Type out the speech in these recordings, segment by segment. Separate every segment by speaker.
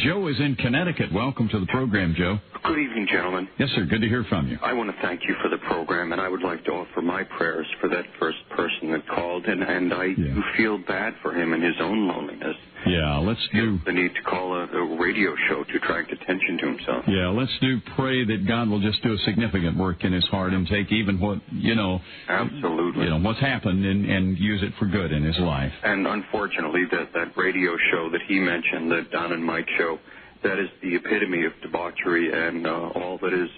Speaker 1: Joe is in Connecticut. Welcome to the program, Joe.
Speaker 2: Good evening, gentlemen.
Speaker 1: Yes, sir. Good to hear from you.
Speaker 2: I want to thank you for the program, and I would like to offer my prayers for that first person that called, and I do feel bad for him and his own loneliness.
Speaker 1: Yeah, let's do
Speaker 2: the need to call a radio show to attract attention to himself.
Speaker 1: Yeah, let's pray that God will just do a significant work in his heart and take even what,
Speaker 2: absolutely,
Speaker 1: what's happened and use it for good in his life.
Speaker 2: And unfortunately, that radio show that he mentioned, the Don and Mike show, that is the epitome of debauchery and all that is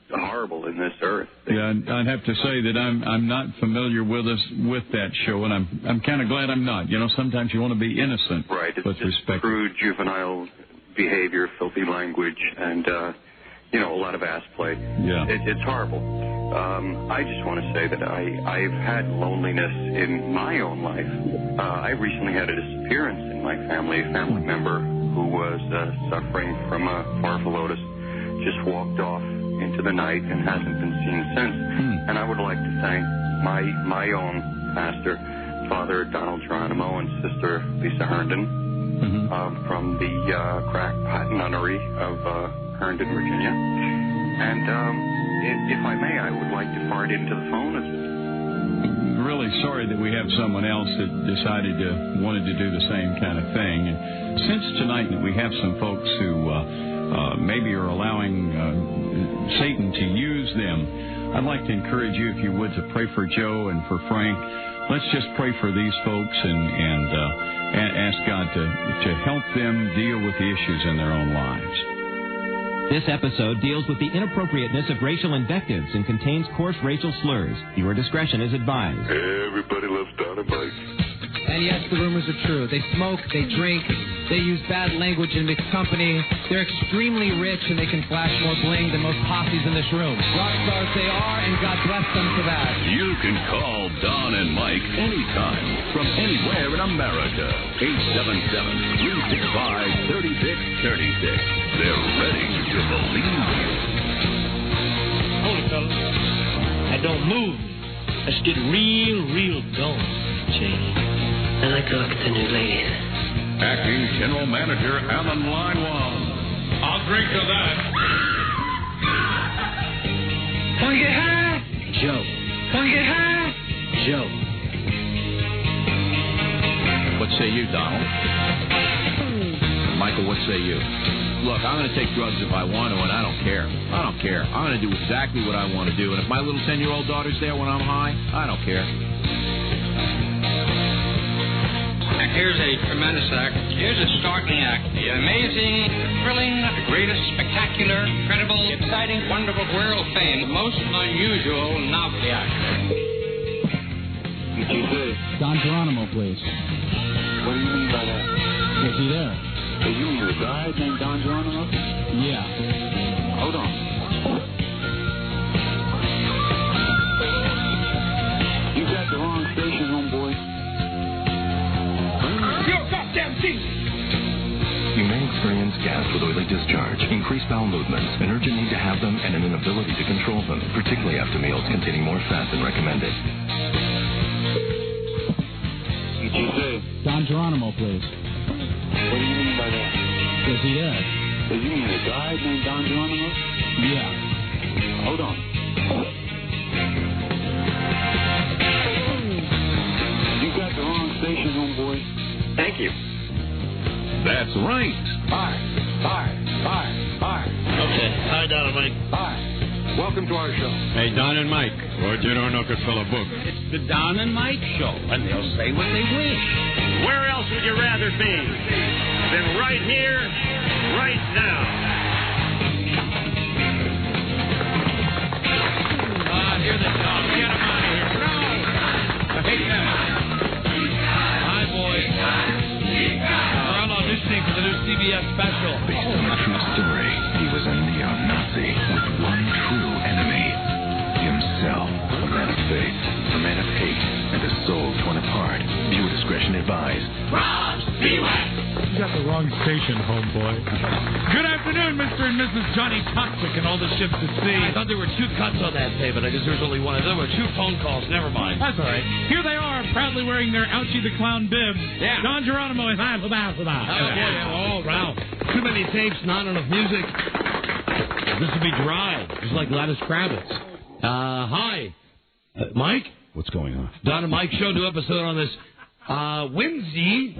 Speaker 2: horrible in this earth.
Speaker 1: Yeah, I'd have to say that I'm not familiar with that show, and I'm kind of glad I'm not. Sometimes you want to be innocent.
Speaker 2: Right. It's
Speaker 1: with
Speaker 2: just
Speaker 1: respect.
Speaker 2: Crude juvenile behavior, filthy language, and a lot of ass play.
Speaker 1: Yeah.
Speaker 2: It's horrible. I just want to say that I've had loneliness in my own life. I recently had a disappearance in my family. A family member who was suffering from parvovirus just walked off into the night and hasn't been seen since. And I would like to thank my own pastor, Father Donald Geronimo, and Sister Lisa Herndon from the Crackpot Nunnery of Herndon, Virginia. And if I may, I would like to fart into the phone.
Speaker 1: Really sorry that we have someone else that wanted to do the same kind of thing. And since tonight that we have some folks who maybe are allowing Satan to use them, I'd like to encourage you, if you would, to pray for Joe and for Frank. Let's just pray for these folks and ask God to help them deal with the issues in their own lives.
Speaker 3: This episode deals with the inappropriateness of racial invectives and contains coarse racial slurs. Your discretion is advised.
Speaker 4: Everybody loves Don and Mike.
Speaker 5: And yes, the rumors are true. They smoke, they drink, they use bad language in mixed company. They're extremely rich, and they can flash more bling than most posses in this room. Rock stars they are, and God bless them for that.
Speaker 6: You can call Don and Mike anytime from anywhere in America. 877-365-3636. They're ready to believe you.
Speaker 7: Hold it, fellas. I don't move. Let's get real going, Janie.
Speaker 8: I like to look at the new ladies.
Speaker 6: Acting General Manager Alan Leinwand.
Speaker 7: I'll drink to that.
Speaker 8: Wanna get high? Joe. Wanna get high? Joe.
Speaker 9: What say you, Donald? Michael, what say you? Look, I'm going to take drugs if I want to, and I don't care. I don't care. I'm going to do exactly what I want to do, and if my little 10-year-old daughter's there when I'm high, I don't care.
Speaker 10: Here's a tremendous act. Here's a startling act. The amazing, the thrilling, the greatest, spectacular, incredible, exciting, wonderful, world fame, the most unusual novelty act.
Speaker 5: Don Geronimo, please.
Speaker 4: What do you mean by that?
Speaker 5: Is he there?
Speaker 4: Hey, you mean the guy named Don Geronimo?
Speaker 5: Yeah.
Speaker 4: Hold on. You got the wrong station, homeboy.
Speaker 7: You're goddamn Jesus!
Speaker 11: You may experience gas with oily discharge, increased bowel movements, an urgent need to have them, and an inability to control them, particularly after meals containing more fat than recommended.
Speaker 4: What did you say?
Speaker 5: Don Geronimo, please.
Speaker 4: What do you mean by that?
Speaker 5: Is he there?
Speaker 4: Hey, you mean the guy named Don Geronimo?
Speaker 5: Yeah.
Speaker 4: Hold on. You got the wrong station, homeboy.
Speaker 2: Thank you.
Speaker 9: That's right.
Speaker 4: Fire.
Speaker 7: Okay. Hi, Don and Mike.
Speaker 4: Fire. Welcome to our show.
Speaker 9: Hey, Don and Mike.
Speaker 7: What you don't know could fill a book.
Speaker 10: It's the Don and Mike Show, and they'll say what they wish.
Speaker 7: Where else would you rather be than right here, right now?
Speaker 10: Here they come. Get them out of here. No! Hey, hi, boys. We're on auditioning for the new CBS special.
Speaker 11: Based on a true story, he was a neo-Nazi with one true enemy. Himself. A man of faith, a man of hate, and a soul torn apart. Viewer discretion advised.
Speaker 7: Rob, beware!
Speaker 4: You
Speaker 12: got the wrong station, homeboy. Good afternoon, Mr. and Mrs. Johnny Toxic and all the ships at sea.
Speaker 13: I thought there were 2 cuts on that tape, but I guess there's only one. There were 2 phone calls. Never mind.
Speaker 12: That's all right. Here they are, proudly wearing their Ouchie the Clown bibs.
Speaker 13: Yeah.
Speaker 12: Don Geronimo and
Speaker 13: Oh, wow. Too many tapes, not enough music. This will be dry, just like Gladys Kravitz. Hi. Mike?
Speaker 14: What's going on?
Speaker 13: Don and Mike show, new episode on this Wednesday.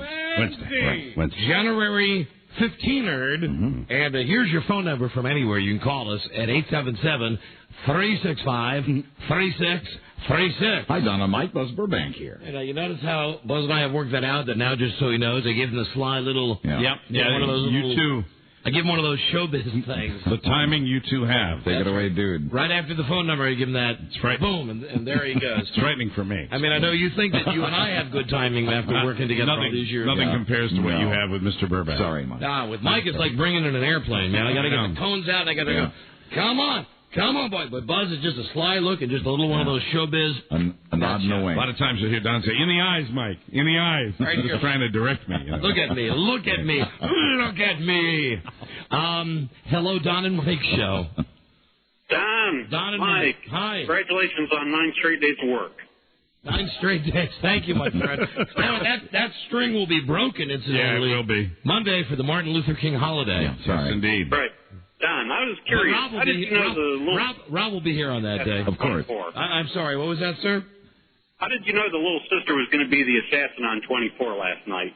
Speaker 14: Wednesday.
Speaker 13: January 15th.
Speaker 14: Mm-hmm.
Speaker 13: And here's your phone number from anywhere. You can call us at 877-365-3636.
Speaker 14: Hi, Donna. Mike Buzz Burbank here.
Speaker 13: And you notice how Buzz and I have worked that out, that now just so he knows, I give him the sly little...
Speaker 14: Yeah.
Speaker 13: One of those
Speaker 14: you
Speaker 13: little,
Speaker 14: too.
Speaker 13: I give him one of those showbiz things.
Speaker 14: The timing you two have. Take it away, dude.
Speaker 13: Right after the phone number, I give him that boom, and there he goes.
Speaker 14: It's frightening for me.
Speaker 13: I mean, I know you think that you and I have good timing after working together all these years.
Speaker 14: Nothing compares to what you have with Mr. Burbank. Sorry, Mike.
Speaker 13: With Mike, it's like bringing in an airplane, man. I got to get the tones out, and I got to go, come on, boy. But Buzz is just a sly look and just a little one of those showbiz.
Speaker 14: A nod and a wink.
Speaker 12: A lot of times you'll hear Don say, in the eyes, Mike, in the eyes.
Speaker 13: Right
Speaker 12: He's just trying to direct me. You know?
Speaker 13: Look at me. Hello, Don and Mike show.
Speaker 15: Don and
Speaker 13: Mike. Hi.
Speaker 15: Congratulations on 9 straight days of work.
Speaker 13: 9 straight days. Thank you, my friend. Now, that string will be broken, incidentally.
Speaker 12: Yeah, it will be.
Speaker 13: Monday for the Martin Luther King holiday.
Speaker 14: Yeah,
Speaker 12: yes, indeed.
Speaker 15: Right. Don, I was curious. How did you know the little...
Speaker 13: Rob will be here on that day.
Speaker 14: Of course.
Speaker 13: I'm sorry. What was that, sir?
Speaker 15: How did you know the little sister was going to be the assassin on 24 last night?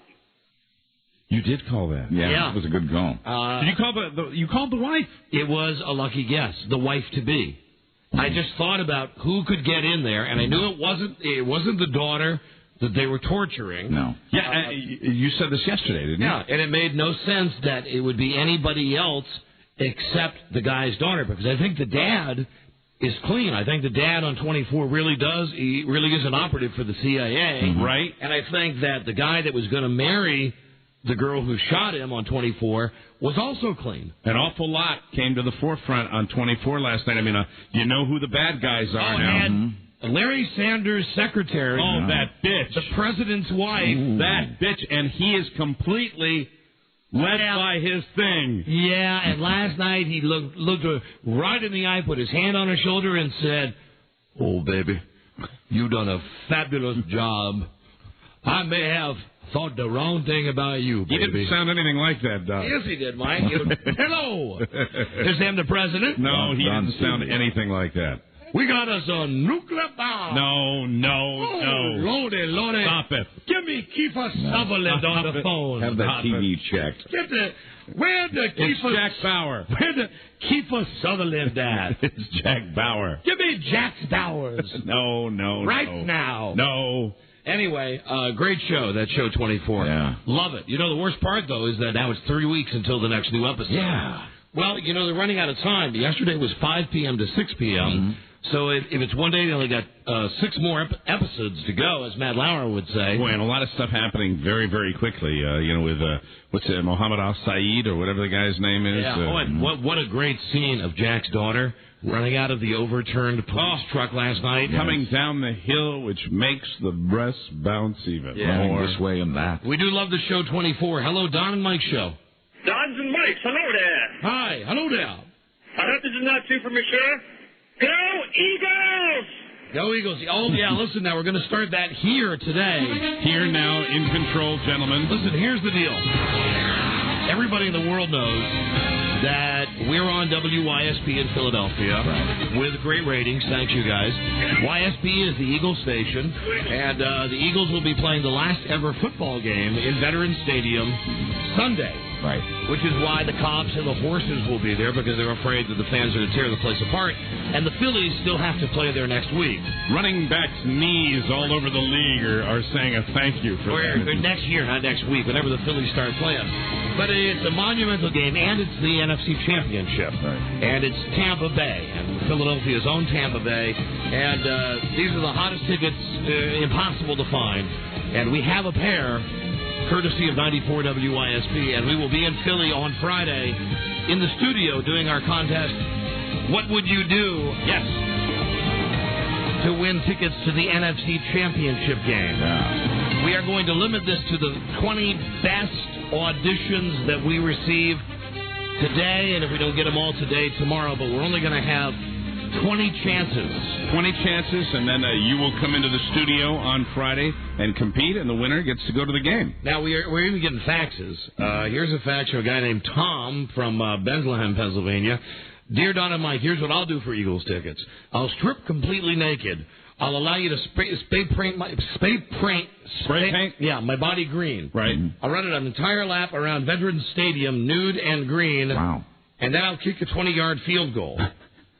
Speaker 12: You did call that.
Speaker 14: Yeah. It was a good call.
Speaker 12: Did you call you called the wife?
Speaker 13: It was a lucky guess. The wife to be. I just thought about who could get in there, and I knew it wasn't the daughter that they were torturing.
Speaker 14: No.
Speaker 12: Yeah, you said this yesterday, didn't you?
Speaker 13: Yeah, and it made no sense that it would be anybody else except the guy's daughter, because I think the dad is clean. I think the dad on 24 really is an operative for the CIA.
Speaker 12: Mm-hmm. Right.
Speaker 13: And I think that the guy that was going to marry the girl who shot him on 24 was also clean.
Speaker 12: An awful lot came to the forefront on 24 last night. I mean, you know who the bad guys are now.
Speaker 13: And Larry Sanders' secretary.
Speaker 12: Oh, that bitch.
Speaker 13: The president's wife.
Speaker 12: Ooh. That bitch. And he is completely led by his thing.
Speaker 13: Yeah, and last night he looked her right in the eye, put his hand on her shoulder, and said, "Oh, baby, you done a fabulous job. I may have thought the wrong thing about you, baby."
Speaker 12: He didn't sound anything like that, Doc.
Speaker 13: Yes, he did, Mike. Hello. Is him the president?
Speaker 12: No, he didn't sound anything like that.
Speaker 13: We got us a nuclear bomb.
Speaker 12: No.
Speaker 13: Lordy.
Speaker 12: Stop it.
Speaker 13: Give me Kiefer Sutherland on the phone.
Speaker 14: Have that TV checked.
Speaker 13: Where the
Speaker 12: It's Jack Bauer.
Speaker 13: Where the Kiefer Sutherland at?
Speaker 12: It's Jack Bauer.
Speaker 13: Give me Jack Bowers.
Speaker 12: No.
Speaker 13: Right now.
Speaker 12: No.
Speaker 13: Anyway, great show, that show 24.
Speaker 14: Yeah.
Speaker 13: Love it. You know, the worst part, though, is that now it's 3 weeks until the next new episode.
Speaker 14: Yeah.
Speaker 13: Well, you know, they're running out of time. Yesterday was 5 p.m. to 6 p.m., So if it's one day, they only got 6 more episodes to go, as Matt Lauer would say.
Speaker 12: Boy, and a lot of stuff happening very, very quickly. With Mohammed Al Saeed or whatever the guy's name is.
Speaker 13: Yeah. And what a great scene of Jack's daughter running out of the overturned police truck last night,
Speaker 12: coming down the hill, which makes the breasts bounce even more.
Speaker 14: This way and that.
Speaker 13: We do love the show 24. Hello, Don and Mike show.
Speaker 15: Dons and Mikes, hello there.
Speaker 13: Hi, hello there.
Speaker 15: I hope this is not too premature. Go Eagles!
Speaker 13: Go Eagles. Oh, yeah, listen now, we're going to start that here today.
Speaker 12: Here now, in control, gentlemen.
Speaker 13: Listen, here's the deal. Everybody in the world knows that we're on WYSP in Philadelphia with great ratings. Thanks, you guys. YSP is the Eagles station, and the Eagles will be playing the last ever football game in Veterans Stadium Sunday.
Speaker 14: Right.
Speaker 13: Which is why the cops and the horses will be there, because they're afraid that the fans are going to tear the place apart. And the Phillies still have to play there next week.
Speaker 12: Running backs' knees all over the league are saying a thank you for that.
Speaker 13: Next year, not next week, whenever the Phillies start playing. But it's a monumental game, and it's the NFC Championship.
Speaker 14: Right.
Speaker 13: And it's Tampa Bay, and Philadelphia's own Tampa Bay. And these are the hottest tickets impossible to find. And we have a pair, courtesy of 94 WYSP, and we will be in Philly on Friday in the studio doing our contest, What Would You Do? Yes. To win tickets to the NFC Championship game.
Speaker 14: Yeah.
Speaker 13: We are going to limit this to the 20 best auditions that we receive today, and if we don't get them all today, tomorrow, but we're only going to have 20 chances.
Speaker 12: 20 chances, and then you will come into the studio on Friday and compete, and the winner gets to go to the game.
Speaker 13: Now, we're even getting faxes. Here's a fax from a guy named Tom from Bethlehem, Pennsylvania. Dear Don and Mike, here's what I'll do for Eagles tickets. I'll strip completely naked. I'll allow you to spray paint. Yeah, my body green.
Speaker 12: Right.
Speaker 13: I'll run an entire lap around Veterans Stadium, nude and green.
Speaker 14: Wow.
Speaker 13: And then I'll kick a 20-yard field goal.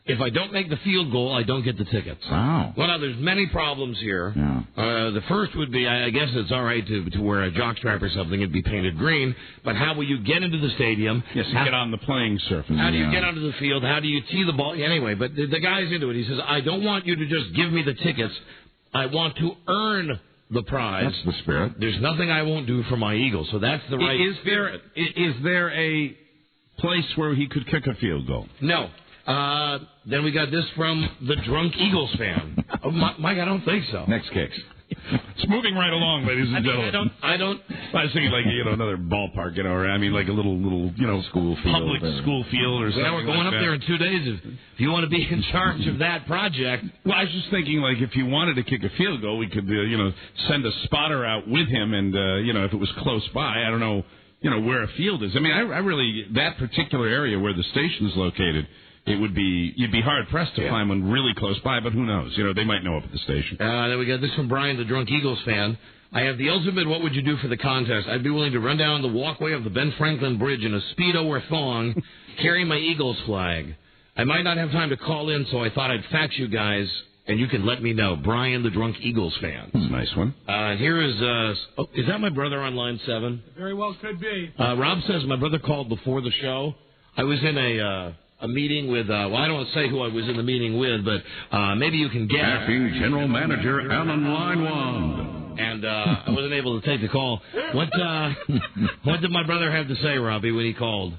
Speaker 13: If I don't make the field goal, I don't get the tickets.
Speaker 14: Wow.
Speaker 13: Well, now, there's many problems here.
Speaker 14: Yeah.
Speaker 13: The first would be, I guess it's all right to wear a jockstrap or something and be painted green, but how will you get into the stadium?
Speaker 12: Yes, you get on the playing surface.
Speaker 13: How do you get onto the field? How do you tee the ball? Anyway, but the guy's into it. He says, I don't want you to just give me the tickets. I want to earn the prize.
Speaker 14: That's the spirit.
Speaker 13: There's nothing I won't do for my Eagles, so that's the right spirit.
Speaker 12: Is there a place where he could kick a field goal?
Speaker 13: No. Then we got this from the drunk Eagles fan. Oh, Mike, I don't think so.
Speaker 14: Next kicks.
Speaker 12: It's moving right along, ladies and gentlemen.
Speaker 13: I don't.
Speaker 12: I was thinking like another ballpark, or I mean like a little
Speaker 14: school field,
Speaker 12: public school field or something.
Speaker 13: Yeah, we're going up there in 2 days. If you want to be in charge of that project.
Speaker 12: Well, I was just thinking like if you wanted to kick a field goal, we could send a spotter out with him, and if it was close by, I don't know, where a field is. I mean, I really that particular area where the station's located. You'd be hard pressed to find one really close by, but who knows? They might know up at the station.
Speaker 13: Then we got this from Brian, the drunk Eagles fan. I have the ultimate what would you do for the contest. I'd be willing to run down the walkway of the Ben Franklin Bridge in a Speedo or thong, carrying my Eagles flag. I might not have time to call in, so I thought I'd fax you guys, and you can let me know. Brian, the drunk Eagles fan.
Speaker 12: That's a nice one.
Speaker 13: Here is that my brother on line 7?
Speaker 16: Very well could be.
Speaker 13: Rob says my brother called before the show. I was in a meeting with, I don't want to say who I was in the meeting with, but maybe you can guess.
Speaker 6: Acting General Manager Alan Leinwand.
Speaker 13: And I wasn't able to take the call. What did my brother have to say, Robbie, when he called?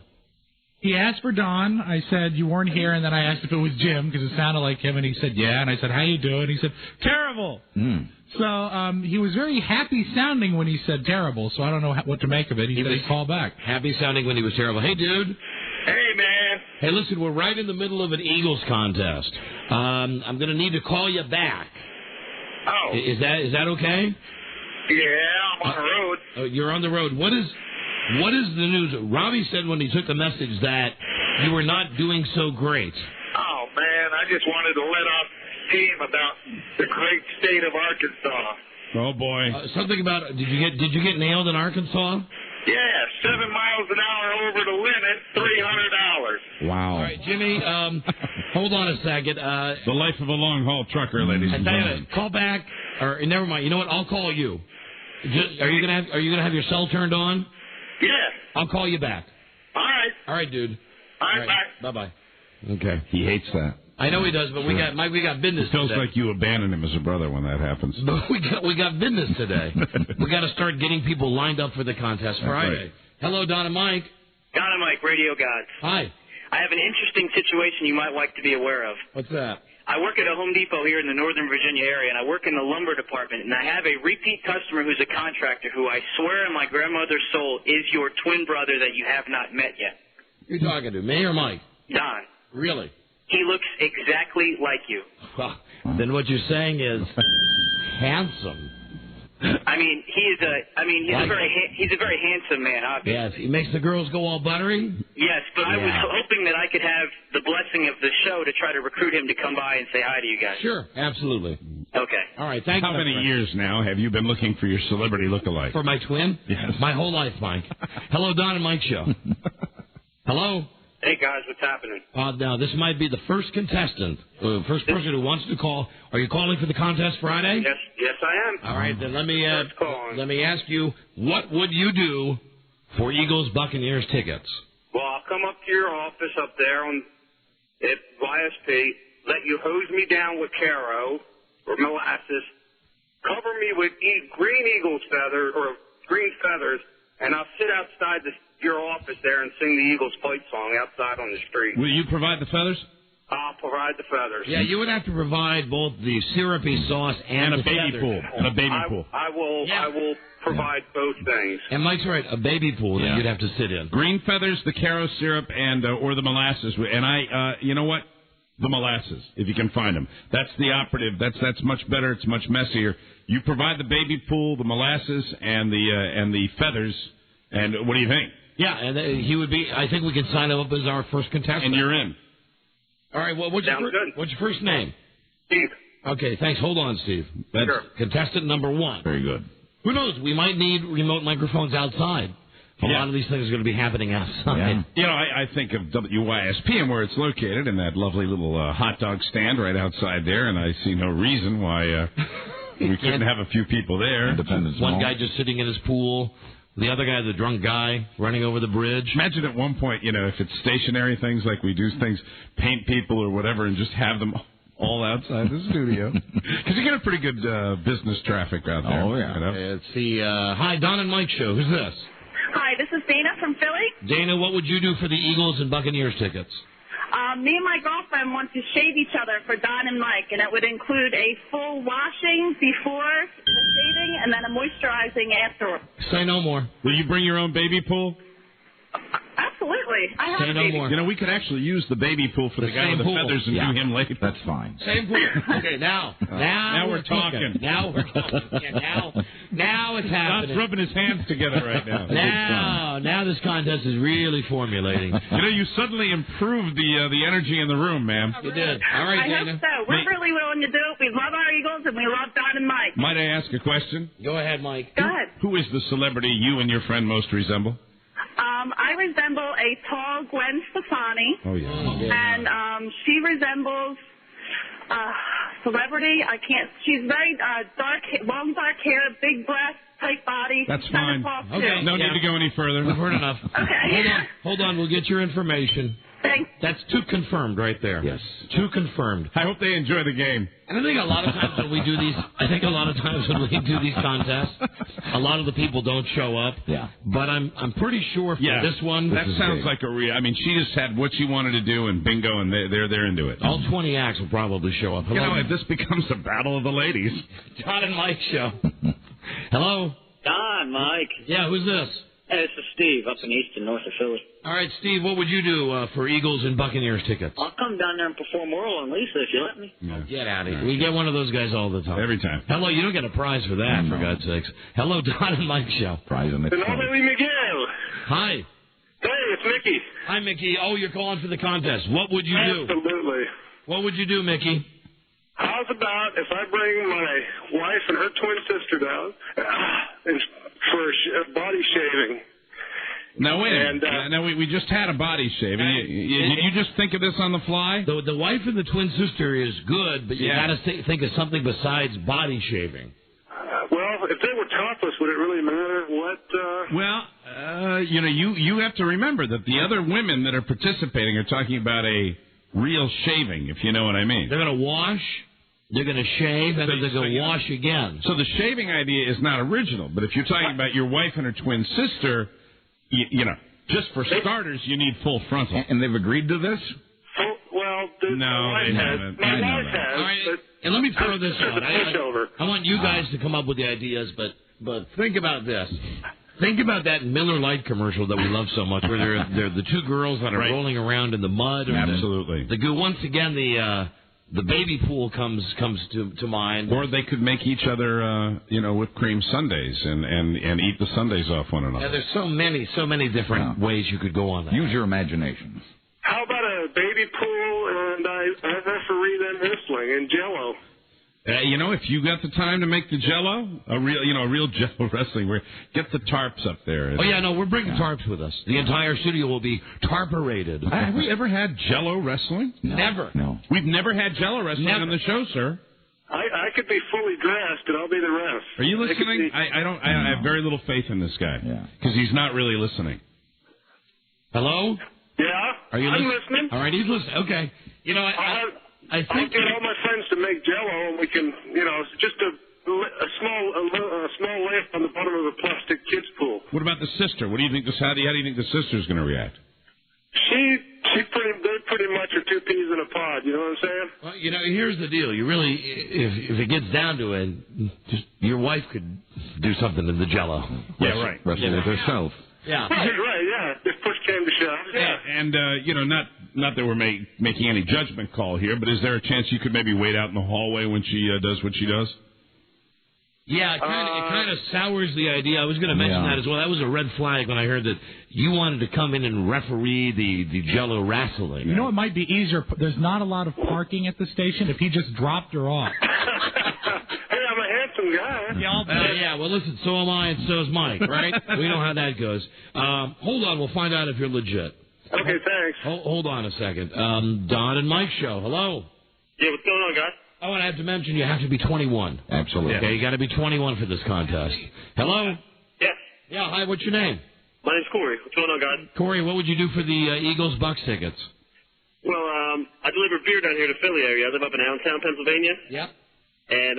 Speaker 16: He asked for Don. I said you weren't here, and then I asked if it was Jim because it sounded like him, and he said yeah. And I said how you doing? He said terrible. So he was very happy sounding when he said terrible. So I don't know what to make of it. He said he'd call back.
Speaker 13: Happy sounding when he was terrible. Hey, dude.
Speaker 15: Hey, man.
Speaker 13: Hey, listen, we're right in the middle of an Eagles contest. I'm going to need to call you back.
Speaker 15: Oh.
Speaker 13: Is that okay?
Speaker 15: Yeah, I'm on the road.
Speaker 13: You're on the road. What is the news? Robbie said when he took the message that you were not doing so great.
Speaker 15: Oh, man, I just wanted to let off steam about the great state of Arkansas.
Speaker 12: Oh, boy.
Speaker 13: Something about, did you get nailed in Arkansas?
Speaker 15: Yeah, 7 miles an hour over the limit, $300.
Speaker 14: Wow.
Speaker 13: All right, Jimmy, hold on a second.
Speaker 12: The life of a long-haul trucker, ladies and gentlemen.
Speaker 13: Call back, or never mind. You know what? I'll call you. Are you gonna have your cell turned on?
Speaker 15: Yeah.
Speaker 13: I'll call you back.
Speaker 15: All right.
Speaker 13: All right, dude.
Speaker 15: All right, bye.
Speaker 13: Bye-bye.
Speaker 12: Okay. He hates that.
Speaker 13: I know he does, but we got business.
Speaker 12: It feels
Speaker 13: today.
Speaker 12: like you abandon him as a brother when that happens.
Speaker 13: But we got business today. We got to start getting people lined up for the contest Friday.
Speaker 12: Right.
Speaker 13: Hello, Don and Mike.
Speaker 17: Don and Mike, Radio Gods.
Speaker 13: Hi.
Speaker 17: I have an interesting situation you might like to be aware of.
Speaker 13: What's that?
Speaker 17: I work at a Home Depot here in the Northern Virginia area, and I work in the lumber department, and I have a repeat customer who's a contractor who I swear on my grandmother's soul is your twin brother that you have not met yet.
Speaker 13: Who you talking to, me or Mike?
Speaker 17: Don.
Speaker 13: Really?
Speaker 17: He looks exactly like you.
Speaker 13: Well, then what you're saying is handsome.
Speaker 17: I mean, he's a very handsome man, obviously.
Speaker 13: Yes, he makes the girls go all buttery?
Speaker 17: Yes, but I was hoping that I could have the blessing of the show to try to recruit him to come by and say hi to you guys.
Speaker 13: Sure, absolutely.
Speaker 17: Okay.
Speaker 13: All right, thank you.
Speaker 12: How many years now have you been looking for your celebrity look-alike?
Speaker 13: For my twin?
Speaker 12: Yes.
Speaker 13: My whole life, Mike. Hello, Don and Mike Show. Hello?
Speaker 15: Hey, guys, what's happening?
Speaker 13: Now, this might be the first contestant, first person who wants to call. Are you calling for the contest Friday?
Speaker 15: Yes, I am.
Speaker 13: All right, then let me ask you, what would you do for Eagles Buccaneers tickets?
Speaker 15: Well, I'll come up to your office up there at YSP, let you hose me down with Caro or molasses, cover me with green eagle's feather or green feathers, and I'll sit outside your office there and sing the Eagles fight song outside on the street.
Speaker 12: Will you provide the feathers?
Speaker 15: I'll provide the feathers.
Speaker 13: Yeah, you would have to provide both the syrupy sauce and
Speaker 12: a
Speaker 13: the
Speaker 12: baby
Speaker 13: feathers.
Speaker 12: pool. And a baby pool.
Speaker 15: I will provide both things.
Speaker 13: And Mike's right, a baby pool that you'd have to sit in.
Speaker 12: Green feathers, the Caro syrup, and or the molasses. And I, you know what? The molasses, if you can find them. That's the operative. That's much better. It's much messier. You provide the baby pool, the molasses, and the feathers. And what do you think?
Speaker 13: Yeah, and he would be. I think we can sign him up as our first contestant.
Speaker 12: And you're in.
Speaker 13: All right. Well, what's your first name?
Speaker 15: Steve.
Speaker 13: Okay. Thanks. Hold on, Steve. That's contestant number 1.
Speaker 14: Very good.
Speaker 13: Who knows? We might need remote microphones outside. A lot of these things are going to be happening outside.
Speaker 12: Yeah. You know, I think of WYSP and where it's located in that lovely little hot dog stand right outside there, and I see no reason why we couldn't have a few people there.
Speaker 14: Independence
Speaker 13: One
Speaker 14: Mall.
Speaker 13: guy just sitting in his pool. The other guy, the drunk guy, running over the bridge.
Speaker 12: Imagine at one point, you know, if it's stationary things like we do things, paint people or whatever, and just have them all outside the studio. Because you get a pretty good business traffic out there.
Speaker 14: Oh, yeah.
Speaker 12: You know?
Speaker 13: It's the Hi, Don and Mike show. Who's this?
Speaker 18: Hi, this is Dana from Philly.
Speaker 13: Dana, what would you do for the Eagles and Buccaneers tickets?
Speaker 18: Me and my girlfriend want to shave each other for Don and Mike, and it would include a full washing before the shaving and then a moisturizing afterwards.
Speaker 13: Say no more.
Speaker 12: Will you bring your own baby pool?
Speaker 18: Absolutely. I have
Speaker 13: Say
Speaker 18: a
Speaker 13: no
Speaker 18: baby.
Speaker 13: more.
Speaker 12: You know, we could actually use the baby pool for the guy
Speaker 13: same
Speaker 12: with the
Speaker 13: pool.
Speaker 12: feathers and do him later.
Speaker 14: That's fine.
Speaker 13: Same pool. Okay, now
Speaker 12: we're talking.
Speaker 13: Now we're talking. Yeah, now it's happening.
Speaker 12: Scott's rubbing his hands together right now.
Speaker 13: Now this contest is really formulating.
Speaker 12: You know, you suddenly improved the energy in the room, ma'am.
Speaker 13: You did. All right,
Speaker 18: I
Speaker 13: Dana.
Speaker 18: hope so. We're really willing to do it. We love our Eagles, and we love Don and Mike.
Speaker 12: Might I ask a question?
Speaker 13: Go ahead, Mike.
Speaker 18: Go ahead.
Speaker 12: Who is the celebrity you and your friend most resemble?
Speaker 18: I resemble a tall Gwen Stefani.
Speaker 12: Oh, yeah.
Speaker 18: And she resembles celebrity. She's very dark, long dark hair, big breasts, tight body.
Speaker 12: That's fine.
Speaker 18: Okay.
Speaker 12: No need to go any further.
Speaker 13: We've heard enough.
Speaker 18: Okay.
Speaker 13: Hold on. We'll get your information.
Speaker 18: Thanks.
Speaker 13: That's 2 confirmed right there.
Speaker 14: Yes.
Speaker 13: 2 confirmed.
Speaker 12: I hope they enjoy the game.
Speaker 13: And I think a lot of times when we do these, contests, a lot of the people don't show up.
Speaker 14: Yeah.
Speaker 13: But I'm pretty sure for this one,
Speaker 12: that sounds like a real. I mean, she just had what she wanted to do, and bingo, and they're into it.
Speaker 13: All 20 acts will probably show up. Hello?
Speaker 12: You know, this becomes the battle of the ladies.
Speaker 13: Don and Mike show. Hello.
Speaker 19: Don, Mike.
Speaker 13: Yeah, who's this?
Speaker 19: Hey, this is Steve up in Easton, north of Philly.
Speaker 13: All right, Steve, what would you do for Eagles and Buccaneers tickets?
Speaker 19: I'll come down there and perform Earl and Lisa if you let me.
Speaker 13: Oh, get out of here. We get one of those guys all the time.
Speaker 12: Every time.
Speaker 13: Hello, you don't get a prize for that, for God's sakes. Hello, Don and Mike show.
Speaker 14: Prize in it.
Speaker 15: Normally Miguel.
Speaker 13: Hi.
Speaker 15: Hey, it's Mickey.
Speaker 13: Hi, Mickey. Oh, you're calling for the contest. What would you do?
Speaker 15: Absolutely.
Speaker 13: What would you do, Mickey?
Speaker 15: How's about if I bring my wife and her twin sister down for body shaving?
Speaker 12: Now, wait a minute. Now, we just had a body shave. Did you just think of this on the fly?
Speaker 13: The wife and the twin sister is good, but you got to think of something besides body shaving.
Speaker 15: Well, if they were topless, would it really matter what?
Speaker 12: Well, you know, you have to remember that the other women that are participating are talking about a real shaving, if you know what I mean.
Speaker 13: They're going to wash, they're going to shave, and then they're going to wash again.
Speaker 12: So the shaving idea is not original, but if you're talking about your wife and her twin sister, you know, just for starters, you need full frontal.
Speaker 14: And they've agreed to this?
Speaker 15: Well,
Speaker 12: no, they haven't.
Speaker 15: My wife has.
Speaker 13: All right, and let me throw this out. I want you guys to come up with the ideas, but think about this. Think about that Miller Lite commercial that we love so much, where they're the 2 girls that are rolling around in the mud.
Speaker 12: Absolutely.
Speaker 13: The goo. Once again, the baby pool comes to mind.
Speaker 12: Or they could make each other, whipped cream sundaes and eat the sundaes off one another.
Speaker 13: Yeah, there's so many different ways you could go on that.
Speaker 14: Use your imagination.
Speaker 15: How about a baby pool and I referee them wrestling and Jello?
Speaker 12: If you got the time to make the Jello, a real Jello wrestling, get the tarps up there.
Speaker 13: Oh yeah, no, we're bringing tarps with us. The entire studio will be tarperated.
Speaker 12: Have we ever had Jello wrestling?
Speaker 13: No. Never.
Speaker 14: No.
Speaker 12: We've never had Jello wrestling on the show, sir.
Speaker 15: I could be fully dressed and I'll be the ref.
Speaker 12: Are you listening? I have very little faith in this guy because he's not really listening.
Speaker 13: Hello?
Speaker 15: Yeah.
Speaker 13: Are you
Speaker 15: I'm listening.
Speaker 13: All right, he's listening. Okay. You know, I think
Speaker 15: I'll get all my friends to make Jello, and we can, just a small lamp on the bottom of a plastic kids pool.
Speaker 12: What about the sister? What do you think? How do you think the sister's going to react?
Speaker 15: They pretty much are
Speaker 20: two peas in a pod. You know what I'm saying?
Speaker 13: Well, you know, here's the deal. You really, if it gets down to it, just your wife could do something in the Jello.
Speaker 12: Yeah, right.
Speaker 14: Wrestle with herself.
Speaker 13: Yeah.
Speaker 20: Right, yeah. If push came to shove. Yeah.
Speaker 12: And, not that we're making any judgment call here, but is there a chance you could maybe wait out in the hallway when she does what she does?
Speaker 13: Yeah, it kind of sours the idea. I was going to mention that as well. That was a red flag when I heard that you wanted to come in and referee the Jello wrestling.
Speaker 16: You know, it might be easier. There's not a lot of parking at the station if he just dropped her off.
Speaker 20: Hey, I'm a handsome guy.
Speaker 13: Yeah, well, listen, so am I and so is Mike, right? We know how that goes. Hold on, we'll find out if you're legit.
Speaker 20: Okay, thanks.
Speaker 13: Hold on a second. Don and Mike show. Hello.
Speaker 20: Yeah, what's going on, guys?
Speaker 13: Oh, and I have to mention you have to be 21.
Speaker 14: Absolutely.
Speaker 13: Okay, you got to be 21 for this contest. Hello?
Speaker 20: Yes.
Speaker 13: Yeah, hi, what's your name?
Speaker 20: My name's Corey. What's going on, guys?
Speaker 13: Corey, what would you do for the Eagles-Bucks tickets?
Speaker 20: Well, I deliver beer down here to Philly area. I live up in Allentown, Pennsylvania.
Speaker 13: Yep.
Speaker 20: And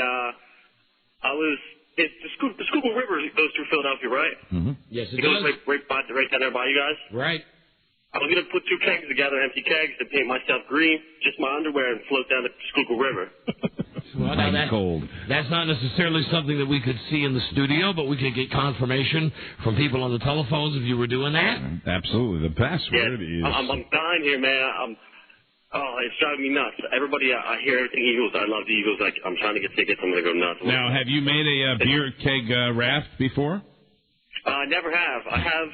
Speaker 20: the Schuylkill River goes through Philadelphia, right?
Speaker 13: Mm-hmm. Yes, it
Speaker 20: goes
Speaker 13: does.
Speaker 20: right down there by you guys.
Speaker 13: Right.
Speaker 20: I was going to put two kegs together, empty kegs, and paint myself green, just my underwear, and float down the Schuylkill River.
Speaker 13: Well, now
Speaker 14: cold.
Speaker 13: That's not necessarily something that we could see in the studio, but we could get confirmation from people on the telephones if you were doing that.
Speaker 12: Absolutely. The password is...
Speaker 20: I'm dying here, man. It's driving me nuts. Everybody, I hear everything Eagles. I love the Eagles. I'm trying to get tickets. I'm going to go nuts.
Speaker 12: Now, have you made a beer keg raft before?
Speaker 20: I never have. I have...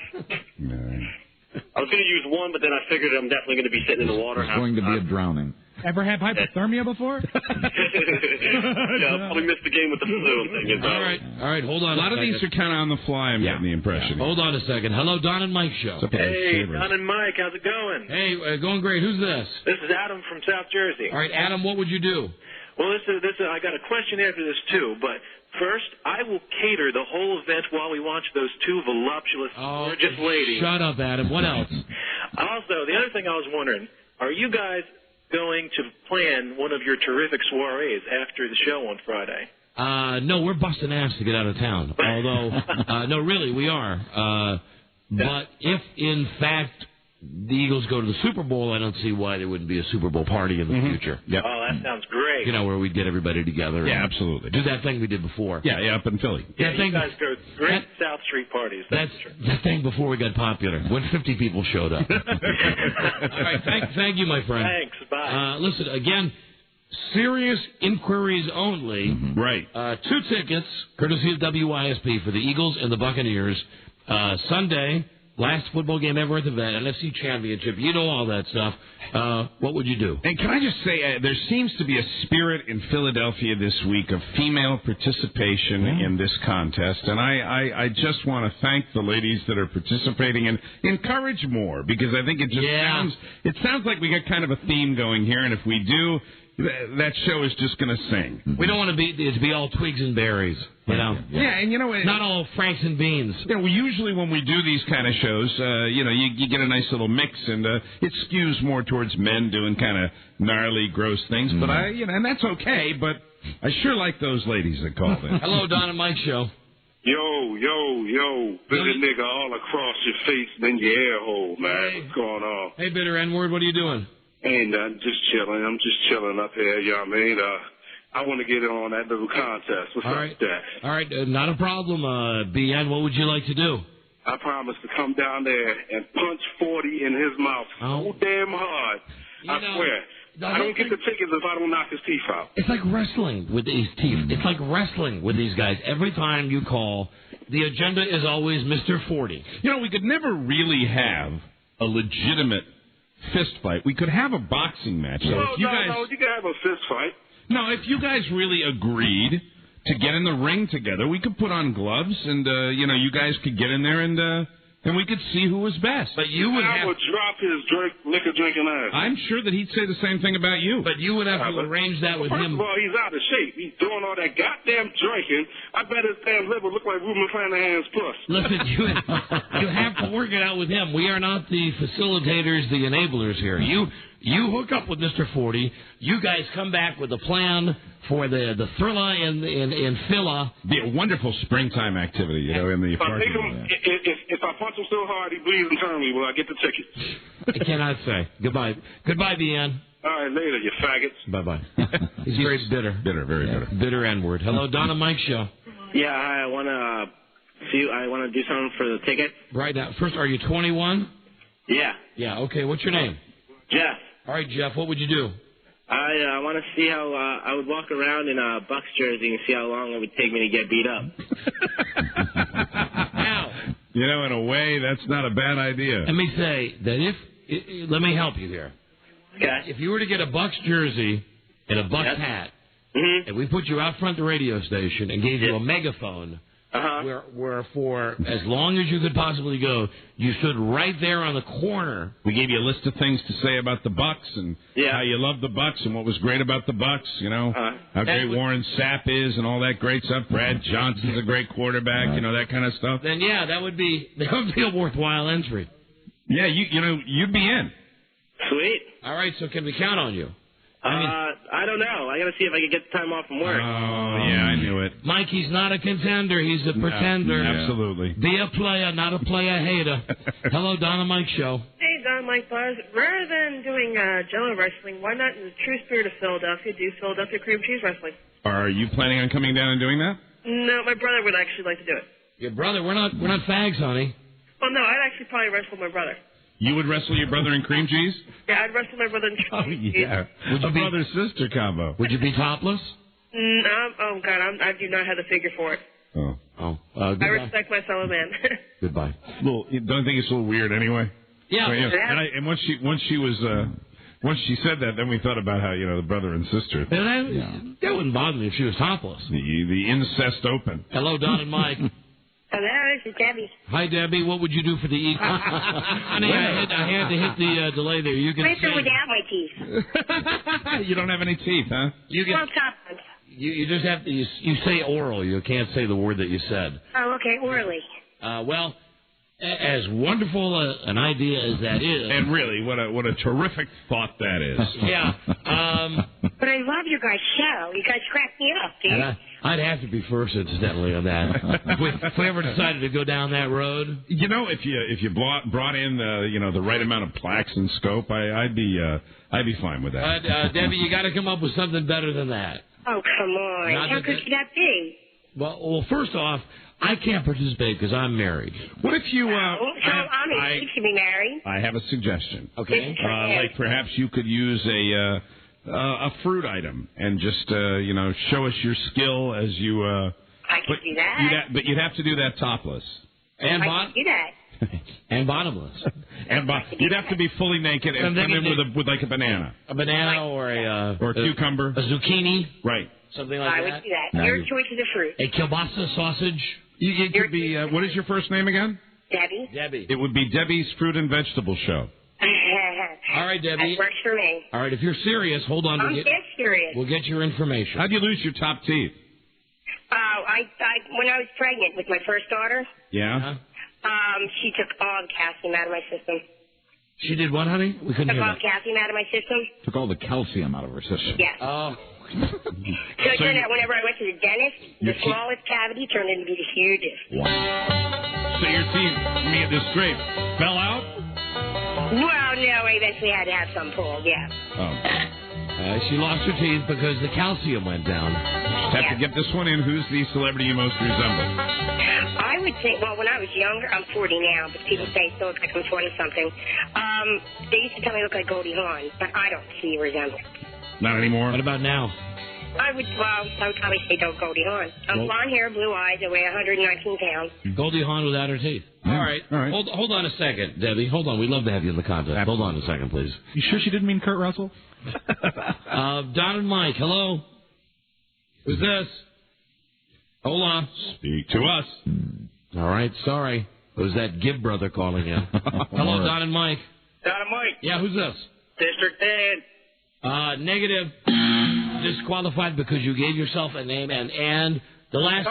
Speaker 20: I was going to use one, but then I figured I'm definitely going to be sitting in the water.
Speaker 14: There's going to be a drowning.
Speaker 16: Ever have hypothermia before?
Speaker 20: Yeah, I probably missed the game with the flu. I'm thinking.
Speaker 13: All right, hold on.
Speaker 12: A lot of these are kind of on the fly, I'm getting the impression.
Speaker 13: Hold on a second. Hello, Don and Mike show.
Speaker 21: Hey, Don and Mike, how's it going?
Speaker 13: Hey, going great. Who's this?
Speaker 21: This is Adam from South Jersey.
Speaker 13: All right, Adam, what would you do?
Speaker 21: Well, I got a question after this, too, but first, I will cater the whole event while we watch those two voluptuous, gorgeous ladies.
Speaker 13: Shut up, Adam. What else?
Speaker 21: Also, the other thing I was wondering, are you guys going to plan one of your terrific soirees after the show on Friday?
Speaker 13: No, we're busting ass to get out of town. Although, no, really, we are. But if, in fact, the Eagles go to the Super Bowl, I don't see why there wouldn't be a Super Bowl party in the future.
Speaker 21: Yep. Oh, that sounds great.
Speaker 13: You know, where we'd get everybody together.
Speaker 12: Yeah, absolutely.
Speaker 13: Do that thing we did before.
Speaker 12: Yeah, up in Philly.
Speaker 21: Yeah, you guys go great South Street parties.
Speaker 13: That's that thing before we got popular, when 50 people showed up. All right, thank you, my friend.
Speaker 21: Thanks, bye.
Speaker 13: Listen, again, serious inquiries only.
Speaker 12: Mm-hmm. Right.
Speaker 13: 2 tickets, courtesy of WISP, for the Eagles and the Buccaneers. Sunday, last football game ever at the Vet, NFC Championship. You know all that stuff. What would you do?
Speaker 12: And can I just say, there seems to be a spirit in Philadelphia this week of female participation in this contest. And I just want to thank the ladies that are participating and encourage more, because I think it sounds like we got kind of a theme going here. And if we do, that show is just going to sing.
Speaker 13: We don't want it to be all twigs and berries, you know.
Speaker 12: Yeah, and you know,
Speaker 13: not all Franks and beans.
Speaker 12: You know, usually when we do these kind of shows, you get a nice little mix, and it skews more towards men doing kind of gnarly, gross things. But and that's okay. But I sure like those ladies that called in.
Speaker 13: Hello, Don and Mike show.
Speaker 20: Yo, bitter nigga all across your face, then your air hole, man. What's going on?
Speaker 13: Hey, bitter N-word, what are you doing?
Speaker 20: Ain't nothing, just chilling. I'm just chilling up here, you know what I mean? I want to get in on that little contest. What's up with that?
Speaker 13: All right, not a problem. BN, what would you like to do?
Speaker 20: I promise to come down there and punch 40 in his mouth so damn hard. I swear. I don't get the tickets if I don't knock his teeth out.
Speaker 13: It's like wrestling with these teeth. It's like wrestling with these guys. Every time you call, the agenda is always Mr. 40.
Speaker 12: You know, we could never really have a legitimate fist fight. We could have a boxing match. So
Speaker 20: you can have a fist fight.
Speaker 12: No, if you guys really agreed to get in the ring together, we could put on gloves, and you guys could get in there, and we could see who was best.
Speaker 13: But you would
Speaker 20: I would drop his liquor drinking ass.
Speaker 12: I'm sure that he'd say the same thing about you.
Speaker 13: But you would have to arrange that with him.
Speaker 20: First of all, he's out of shape. He's doing all that goddamn drinking. I bet his damn liver look like Ruben Flanagan's puss.
Speaker 13: Listen, you have to work it out with him. We are not the facilitators, the enablers here. You hook up with Mr. 40. You guys come back with a plan for the Thrilla in Phila.
Speaker 12: Be a wonderful springtime activity, you know, in the
Speaker 20: If I,
Speaker 12: parking
Speaker 20: make him,
Speaker 12: lot.
Speaker 20: if I punch him so hard he bleeds internally, will I get the ticket?
Speaker 13: I cannot say. Goodbye. Goodbye, Deanne.
Speaker 20: All right, later, you faggots.
Speaker 13: Bye-bye. He's very bitter.
Speaker 12: Bitter, very bitter.
Speaker 13: Bitter N-word. Hello, Don and Mike Show.
Speaker 1: Yeah, hi, I want to do something for the ticket.
Speaker 13: Right now. First, are you 21?
Speaker 1: Yeah.
Speaker 13: Yeah, okay. What's your name?
Speaker 1: Jeff.
Speaker 13: All right, Jeff, what would you do?
Speaker 1: I want to see how I would walk around in a Bucks jersey and see how long it would take me to get beat up.
Speaker 12: You know, in a way, that's not a bad idea.
Speaker 13: Let me say that let me help you here.
Speaker 1: Okay.
Speaker 13: If you were to get a Bucks jersey and a Bucks hat, and we put you out front of the radio station and gave you a megaphone, where for as long as you could possibly go, you stood right there on the corner.
Speaker 12: We gave you a list of things to say about the Bucks and how you love the Bucks and what was great about the Bucks. You know how great Warren Sapp is and all that great stuff. Brad Johnson's a great quarterback. You know that kind of stuff.
Speaker 13: Then that would be a worthwhile entry.
Speaker 12: Yeah, you'd be in.
Speaker 1: Sweet.
Speaker 13: All right, so can we count on you?
Speaker 1: I don't know. I got to see if I can get the time off from work.
Speaker 12: Oh, yeah, I knew it.
Speaker 13: Mike, he's not a contender. He's a pretender.
Speaker 12: Absolutely.
Speaker 13: Be a player, not a player hater. Hello, Don and Mike Show.
Speaker 22: Hey, Don, Mike Buzz. Rather than doing Jello wrestling, why not, in the true spirit of Philadelphia, do Philadelphia cream cheese wrestling?
Speaker 12: Are you planning on coming down and doing that?
Speaker 22: No, my brother would actually like to do it.
Speaker 13: Your brother? We're not fags, honey.
Speaker 22: Well, no, I'd actually probably wrestle my brother.
Speaker 12: You would wrestle your brother in cream cheese?
Speaker 22: Yeah, I'd wrestle my brother in cream cheese.
Speaker 12: Yeah. Would you brother-sister combo?
Speaker 13: Would you be topless?
Speaker 22: Oh, God, I do not have the figure for it. I respect my fellow man.
Speaker 12: Goodbye. Don't you think it's a little weird anyway?
Speaker 22: Yeah.
Speaker 12: And once she said that, then we thought about how, the brother and sister.
Speaker 13: That wouldn't bother me if she was topless.
Speaker 12: The incest open.
Speaker 13: Hello, Don and Mike.
Speaker 22: Hello, this is Debbie.
Speaker 13: Hi, Debbie. What would you do for the equal? Honey, I had to hit the delay there. You can
Speaker 22: Listen without my teeth.
Speaker 12: You don't have any teeth, huh?
Speaker 22: Well, top.
Speaker 13: You just have to. You say oral. You can't say the word that you said.
Speaker 22: Oh, okay, orally.
Speaker 13: Well, as wonderful an idea as that is,
Speaker 12: and really, what a terrific thought that is.
Speaker 13: Yeah.
Speaker 22: But I love your guys' show. You guys crack me up, dude.
Speaker 13: And I'd have to be first, incidentally, on that. if we ever decided to go down that road,
Speaker 12: if you brought in the right amount of plaques and scope, I'd be fine with that.
Speaker 13: Debbie, you got to come up with something better than that.
Speaker 22: Oh, come on. How could that be?
Speaker 13: Well, first off, I can't participate because I'm married.
Speaker 12: What if you?
Speaker 22: I'm engaged to be married.
Speaker 12: I have a suggestion.
Speaker 13: Okay.
Speaker 12: Like perhaps you could use a fruit item and just show us your skill as you.
Speaker 22: I could do that.
Speaker 12: But you'd have to do that topless.
Speaker 13: And
Speaker 22: I could do that.
Speaker 13: And bottomless.
Speaker 12: You'd have to be fully naked and come in with like a banana.
Speaker 13: A banana or
Speaker 12: a cucumber.
Speaker 13: A zucchini.
Speaker 12: Right.
Speaker 13: Something like that.
Speaker 22: I would do that. Your choice is a fruit.
Speaker 13: A kielbasa sausage.
Speaker 12: You could be. What is your first name again?
Speaker 22: Debbie.
Speaker 12: It would be Debbie's Fruit and Vegetable Show.
Speaker 13: All right, Debbie.
Speaker 22: That works for me.
Speaker 13: All right, if you're serious, hold on.
Speaker 22: I'm dead serious.
Speaker 13: We'll get your information.
Speaker 12: How'd you lose your top teeth?
Speaker 22: When I was pregnant with my first daughter.
Speaker 12: Yeah.
Speaker 22: She took all the calcium out of my system.
Speaker 13: She did what, honey? We couldn't hear
Speaker 22: all
Speaker 13: that.
Speaker 22: calcium out of my system.
Speaker 14: Took all the calcium out of her system.
Speaker 22: Yes.
Speaker 13: Oh.
Speaker 22: So it turned out whenever I went to the dentist, the smallest cavity turned into be the hugest.
Speaker 12: Wow. So your teeth, this scrape, fell out?
Speaker 22: Well, no, I eventually had to have some pulled, yeah.
Speaker 12: Oh.
Speaker 13: She lost her teeth because the calcium went down.
Speaker 12: Just have to get this one in. Who's the celebrity you most resemble?
Speaker 22: I would think, well, when I was younger, I'm 40 now, but people say I still look like I'm 20-something. They used to tell me I look like Goldie Hawn, but I don't see a resemblance.
Speaker 12: Not anymore?
Speaker 13: What about now?
Speaker 22: I would probably say don't Goldie Hawn. I'm blonde hair, blue eyes, I weigh 119 pounds.
Speaker 13: Goldie Hawn without her teeth. All right. Hold on a second, Debbie. Hold on. We'd love to have you in the contest. Absolutely. Hold on a second, please.
Speaker 16: You sure she didn't mean Kurt Russell?
Speaker 13: Don and Mike, hello? Who's this? Hold on.
Speaker 12: Speak to us.
Speaker 13: All right, sorry. It was that Gibb brother calling in. Hello, Don and Mike.
Speaker 15: Don and Mike.
Speaker 13: Yeah, who's this?
Speaker 15: District 10.
Speaker 13: Negative. Disqualified because you gave yourself a name and the last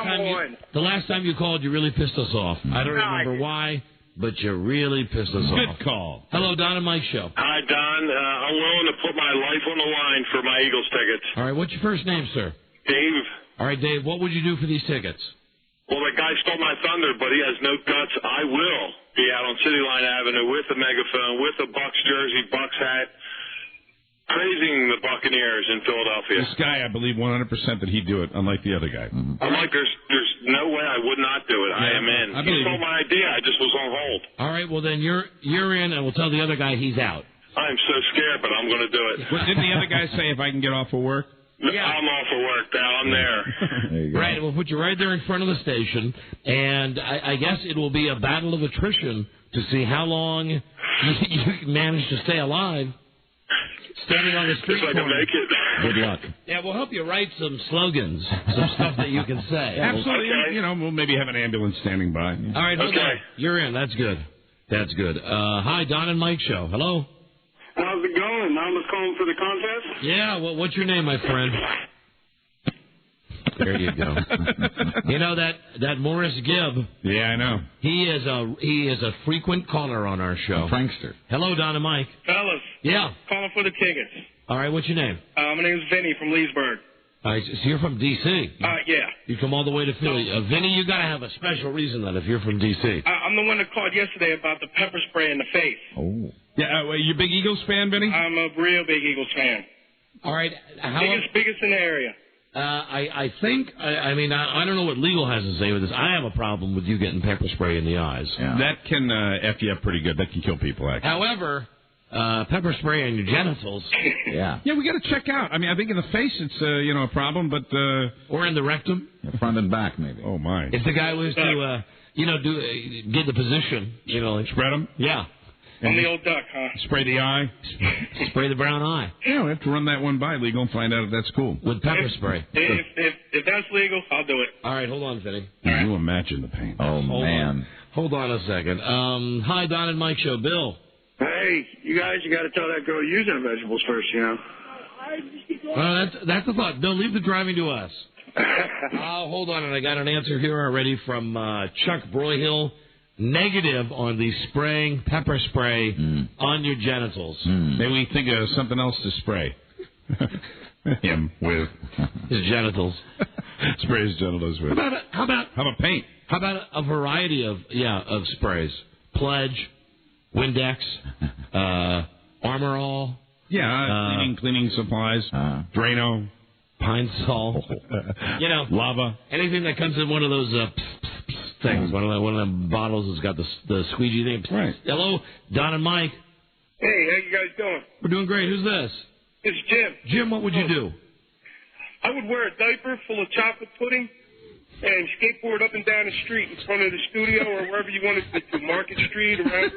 Speaker 13: time you called, you really pissed us off. I don't remember why. but you really pissed us off.
Speaker 12: Good call.
Speaker 13: Hello, Don and Mike Show.
Speaker 3: Hi, Don. I'm willing to put my life on the line for my Eagles tickets.
Speaker 13: All right, what's your first name, sir?
Speaker 3: Dave.
Speaker 13: All right, Dave, what would you do for these tickets?
Speaker 3: Well, the guy stole my thunder, but he has no guts. I will be out on City Line Avenue with a megaphone, with a Bucs jersey, Bucs hat, praising the Buccaneers in Philadelphia.
Speaker 12: This guy, I believe 100% that he'd do it, unlike the other guy.
Speaker 3: I'm like, there's no way I would not do it. I am in.
Speaker 12: I
Speaker 3: He
Speaker 12: believe
Speaker 3: stole
Speaker 12: you.
Speaker 3: my idea. I just was on hold.
Speaker 13: All right, well, then you're in, and we'll tell the other guy he's out.
Speaker 3: I'm so scared, but I'm going to do it.
Speaker 12: What, didn't the other guy say if I can get off of work?
Speaker 3: Yeah. I'm off of work now. I'm there.
Speaker 13: Right, we'll put you right there in front of the station, and I guess it will be a battle of attrition to see how long you manage to stay alive standing on the street
Speaker 3: If I can
Speaker 13: corner.
Speaker 3: make it.
Speaker 13: Good luck. Yeah, we'll help you write some slogans, some stuff that you can say.
Speaker 12: Absolutely.
Speaker 3: Okay.
Speaker 12: You know, we'll maybe have an ambulance standing by.
Speaker 13: All right, hold on. You're in. That's good. That's good. Hi, Don and Mike Show. Hello.
Speaker 20: How's it going? I was calling for the contest.
Speaker 13: Yeah, well, what's your name, my friend? There you go. You know that Morris Gibb.
Speaker 12: Yeah, I know.
Speaker 13: He is a frequent caller on our show.
Speaker 14: Prankster.
Speaker 13: Hello, Don and Mike.
Speaker 8: Fellas.
Speaker 13: Yeah.
Speaker 8: Calling for the tickets.
Speaker 13: All right, what's your name?
Speaker 8: My name is Vinny from Leesburg.
Speaker 13: All right, so you're from D.C.
Speaker 8: Yeah.
Speaker 13: You come all the way to Philly. Vinny, you got to have a special reason then if you're from D.C.
Speaker 8: I'm the one that called yesterday about the pepper spray in the face.
Speaker 12: Oh. Yeah, you a big Eagles fan, Vinny?
Speaker 8: I'm a real big Eagles fan.
Speaker 13: All right.
Speaker 8: Biggest in the area.
Speaker 13: I think, I mean, I don't know what legal has to say with this. I have a problem with you getting pepper spray in the eyes.
Speaker 12: Yeah. That can F you up pretty good. That can kill people, actually.
Speaker 13: However, pepper spray on your genitals.
Speaker 14: Yeah.
Speaker 12: Yeah, we got to check out. I mean, I think in the face it's, a problem, but...
Speaker 13: Or in the rectum.
Speaker 14: Front and back, maybe.
Speaker 12: Oh, my.
Speaker 13: If the guy was to, get the position, like...
Speaker 12: Spread them?
Speaker 13: Yeah.
Speaker 8: I'm the old duck, huh?
Speaker 12: Spray the eye.
Speaker 13: Spray the brown eye.
Speaker 12: Yeah, we have to run that one by legal and find out if that's cool.
Speaker 13: With pepper spray.
Speaker 8: If that's legal, I'll do it.
Speaker 13: All right, hold on, Vinny.
Speaker 12: You imagine the pain.
Speaker 14: Oh, man.
Speaker 13: Hold on a second. Hi, Don and Mike Show. Bill.
Speaker 20: Hey, you guys, you got to tell that girl using her vegetables first, you know.
Speaker 13: Well, that's the thought. Bill, leave the driving to us. Hold on, and I got an answer here already from Chuck Broyhill. Negative on the spraying pepper spray on your genitals.
Speaker 12: Maybe we think of something else to spray him with.
Speaker 13: His genitals.
Speaker 12: Spray his genitals with.
Speaker 13: How about
Speaker 12: paint?
Speaker 13: How about a variety of sprays? Pledge, Windex, Armor All.
Speaker 12: Yeah, cleaning supplies, Drano,
Speaker 13: Pine Sol.
Speaker 12: lava.
Speaker 13: Anything that comes in one of those things. One of the bottles has got the squeegee thing.
Speaker 12: Right.
Speaker 13: Hello, Don and Mike.
Speaker 8: Hey, how you guys doing?
Speaker 13: We're doing great. Who's this?
Speaker 8: It's Jim.
Speaker 13: Jim, what would you do?
Speaker 8: I would wear a diaper full of chocolate pudding and skateboard up and down the street in front of the studio or wherever you wanted to Market Street, around.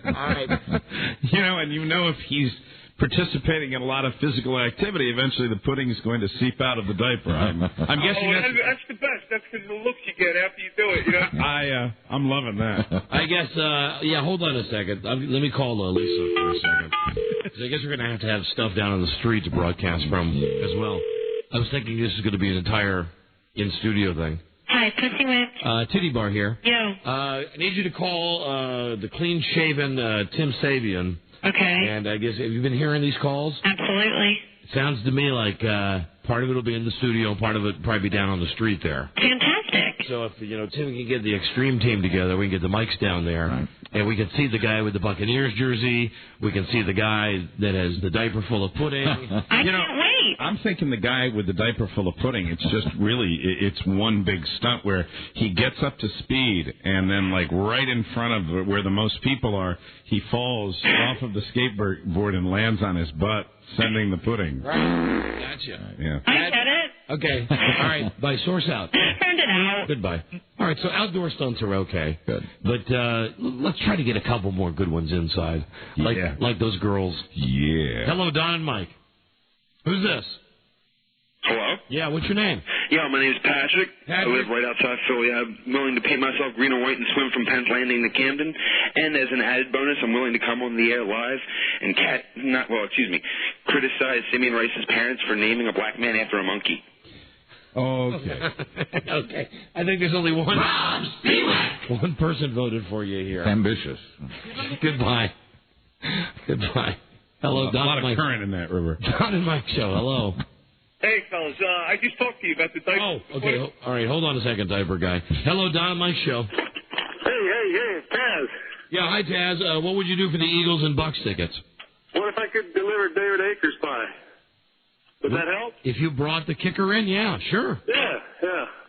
Speaker 13: All right.
Speaker 12: And if he's participating in a lot of physical activity, eventually the pudding is going to seep out of the diaper. I'm guessing
Speaker 8: that's the best. That's because of the looks you get after you do it. You know?
Speaker 12: I'm loving that.
Speaker 13: I guess. Hold on a second. Let me call Lisa for a second. So I guess we're going to have stuff down on the street to broadcast from as well. I was thinking this is going to be an entire in-studio thing.
Speaker 23: Hi, Pussy Whip.
Speaker 13: Titty Bar here.
Speaker 23: Yo.
Speaker 13: I need you to call the clean-shaven Tim Sabian.
Speaker 23: Okay.
Speaker 13: And I guess, have you been hearing these calls?
Speaker 23: Absolutely.
Speaker 13: It sounds to me like part of it will be in the studio, part of it will probably be down on the street there.
Speaker 23: Fantastic.
Speaker 13: So if, Tim can get the extreme team together, we can get the mics down there, and we can see the guy with the Buccaneers jersey. We can see the guy that has the diaper full of pudding.
Speaker 23: I can't wait.
Speaker 12: I'm thinking the guy with the diaper full of pudding, it's just really, it's one big stunt where he gets up to speed, and then, right in front of where the most people are, he falls off of the skateboard and lands on his butt, sending the pudding.
Speaker 13: Right. Gotcha.
Speaker 12: Yeah.
Speaker 23: I get it.
Speaker 13: Okay. All right. Bye. Source out.
Speaker 23: Turned it out.
Speaker 13: Goodbye. All right. So outdoor stunts are okay.
Speaker 14: Good.
Speaker 13: But let's try to get a couple more good ones inside. Like those girls.
Speaker 12: Yeah.
Speaker 13: Hello, Don and Mike. Who's this?
Speaker 3: Hello?
Speaker 13: Yeah, what's your name?
Speaker 3: Yeah, my name's Patrick. I live right outside Philly. I'm willing to paint myself green and white and swim from Penn's Landing to Camden. And as an added bonus, I'm willing to come on the air live and criticize Simeon Rice's parents for naming a black man after a monkey.
Speaker 12: Okay.
Speaker 13: Okay. I think there's only one.
Speaker 23: Rob Spiewak.
Speaker 13: One person voted for you here.
Speaker 14: Ambitious.
Speaker 13: Goodbye. Hello, Don.
Speaker 12: A lot of
Speaker 13: Mike.
Speaker 12: current in that river.
Speaker 13: Don and Mike Show. Hello.
Speaker 8: Hey, fellas, I just talked to you about the diaper.
Speaker 13: Oh, okay. All right, hold on a second, diaper guy. Hello, Don and Mike Show.
Speaker 3: Hey, Taz.
Speaker 13: Yeah, hi, Taz. What would you do for the Eagles and Bucks tickets?
Speaker 3: What if I could deliver David Akers by? Would that help?
Speaker 13: If you brought the kicker in, yeah, sure.
Speaker 3: Yeah.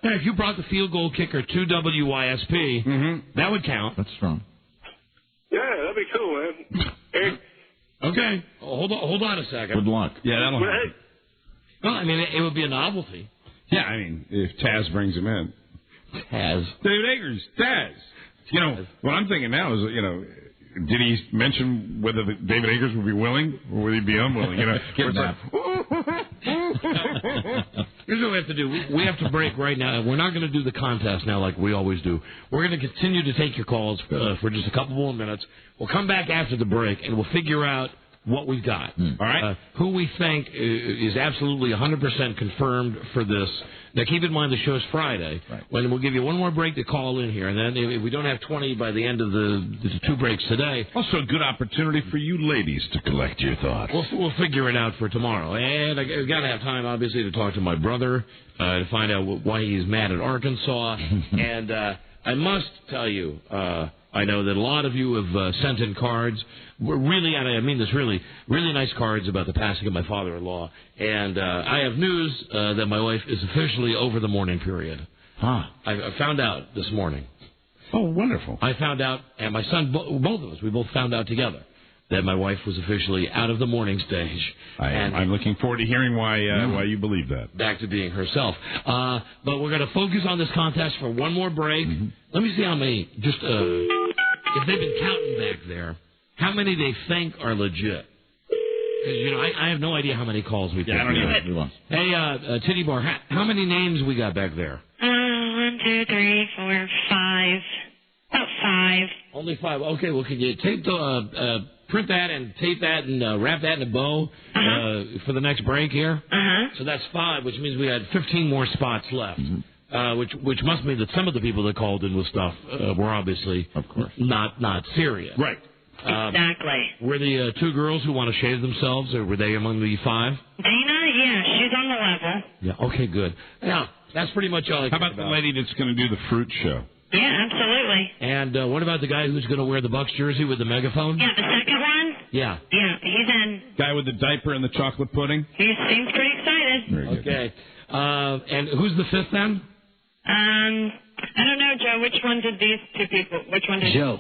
Speaker 13: Yeah, if you brought the field goal kicker to WYSP, that would count.
Speaker 14: That's strong.
Speaker 3: Yeah, that'd be cool, man. Hey.
Speaker 13: Okay. Hold on a second.
Speaker 14: Good luck.
Speaker 12: Yeah, that'll
Speaker 3: Well,
Speaker 12: happen.
Speaker 3: hey,
Speaker 13: Well, I mean, it would be a novelty.
Speaker 12: Yeah, I mean, if Taz brings him in.
Speaker 13: Taz.
Speaker 12: David Akers, Taz. You know, what I'm thinking now is, you know, did he mention whether David Akers would be willing or would he be unwilling? You know,
Speaker 14: Get that.
Speaker 13: Here's what we have to do. We have to break right now. We're not going to do the contest now like we always do. We're going to continue to take your calls for just a couple more minutes. We'll come back after the break, and we'll figure out what we've got. All right? Who we think is absolutely 100% confirmed for this. Now, keep in mind the show's Friday, when we'll give you one more break to call in here, and then if we don't have 20 by the end of the 2 breaks today.
Speaker 12: Also, a good opportunity for you ladies to collect your thoughts.
Speaker 13: We'll figure it out for tomorrow. And I've got to have time, obviously, to talk to my brother to find out why he's mad at Arkansas. And I must tell you, I know that a lot of you have sent in cards. We're really, and I mean this really nice cards about the passing of my father-in-law. And I have news that my wife is officially over the mourning period. I found out this morning.
Speaker 12: Oh, wonderful.
Speaker 13: I found out, and my son, both of us, we both found out together that my wife was officially out of the mourning stage.
Speaker 12: I'm looking forward to hearing why you believe that.
Speaker 13: Back to being herself. But we're going to focus on this contest for one more break. Let me see how many, just if they've been counting back there, how many they think are legit. Because, you know, I have no idea how many calls we take.
Speaker 12: I don't either.
Speaker 13: Hey, Titty Bar, how many names we got back there?
Speaker 23: 1, 2, 3, 4, 5. About 5.
Speaker 13: Only 5. Okay, well, can you tape print that and tape that and wrap that in a bow for the next break here? So that's 5, which means we had 15 more spots left. Which must mean that some of the people that called in with stuff were obviously, of course, not serious.
Speaker 12: Right.
Speaker 23: Exactly.
Speaker 13: Were the 2 girls who want to shave themselves, or were they among the 5?
Speaker 23: Dana, yeah, she's on the level.
Speaker 13: Yeah. Okay. Good. Yeah, that's pretty much all I
Speaker 12: How about the lady that's going to do the fruit show?
Speaker 23: Yeah, absolutely.
Speaker 13: And what about the guy who's going to wear the Bucks jersey with the megaphone?
Speaker 23: Yeah, the second one?
Speaker 13: Yeah.
Speaker 23: Yeah, he's in.
Speaker 12: Guy with the diaper and the chocolate pudding?
Speaker 23: He seems pretty excited.
Speaker 13: Okay. And who's the 5th then?
Speaker 23: I don't know, Joe. Which one did these 2 people? Which one did
Speaker 13: Joe.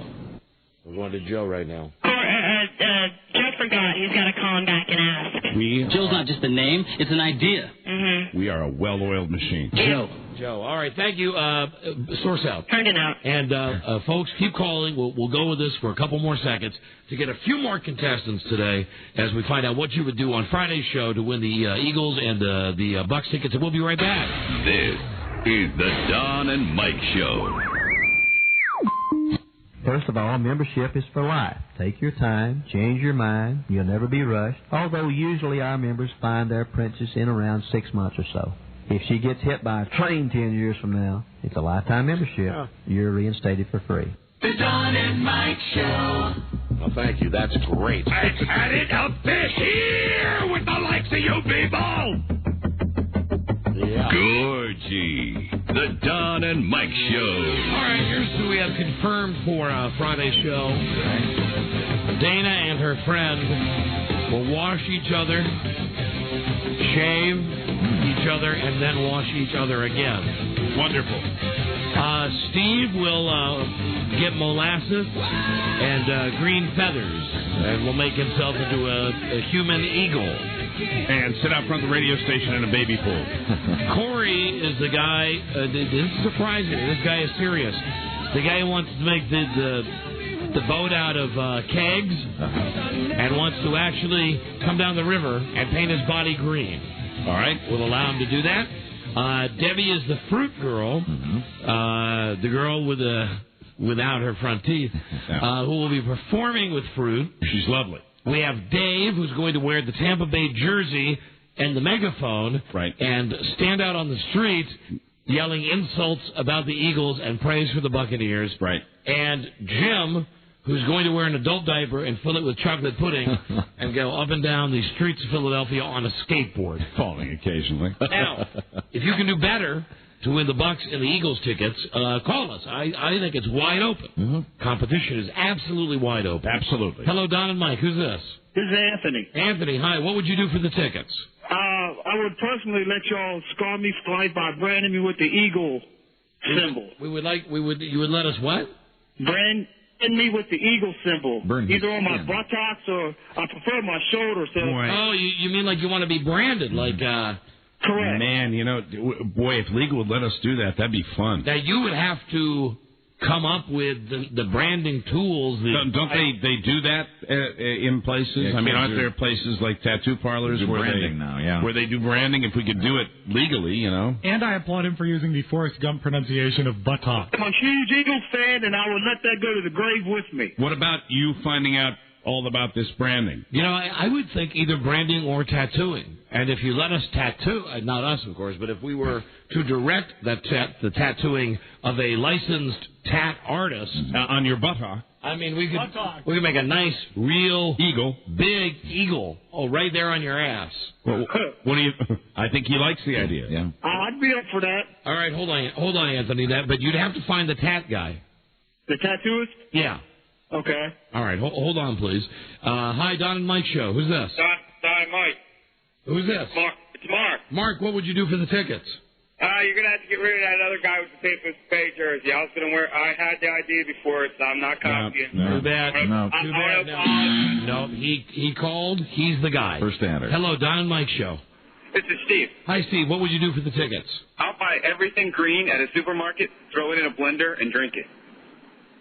Speaker 13: We're going to Joe right now.
Speaker 23: Joe forgot. He's got to call him back and ask.
Speaker 2: Joe's not just a name; it's an idea.
Speaker 12: We are a well-oiled machine.
Speaker 13: Joe. All right. Thank you. Source out.
Speaker 23: Turned it out.
Speaker 13: And folks, keep calling. We'll go with this for a couple more seconds to get a few more contestants today as we find out what you would do on Friday's show to win the Eagles and the Bucks tickets. And we'll be right back.
Speaker 6: This is the Don and Mike Show.
Speaker 5: First of all, membership is for life. Take your time, change your mind. You'll never be rushed. Although usually our members find their princess in around 6 months or so. If she gets hit by a train 10 years from now, it's a lifetime membership. You're reinstated for free.
Speaker 6: The Don and Mike Show.
Speaker 13: Well, thank you. That's great.
Speaker 6: I've had it up this here with the likes of you people.
Speaker 13: Yeah.
Speaker 6: Gorgie. The Don and Mike Show.
Speaker 13: All right, here's who we have confirmed for Friday's show. Dana and her friend will wash each other, shave each other, and then wash each other again.
Speaker 12: Wonderful.
Speaker 13: Steve will get molasses and green feathers and will make himself into a human eagle.
Speaker 12: And sit out front of the radio station in a baby pool.
Speaker 13: Corey is the guy, this is surprising, this guy is serious. The guy who wants to make the boat out of kegs and wants to actually come down the river and paint his body green. All right, we'll allow him to do that. Debbie is the fruit girl, the girl without her front teeth, who will be performing with fruit.
Speaker 12: She's lovely.
Speaker 13: We have Dave, who's going to wear the Tampa Bay jersey and the megaphone, and stand out on the street yelling insults about the Eagles and praise for the Buccaneers.
Speaker 12: Right.
Speaker 13: And Jim, who's going to wear an adult diaper and fill it with chocolate pudding and go up and down the streets of Philadelphia on a skateboard.
Speaker 12: Falling occasionally.
Speaker 13: Now, if you can do better to win the Bucks and the Eagles tickets, call us. I think it's wide open.
Speaker 12: Mm-hmm.
Speaker 13: Competition is absolutely wide open.
Speaker 12: Absolutely.
Speaker 13: Hello, Don and Mike. Who's this?
Speaker 9: This is Anthony.
Speaker 13: Anthony, hi. What would you do for the tickets?
Speaker 9: I would personally let y'all scar me for life by branding me with the eagle symbol.
Speaker 13: You would let us what?
Speaker 9: Brand me with the eagle symbol, either on my
Speaker 13: skin.
Speaker 9: buttocks or I prefer my shoulder. So.
Speaker 13: Oh, you mean like you want to be branded, like?
Speaker 9: Correct.
Speaker 12: Man, boy, if legal would let us do that, that'd be fun.
Speaker 13: Now you would have to come up with the branding tools.
Speaker 12: Don't they do that in places?
Speaker 14: Yeah,
Speaker 12: I mean, aren't there places like tattoo parlors
Speaker 14: do
Speaker 12: where
Speaker 14: branding now, yeah.
Speaker 12: where they do branding? If we could do it legally,
Speaker 16: And I applaud him for using the Forrest Gump pronunciation of buttock.
Speaker 9: I'm a huge Eagles fan, and I would let that go to the grave with me.
Speaker 12: What about you finding out all about this branding?
Speaker 13: I would think either branding or tattooing. And if you let us tattoo, not us, of course, but if we were to direct the tattooing of a licensed tat artist
Speaker 12: on your buttock,
Speaker 13: I mean, we could make a nice, real
Speaker 12: eagle,
Speaker 13: big eagle, right there on your ass.
Speaker 12: Well, what do you? I think he likes the idea.
Speaker 14: Yeah.
Speaker 9: I'd be up for that.
Speaker 13: All right, hold on, Anthony. But you'd have to find the tat guy.
Speaker 9: The tattooist?
Speaker 13: Yeah.
Speaker 9: Okay.
Speaker 13: All right, hold on, please. Hi, Don and Mike show. Who's this?
Speaker 15: Don and Mike.
Speaker 13: Who's this?
Speaker 15: Mark. It's Mark.
Speaker 13: Mark, what would you do for the tickets?
Speaker 15: You're going to have to get rid of that other guy with the Paper Spade jersey. I had the idea before, so I'm not copying.
Speaker 13: Too bad. Too bad. No, he called. He's the guy.
Speaker 14: First standard.
Speaker 13: Hello, Don and Mike show.
Speaker 15: This is Steve.
Speaker 13: Hi, Steve. What would you do for the tickets?
Speaker 15: I'll buy everything green at a supermarket, throw it in a blender, and drink it.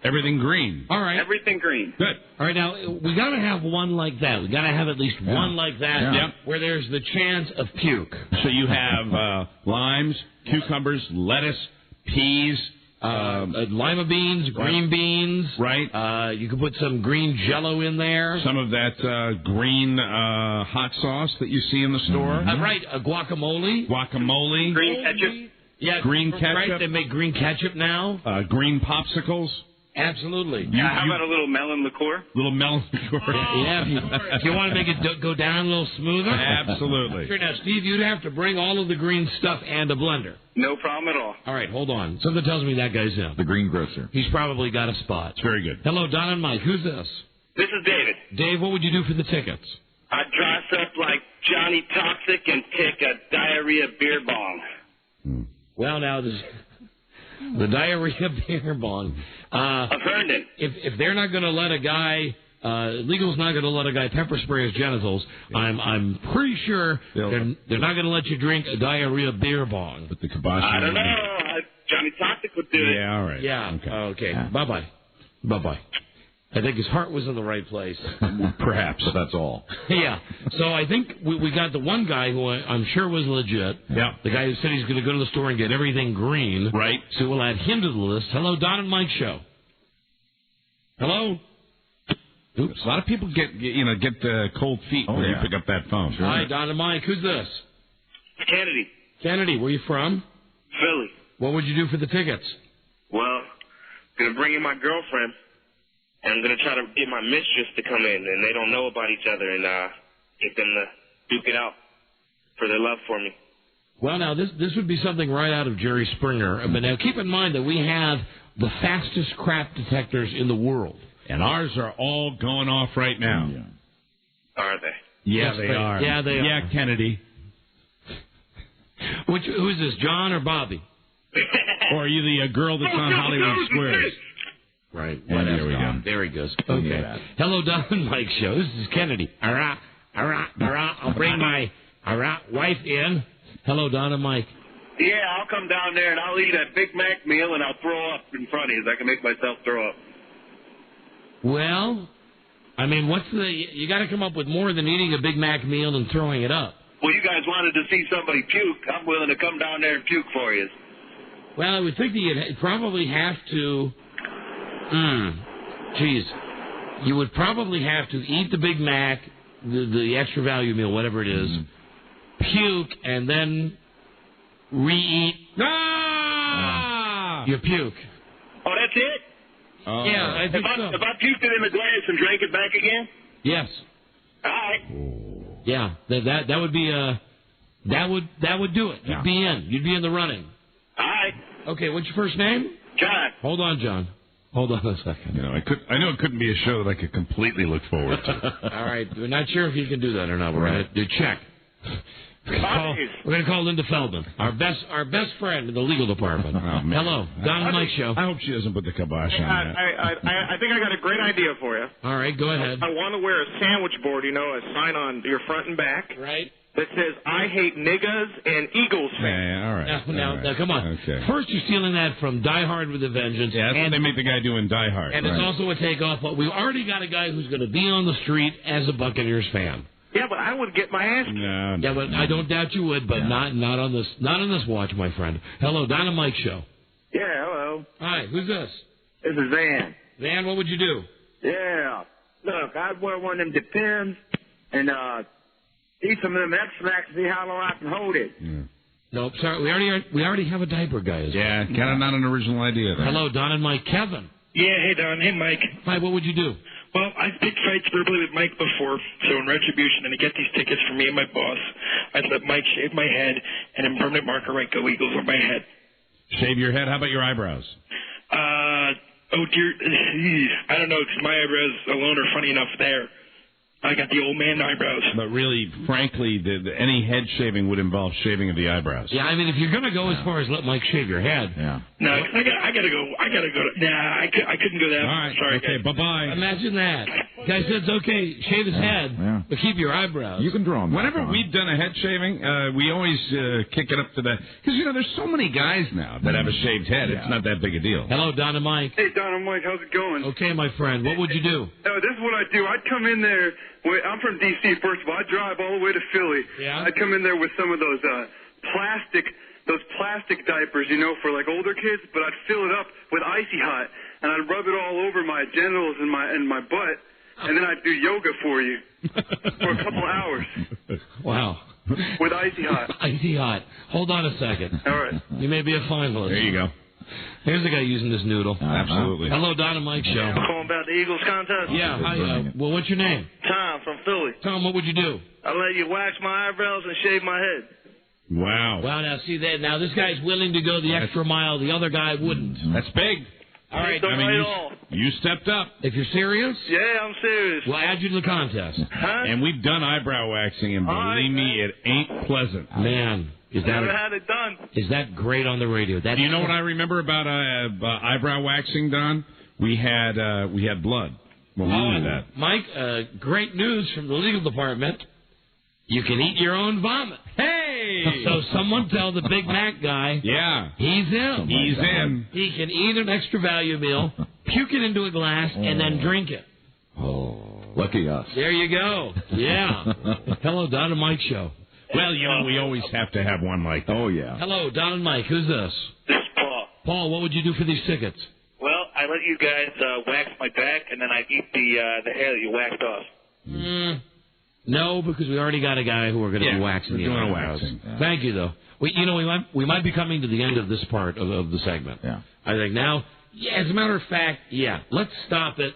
Speaker 12: Everything green.
Speaker 13: All right.
Speaker 15: Everything green.
Speaker 12: Good.
Speaker 13: All right, now, we got to have one like that. We got to have at least one like that where there's the chance of puke.
Speaker 12: So you have limes, cucumbers, lettuce, peas,
Speaker 13: lima beans, green beans.
Speaker 12: Right.
Speaker 13: You could put some green Jell-O in there.
Speaker 12: Some of that green hot sauce that you see in the store.
Speaker 13: Right. Guacamole.
Speaker 12: Guacamole.
Speaker 15: Green ketchup.
Speaker 13: Yeah,
Speaker 12: green ketchup.
Speaker 13: Right, they make green ketchup now.
Speaker 12: Green popsicles.
Speaker 13: Absolutely.
Speaker 15: How about a little melon liqueur?
Speaker 12: Little melon liqueur.
Speaker 13: Yeah, if you want to make it go down a little smoother.
Speaker 12: Absolutely.
Speaker 13: Sure. Now, Steve, you'd have to bring all of the green stuff and a blender.
Speaker 15: No problem at all.
Speaker 13: All right, hold on. Something tells me that guy's in.
Speaker 14: The green grocer.
Speaker 13: He's probably got a spot.
Speaker 12: It's very good.
Speaker 13: Hello, Don and Mike. Who's this?
Speaker 15: This is David.
Speaker 13: Dave, what would you do for the tickets?
Speaker 15: I'd dress up like Johnny Toxic and take a diarrhea beer bong.
Speaker 13: Well, now, the diarrhea beer bong.
Speaker 15: Of Herndon.
Speaker 13: If they're not going to let a guy, legal's not going to let a guy pepper spray his genitals, I'm pretty sure they're not going to let you drink a diarrhea beer bong.
Speaker 12: With the kibosh.
Speaker 15: I don't know. Johnny Toxic would do it.
Speaker 12: Yeah, all right.
Speaker 13: Yeah. Okay.
Speaker 14: Yeah.
Speaker 13: Bye-bye. Bye-bye. I think his heart was in the right place.
Speaker 12: Perhaps.
Speaker 14: That's all.
Speaker 13: Yeah. So I think we got the one guy who I'm sure was legit.
Speaker 12: Yeah.
Speaker 13: The guy who said he's going to go to the store and get everything green.
Speaker 12: Right.
Speaker 13: So we'll add him to the list. Hello, Don and Mike show. Hello?
Speaker 12: Oops. A lot of people get cold feet when you pick up that phone.
Speaker 13: Sure. Hi, Don and Mike. Who's this?
Speaker 15: Kennedy.
Speaker 13: Kennedy, where you from?
Speaker 15: Philly.
Speaker 13: What would you do for the tickets?
Speaker 1: Well, I'm going to bring in my girlfriend, and I'm going to try to get my mistress to come in, and they don't know about each other, and get them to duke it out for their love for me.
Speaker 13: Well, now, this would be something right out of Jerry Springer. But now, keep in mind that we have the fastest crap detectors in the world.
Speaker 12: And ours are all going off right now.
Speaker 1: Yeah. Are they?
Speaker 12: Yeah, they are.
Speaker 13: Yeah, they are.
Speaker 12: Yeah, Kennedy.
Speaker 13: Who's this, John or Bobby?
Speaker 12: Or are you the girl that's on Hollywood Squares?
Speaker 13: Right.
Speaker 12: Yeah, there we go.
Speaker 13: There he goes. Okay. Hello, Don and Mike show. This is Kennedy. All right. I'll bring my wife in. Hello, Don and Mike.
Speaker 15: Yeah, I'll come down there and I'll eat a Big Mac meal and I'll throw up in front of you so I can make myself throw up.
Speaker 13: Well, I mean, you got to come up with more than eating a Big Mac meal and throwing it up.
Speaker 15: Well, you guys wanted to see somebody puke. I'm willing to come down there and puke for you.
Speaker 13: Well, I would think that you'd probably have to. You would probably have to eat the Big Mac, the extra value meal, whatever it is, puke, and then re-eat.
Speaker 12: No!
Speaker 13: You puke.
Speaker 3: Oh, that's it?
Speaker 13: Yeah, I think so.
Speaker 3: If I puked it in the glass and drank it back again?
Speaker 13: Yes.
Speaker 3: All right.
Speaker 13: Yeah, that would be that would do it. You'd be in. You'd be in the running.
Speaker 3: All right.
Speaker 13: Okay, what's your first name?
Speaker 3: John.
Speaker 13: Hold on, John. Hold on a second.
Speaker 12: You know, I know it couldn't be a show that I could completely look forward to.
Speaker 13: All right, we're not sure if you can do that or not. We're going to check. We're going to call Linda Feldman, our best friend in the legal department.
Speaker 12: Oh, man.
Speaker 13: Hello, Don and Mike Show.
Speaker 12: I hope she doesn't put the kibosh on that.
Speaker 7: I think I got a great idea for you.
Speaker 13: All right, go ahead.
Speaker 7: I want to wear a sandwich board, a sign on your front and back.
Speaker 13: Right.
Speaker 7: That says, I hate niggas and Eagles fans.
Speaker 12: Yeah, all right.
Speaker 13: Now, come on.
Speaker 12: Okay.
Speaker 13: First, you're stealing that from Die Hard with a Vengeance.
Speaker 12: Yeah, that's what they make the guy do in Die Hard.
Speaker 13: And it's also a takeoff, but we've already got a guy who's going to be on the street as a Buccaneers fan.
Speaker 7: Yeah, but I would get my ass kicked.
Speaker 13: Yeah, but I don't doubt you would, but not on this watch, my friend. Hello, Don and Mike Show.
Speaker 10: Yeah, hello.
Speaker 13: Hi, who's this?
Speaker 10: This is Van.
Speaker 13: Van, what would you do?
Speaker 10: Yeah. Look, I'd wear one of them Depends and eat some of them X-Lax and see how long I can hold it.
Speaker 12: Yeah.
Speaker 13: Nope, sorry, we already have a diaper guy.
Speaker 12: Yeah, kind of not an original idea there.
Speaker 13: Hello, Don and Mike. Kevin.
Speaker 11: Yeah, hey, Don. Hey, Mike.
Speaker 13: Hi, what would you do?
Speaker 11: Well, I've picked fights verbally with Mike before, so in retribution, and to get these tickets for me and my boss, I'd let Mike shave my head and in permanent marker write Go Eagles on my head.
Speaker 12: Shave your head? How about your eyebrows?
Speaker 11: Oh, dear. I don't know, because my eyebrows alone are funny enough there. I got the old man eyebrows.
Speaker 12: But really, frankly, any head shaving would involve shaving of the eyebrows.
Speaker 13: Yeah, I mean, if you're going to go as far as let Mike shave your head.
Speaker 12: Yeah.
Speaker 11: No, I gotta go. Nah, I couldn't go that.
Speaker 12: All right.
Speaker 11: Sorry,
Speaker 12: okay,
Speaker 11: guys.
Speaker 12: bye-bye.
Speaker 13: Imagine that. Guy said it's okay, shave his head, but keep your eyebrows.
Speaker 14: You can draw them.
Speaker 12: Whenever we've done a head shaving, we always kick it up to that. Because, there's so many guys now that have a shaved head. It's not that big a deal.
Speaker 13: Hello, Don and Mike.
Speaker 20: Hey, Don and Mike, how's it going?
Speaker 13: Okay, my friend. What would you do?
Speaker 20: This is what I'd do. I'd come in there. I'm from D.C., first of all. I'd drive all the way to Philly.
Speaker 13: Yeah.
Speaker 20: I'd come in there with some of those plastic diapers, for like older kids, but I'd fill it up with Icy Hot, and I'd rub it all over my genitals and my butt, and then I'd do yoga for you for a couple hours.
Speaker 13: Wow.
Speaker 20: With Icy Hot.
Speaker 13: Icy Hot. Hold on a second.
Speaker 20: All right.
Speaker 13: You may be a finalist.
Speaker 12: There you go.
Speaker 13: Here's a guy using this noodle.
Speaker 12: Absolutely.
Speaker 13: Hello, Don and Mike Show.
Speaker 19: Calling about the Eagles contest?
Speaker 13: Yeah, hi. Well, what's your name?
Speaker 19: Tom from Philly.
Speaker 13: Tom, what would you do?
Speaker 19: I'll let you wax my eyebrows and shave my head.
Speaker 12: Wow.
Speaker 13: Wow, now see that. Now this guy's willing to go the extra mile. The other guy wouldn't.
Speaker 12: That's big.
Speaker 13: All right.
Speaker 12: You stepped up.
Speaker 13: If you're serious?
Speaker 19: Yeah, I'm serious.
Speaker 13: We'll add you to the contest.
Speaker 19: Huh?
Speaker 12: And we've done eyebrow waxing, and believe me, it ain't pleasant.
Speaker 13: Man,
Speaker 19: never had it done.
Speaker 13: Is that great on the radio?
Speaker 12: Do you know what I remember about eyebrow waxing, Don? We had blood when we did that.
Speaker 13: Mike, great news from the legal department. You can eat your own vomit.
Speaker 12: Hey!
Speaker 13: So someone tell the Big Mac guy.
Speaker 12: Yeah.
Speaker 13: He's in.
Speaker 12: He's in.
Speaker 13: He can eat an extra value meal, puke it into a glass, and then drink it.
Speaker 14: Oh, lucky us.
Speaker 13: There you go. Yeah. Hello, Don and Mike Show.
Speaker 12: Well, we always have to have one like that.
Speaker 14: Oh, yeah.
Speaker 13: Hello, Don and Mike. Who's this?
Speaker 15: This is Paul.
Speaker 13: Paul, what would you do for these tickets?
Speaker 15: Well, I let you guys wax my back, and then I eat the hair that you waxed off.
Speaker 13: No, because we already got a guy who we're going to be waxing.
Speaker 12: We're doing a waxing.
Speaker 13: Yeah. Thank you, though. We might be coming to the end of this part of the segment.
Speaker 14: Yeah.
Speaker 13: I think now, as a matter of fact, let's stop it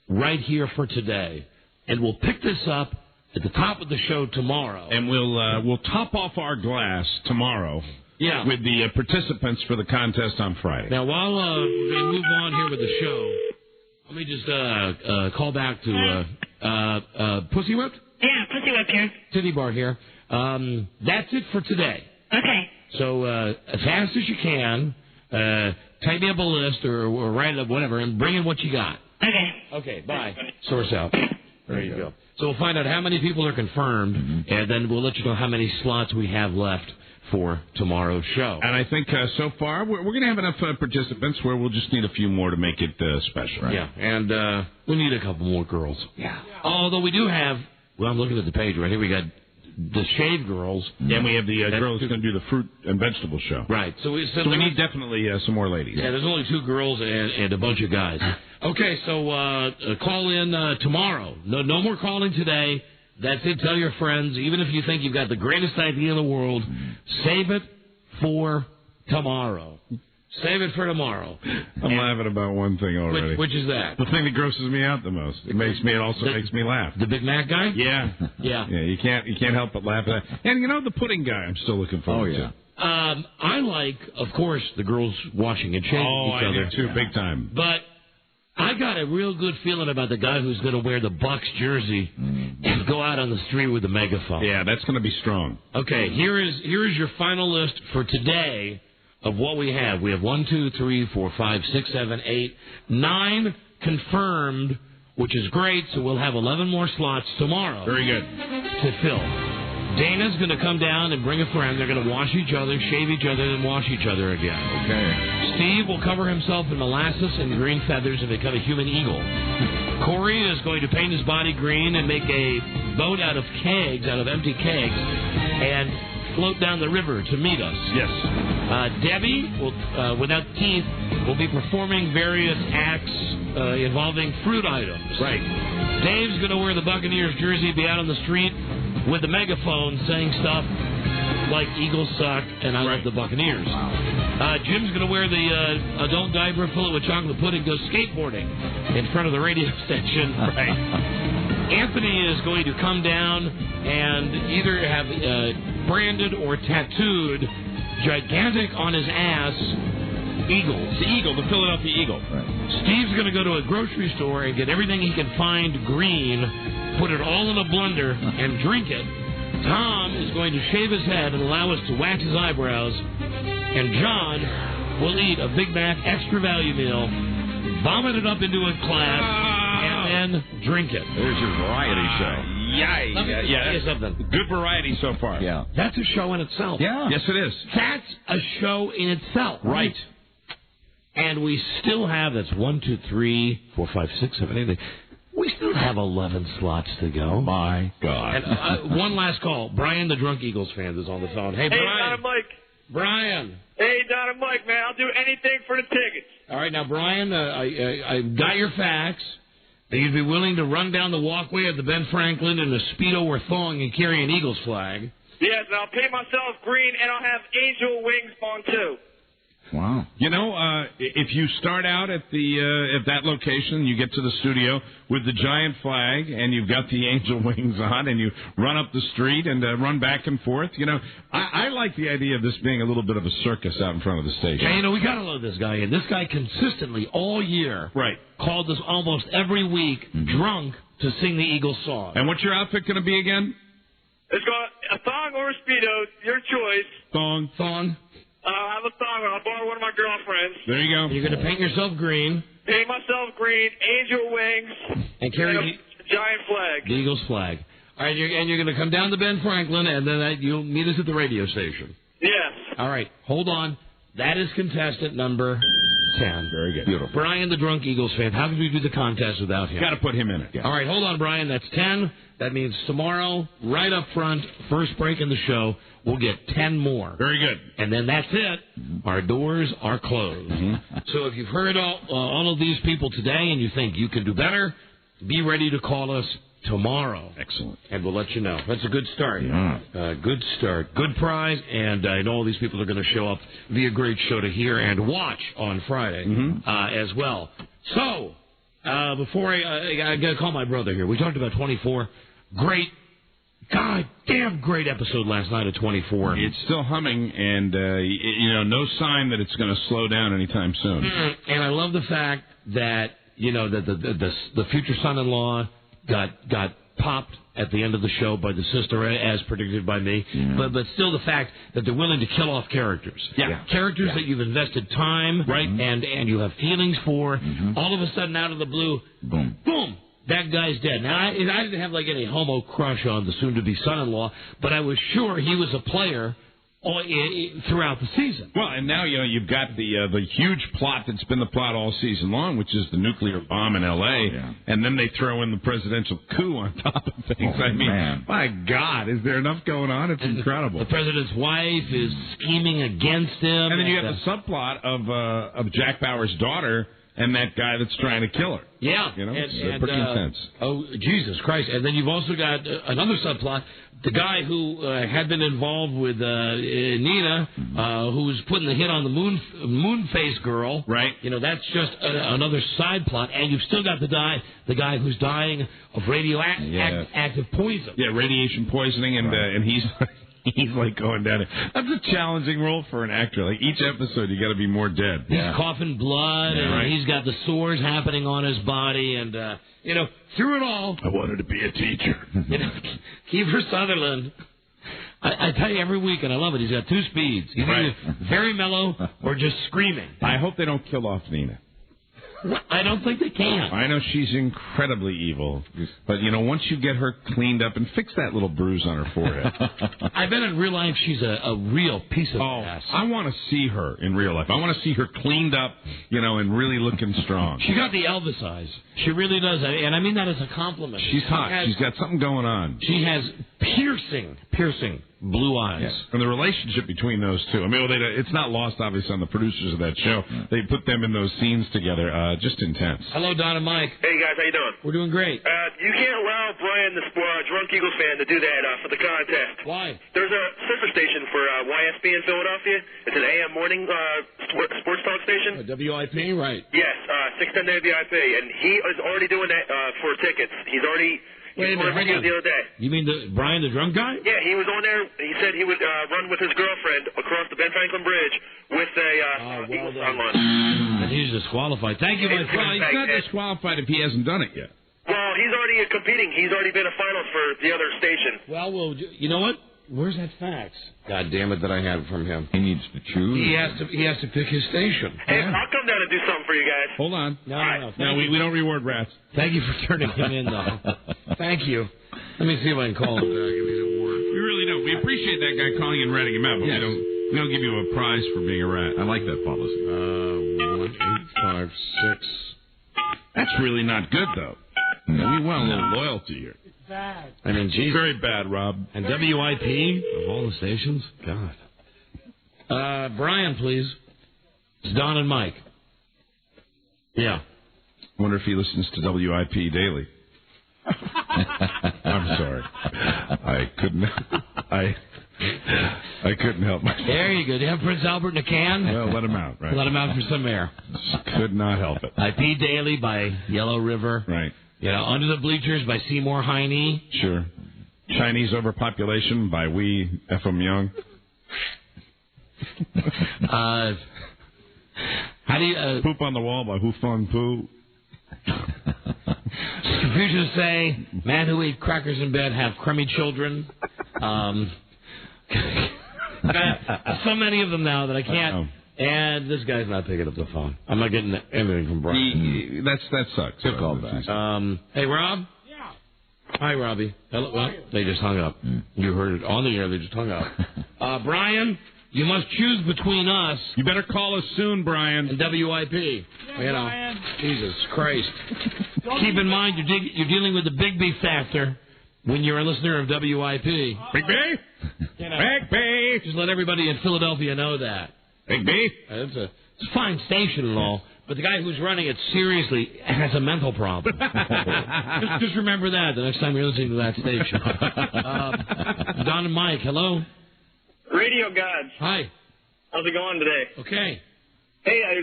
Speaker 13: right here for today, and we'll pick this up at the top of the show tomorrow.
Speaker 12: And we'll top off our glass tomorrow.
Speaker 13: Yeah.
Speaker 12: With the participants for the contest on Friday.
Speaker 13: Now, while we're going to move on here with the show, let me just call back to Pussy Whip.
Speaker 23: Yeah, Pussy Whip here.
Speaker 13: Titty Bar here. That's it for today.
Speaker 23: Okay.
Speaker 13: So as fast as you can, type me up a list or write it up, whatever, and bring in what you got.
Speaker 23: Okay.
Speaker 13: Okay, bye. Source out. There you go. So we'll find out how many people are confirmed, and then we'll let you know how many slots we have left for tomorrow's show.
Speaker 12: And I think so far we're going to have enough participants where we'll just need a few more to make it special.
Speaker 13: Right? Yeah, and we need a couple more girls.
Speaker 12: Yeah.
Speaker 13: Although we do have, well, I'm looking at the page right here. We got the Shave Girls.
Speaker 12: And we have the girls who's going to do the fruit and vegetable show.
Speaker 13: Right. So we
Speaker 12: need definitely some more ladies.
Speaker 13: Yeah, there's only 2 girls and a bunch of guys. Okay, so call in tomorrow. No more calling today. That's it. Tell your friends, even if you think you've got the greatest idea in the world, save it for tomorrow. Save it for tomorrow.
Speaker 12: I'm laughing about one thing already.
Speaker 13: Which is that?
Speaker 12: The thing that grosses me out the most. It also makes me laugh.
Speaker 13: The Big Mac guy?
Speaker 12: Yeah.
Speaker 13: Yeah.
Speaker 12: Yeah, you can't help but laugh at that. And the pudding guy I'm still looking forward to.
Speaker 13: I like, of course, the girls washing and shaving each other.
Speaker 12: I do too, big time.
Speaker 13: But I got a real good feeling about the guy who's going to wear the Bucks jersey and go out on the street with a megaphone.
Speaker 12: Yeah, that's going to be strong.
Speaker 13: Okay, here is your final list for today of what we have. We have 1, 2, 3, 4, 5, 6, 7, 8, 9 confirmed, which is great. So we'll have 11 more slots tomorrow.
Speaker 12: Very good.
Speaker 13: To fill. Dana's going to come down and bring a friend. They're going to wash each other, shave each other, and wash each other again.
Speaker 14: Okay.
Speaker 13: Steve will cover himself in molasses and green feathers and become a human eagle. Corey is going to paint his body green and make a boat out of empty kegs, and float down the river to meet us.
Speaker 12: Yes.
Speaker 13: Debbie, will, without teeth, will be performing various acts involving fruit items.
Speaker 12: Right.
Speaker 13: Dave's going to wear the Buccaneers jersey, be out on the street with the megaphone saying stuff like Eagles suck and I love the Buccaneers. Jim's going to wear the adult diaper, fill it with chocolate pudding, go skateboarding in front of the radio station. Right. Anthony is going to come down and either have branded or tattooed gigantic on his ass Eagles.
Speaker 12: The Eagle, the Philadelphia Eagle.
Speaker 13: Right. Steve's going to go to a grocery store and get everything he can find green, put it all in a blender, and drink it. Tom is going to shave his head and allow us to wax his eyebrows. And John will eat a Big Mac extra value meal, vomit it up into a glass, and then drink it.
Speaker 14: There's your variety show.
Speaker 13: Let me tell you something.
Speaker 12: Good variety so far.
Speaker 14: Yeah.
Speaker 13: That's a show in itself.
Speaker 14: Yeah.
Speaker 12: Yes, it is.
Speaker 13: That's a show in itself.
Speaker 12: Right.
Speaker 13: And we still have, that's 1, 2, 3, 4, 5, 6, 7, 8. We still have 11 slots to go.
Speaker 14: My God.
Speaker 13: And, one last call. Brian, the drunk Eagles fan, is on the phone. Hey, Brian.
Speaker 19: Don and Mike.
Speaker 13: Brian.
Speaker 19: Hey, Don and Mike, man. I'll do anything for the tickets.
Speaker 13: All right, now, Brian, I got your facts. That you'd be willing to run down the walkway at the Ben Franklin in a Speedo or thong and carry an Eagles flag.
Speaker 19: Yes, and I'll paint myself green, and I'll have angel wings on, too.
Speaker 14: Wow.
Speaker 12: If you start out at that location, you get to the studio with the giant flag, and you've got the angel wings on, and you run up the street and run back and forth. I like the idea of this being a little bit of a circus out in front of the station.
Speaker 13: Yeah, we got to load this guy in. This guy consistently all year called us almost every week drunk to sing the Eagles song.
Speaker 12: And what's your outfit going to be again?
Speaker 19: It's got a thong or a Speedo, your choice.
Speaker 12: Thong.
Speaker 19: I'll have a thong on. I'll borrow one of my girlfriends.
Speaker 12: There you go.
Speaker 13: You're going to paint yourself green.
Speaker 19: Paint myself green, angel wings,
Speaker 13: and carry
Speaker 19: a giant flag.
Speaker 13: The Eagles flag. All right, and you're going to come down to Ben Franklin, and then you'll meet us at the radio station.
Speaker 19: Yes.
Speaker 13: All right, hold on. That is contestant number 10.
Speaker 12: Very good.
Speaker 14: Beautiful.
Speaker 13: Brian, the drunk Eagles fan. How could we do the contest without him?
Speaker 12: Got to put him in it.
Speaker 13: Yeah. All right, hold on, Brian. That's 10. That means tomorrow, right up front, first break in the show, we'll get 10 more.
Speaker 12: Very good.
Speaker 13: And then that's it. Our doors are closed. So if you've heard all of these people today and you think you can do better, be ready to call us tomorrow.
Speaker 12: Excellent.
Speaker 13: And we'll let you know. That's a good start.
Speaker 14: Yeah.
Speaker 13: Good start. Good prize. And I know all these people are going to show up. It'll be a great show to hear and watch on Friday as well. So, before I got to call my brother here. We talked about 24. Goddamn great episode last night of 24.
Speaker 12: It's still humming, and no sign that it's going to slow down anytime soon.
Speaker 13: And I love the fact that that the future son-in-law got popped at the end of the show by the sister, as predicted by me. But still, the fact that they're willing to kill off characters, characters that you've invested time and you have feelings for. All of a sudden, out of the blue, boom. That guy's dead. Now, I didn't have any homo crush on the soon-to-be son-in-law, but I was sure he was a player throughout the season.
Speaker 12: Well, and now you've got the huge plot that's been the plot all season long, which is the nuclear bomb in L.A., and then they throw in the presidential coup on top of things. My God, is there enough going on? It's incredible.
Speaker 13: The president's wife is scheming against him.
Speaker 12: And then you have the subplot of Jack Bauer's daughter and that guy that's trying to kill her.
Speaker 13: Yeah.
Speaker 12: You know,
Speaker 13: and,
Speaker 12: it's pretty intense.
Speaker 13: Oh, Jesus Christ. And then you've also got another subplot. The guy who had been involved with Nina, who was putting the hit on the moon face girl.
Speaker 12: Right.
Speaker 13: You know, that's just another side plot. And you've still got the guy who's dying of radioactive poison.
Speaker 12: Yeah, radiation poisoning, and he's like going down it. That's a challenging role for an actor. Like each episode, you got to be more dead.
Speaker 13: He's coughing blood, and he's got the sores happening on his body, and you know, through it all,
Speaker 12: I wanted to be a teacher.
Speaker 13: You know, Kiefer Sutherland. I tell you every week, and I love it. He's got two speeds. He's either very mellow or just screaming.
Speaker 12: I hope they don't kill off Nina.
Speaker 13: I don't think they can.
Speaker 12: I know she's incredibly evil, but you know, once you get her cleaned up and fix that little bruise on her forehead.
Speaker 13: I bet in real life she's a real piece of ass.
Speaker 12: I want to see her in real life. I want to see her cleaned up, you know, and really looking strong.
Speaker 13: She got the Elvis eyes. She really does, and I mean that as a compliment.
Speaker 12: She's hot. She's got something going on.
Speaker 13: She has piercing blue eyes.
Speaker 12: Yes. And the relationship between those two. I mean, it's not lost, obviously, on the producers of that show. They put them in those scenes together. Just intense.
Speaker 13: Hello, Don and Mike.
Speaker 4: Hey, guys. How you doing?
Speaker 13: We're doing great.
Speaker 4: You can't allow Brian, the Drunk Eagles fan, to do that for the contest.
Speaker 13: Why?
Speaker 4: There's a sister station for YSP in Philadelphia. It's an AM morning sports talk station.
Speaker 13: WIP, right?
Speaker 4: Yes, 610 WIP. And he is already doing that for tickets. He's already...
Speaker 13: Wait a minute, hang on.
Speaker 4: The other day.
Speaker 13: You mean Brian, the drunk guy?
Speaker 4: Yeah, he was on there. He said he would run with his girlfriend across the Ben Franklin Bridge with a Eagles song on.
Speaker 13: And he's disqualified. Thank you, my friend.
Speaker 12: He's not disqualified if he hasn't done it yet.
Speaker 4: Well, he's already competing. He's already been a finalist for the other station.
Speaker 13: Well, you know what? Where's that fax?
Speaker 14: God damn it that I had from him. He needs to choose.
Speaker 13: He has to pick his station.
Speaker 4: Hey, I'll come down and do something for you guys.
Speaker 12: Hold on.
Speaker 13: No,
Speaker 12: we don't reward rats.
Speaker 13: Thank you for turning him in, though. Thank you. Let me see if I can call him back. Give me the word.
Speaker 12: We really don't. We appreciate that guy calling and ratting him out, but we don't give you a prize for being a rat.
Speaker 14: I like that policy.
Speaker 13: 1856.
Speaker 12: That's really not good, though. No. We want a little loyalty here.
Speaker 23: Bad.
Speaker 13: I mean, geez.
Speaker 12: Very bad, Rob.
Speaker 13: And WIP of all the stations? God. Brian, please. It's Don and Mike. Yeah.
Speaker 12: Wonder if he listens to WIP daily. I'm sorry. I couldn't help myself.
Speaker 13: There you go. Do you have Prince Albert in a can?
Speaker 12: Well, let him out, right?
Speaker 13: Let him out for some air.
Speaker 12: Could not help it.
Speaker 13: IP Daily by Yellow River.
Speaker 12: Right.
Speaker 13: You know, Under the Bleachers by Seymour Heine.
Speaker 12: Sure. Chinese Overpopulation by Wee F.M. Young.
Speaker 13: How do you...
Speaker 12: Poop on the Wall by Hu Feng Poo.
Speaker 13: Confucius say, man who eat crackers in bed have crummy children. So many of them now that I can't... And this guy's not picking up the phone. I'm not getting anything from Brian.
Speaker 12: That sucks.
Speaker 14: Good call back.
Speaker 13: Hey, Rob?
Speaker 23: Yeah.
Speaker 13: Hi, Robbie. Hello. Well, they just hung up. You heard it on the air. They just hung up. Brian, you must choose between us.
Speaker 12: You better call us soon, Brian.
Speaker 13: And WIP.
Speaker 23: Yeah, Brian.
Speaker 13: Jesus Christ. Keep in mind, you're dealing with the Big B factor when you're a listener of WIP.
Speaker 12: Big B?
Speaker 13: You know,
Speaker 12: Big B!
Speaker 13: Just let everybody in Philadelphia know that.
Speaker 12: Big B?
Speaker 13: It's a fine station and all, but the guy who's running it seriously has a mental problem. just remember that the next time you're listening to that station. Don and Mike, hello.
Speaker 19: Radio Gods.
Speaker 13: Hi.
Speaker 19: How's it going today?
Speaker 13: Okay.
Speaker 19: Hey, I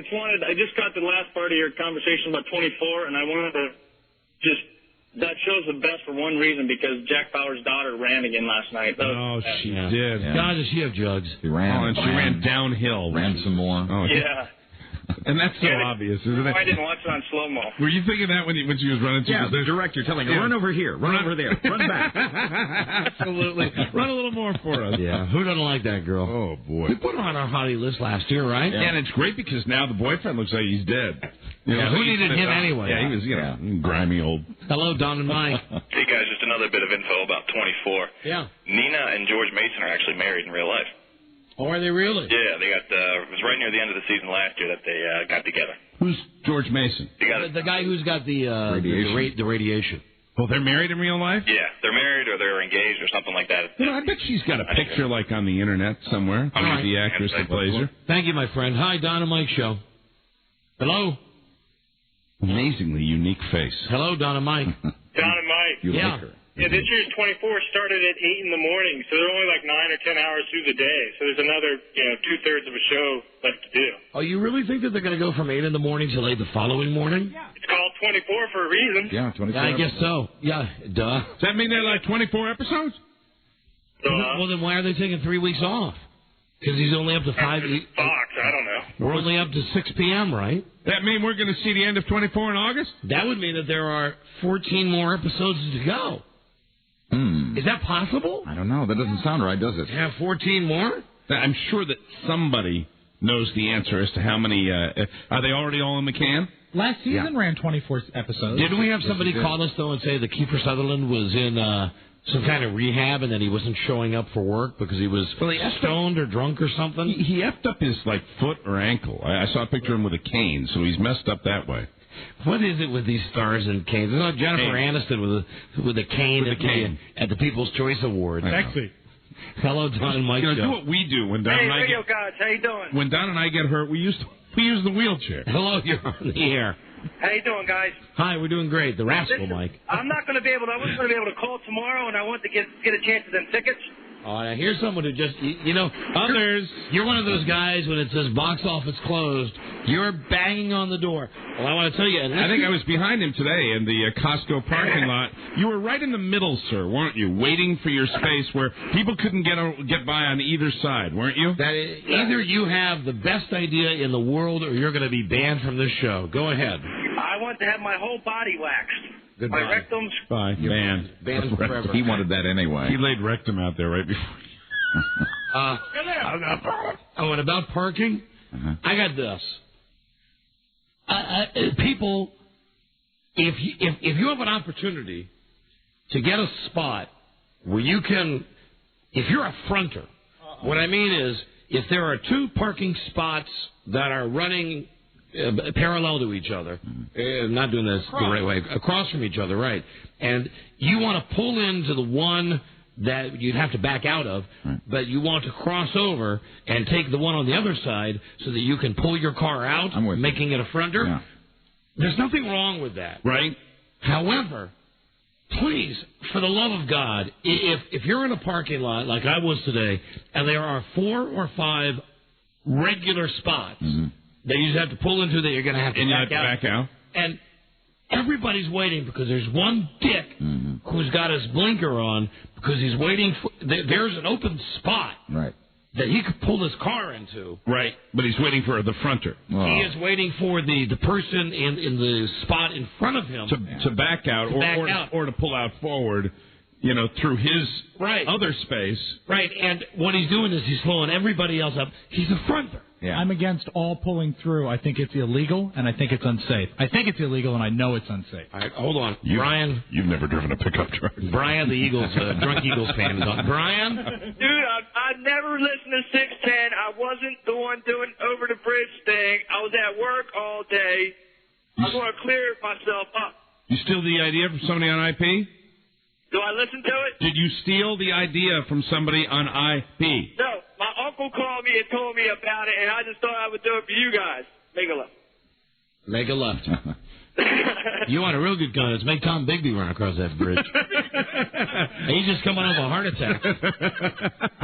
Speaker 19: just got the last part of your conversation about 24, and I wanted to that show's the best for one reason, because Jack Bauer's daughter ran again last night.
Speaker 12: She did.
Speaker 14: Yeah.
Speaker 13: God, does she have jugs?
Speaker 14: She ran.
Speaker 12: She ran downhill.
Speaker 14: Ran some more.
Speaker 12: Oh,
Speaker 19: yeah.
Speaker 12: And that's so obvious, isn't it?
Speaker 19: I didn't watch it on slow-mo.
Speaker 12: Were you thinking that when she was running?
Speaker 14: Yeah, the director telling her, run over here, run over there, run back.
Speaker 12: Absolutely. Run a little more for us.
Speaker 13: Yeah, who doesn't like that girl?
Speaker 12: Oh, boy.
Speaker 13: We put her on our hottie list last year, right?
Speaker 12: Yeah, and it's great because now the boyfriend looks like he's dead.
Speaker 13: Who needed him anyway?
Speaker 12: Yeah, he was, grimy old.
Speaker 13: Hello, Don and Mike.
Speaker 3: Hey, guys, just another bit of info about 24.
Speaker 13: Yeah.
Speaker 3: Nina and George Mason are actually married in real life.
Speaker 13: Oh, are they really?
Speaker 3: Yeah, they got. It was right near the end of the season last year that they got together.
Speaker 12: Who's George Mason?
Speaker 13: The guy who's got the radiation.
Speaker 12: Well, they're married in real life?
Speaker 3: Yeah, they're married or they're engaged or something like that.
Speaker 12: I bet she's got a picture like on the internet somewhere. The actress that plays her.
Speaker 13: Thank you, my friend. Hi, Don and Mike show. Hello.
Speaker 12: Amazingly unique face.
Speaker 13: Hello, Don and Mike.
Speaker 8: Don and Mike.
Speaker 12: You like her.
Speaker 8: Yeah, this year's 24 started at 8 in the morning, so they're only like 9 or 10 hours through the day. So there's another, 2/3 of a show left to do.
Speaker 13: Oh, you really think that they're going to go from 8 in the morning till 8 the following morning?
Speaker 8: Yeah. It's called 24 for a reason.
Speaker 14: Yeah, 24.
Speaker 13: I guess so. Yeah, duh.
Speaker 12: Does that mean they're like 24 episodes?
Speaker 13: Well, then why are they taking 3 weeks off? Because he's only up to 5.
Speaker 8: Fox, I don't know.
Speaker 13: We're only up to 6 p.m., right?
Speaker 12: That mean we're going to see the end of 24 in August?
Speaker 13: That would mean that there are 14 more episodes to go. Is that possible?
Speaker 14: I don't know. That doesn't sound right, does it?
Speaker 13: Have 14 more?
Speaker 12: I'm sure that somebody knows the answer as to how many. Are they already all in the can?
Speaker 16: Last season ran 24 episodes.
Speaker 13: Didn't we have somebody call us, though, and say that Kiefer Sutherland was in some kind of rehab and that he wasn't showing up for work because he was stoned or drunk or something?
Speaker 12: He effed up his, foot or ankle. I saw a picture of him with a cane, so he's messed up that way.
Speaker 13: What is it with these stars and canes? It's like Jennifer Aniston with a cane, at the People's Choice Awards.
Speaker 16: Sexy.
Speaker 13: Hello, Don and Mike.
Speaker 12: Do what we do when Don and I
Speaker 15: radio guys, how you doing?
Speaker 12: When Don and I get hurt, we use the wheelchair.
Speaker 13: Hello, you're on the air.
Speaker 15: How you doing, guys?
Speaker 13: Hi, we're doing great. The rascal, Mike.
Speaker 15: I'm not going to be able to. I wasn't going to be able to call tomorrow, and I want to get a chance at them tickets.
Speaker 13: Oh, now here's someone who just, others. You're one of those guys when it says box office closed, you're banging on the door. Well, I want to tell you.
Speaker 12: I think I was behind him today in the Costco parking lot. You were right in the middle, sir, weren't you? Waiting for your space where people couldn't get by on either side, weren't you?
Speaker 13: Either you have the best idea in the world or you're going to be banned from this show. Go ahead.
Speaker 15: I want to have my whole body waxed.
Speaker 13: Goodbye.
Speaker 15: My rectum's...
Speaker 12: Bye. Banned.
Speaker 13: Banned forever.
Speaker 14: He wanted that anyway.
Speaker 12: He laid rectum out there right before.
Speaker 13: And about parking, I got this. People, if you have an opportunity to get a spot where you can, if you're a fronter, what I mean is, if there are 2 parking spots that are running parallel to each other, not doing this the right way, across from each other, right, and you want to pull into the one that you'd have to back out of, but you want to cross over and take the one on the other side so that you can pull your car out, making it a fronter. Yeah. There's nothing wrong with that.
Speaker 12: Right.
Speaker 13: However, please, for the love of God, if you're in a parking lot like I was today, and there are 4 or 5 regular spots that you just have to pull into that you're going to have to back out. And everybody's waiting because there's one dick who's got his blinker on because he's waiting for... There's an open spot that he could pull his car into.
Speaker 12: Right, but he's waiting for the fronter.
Speaker 13: Oh. He is waiting for the person in the spot in front of him...
Speaker 12: To back out, or to pull out forward, through his other space.
Speaker 13: Right, and what he's doing is he's slowing everybody else up. He's a fronter.
Speaker 16: Yeah. I'm against all pulling through. I think it's illegal, and I think it's unsafe. I think it's illegal, and I know it's unsafe.
Speaker 13: All right, hold on. Brian.
Speaker 12: You've never driven a pickup truck.
Speaker 13: Brian, the Eagles, drunk Eagles fan, is on. Brian?
Speaker 15: Dude, I never listened to 610. I wasn't the one doing over the bridge thing. I was at work all day. I want to clear myself up.
Speaker 12: You steal the idea from somebody on IP?
Speaker 15: Do I listen to it?
Speaker 12: Did you steal the idea from somebody on IP?
Speaker 15: No. My uncle called me and told me about it, and I just thought I would do it for you guys. Make a left.
Speaker 13: Make a left. You want a real good gun? Let's make Tom Bigby run across that bridge. He's just coming off a heart attack.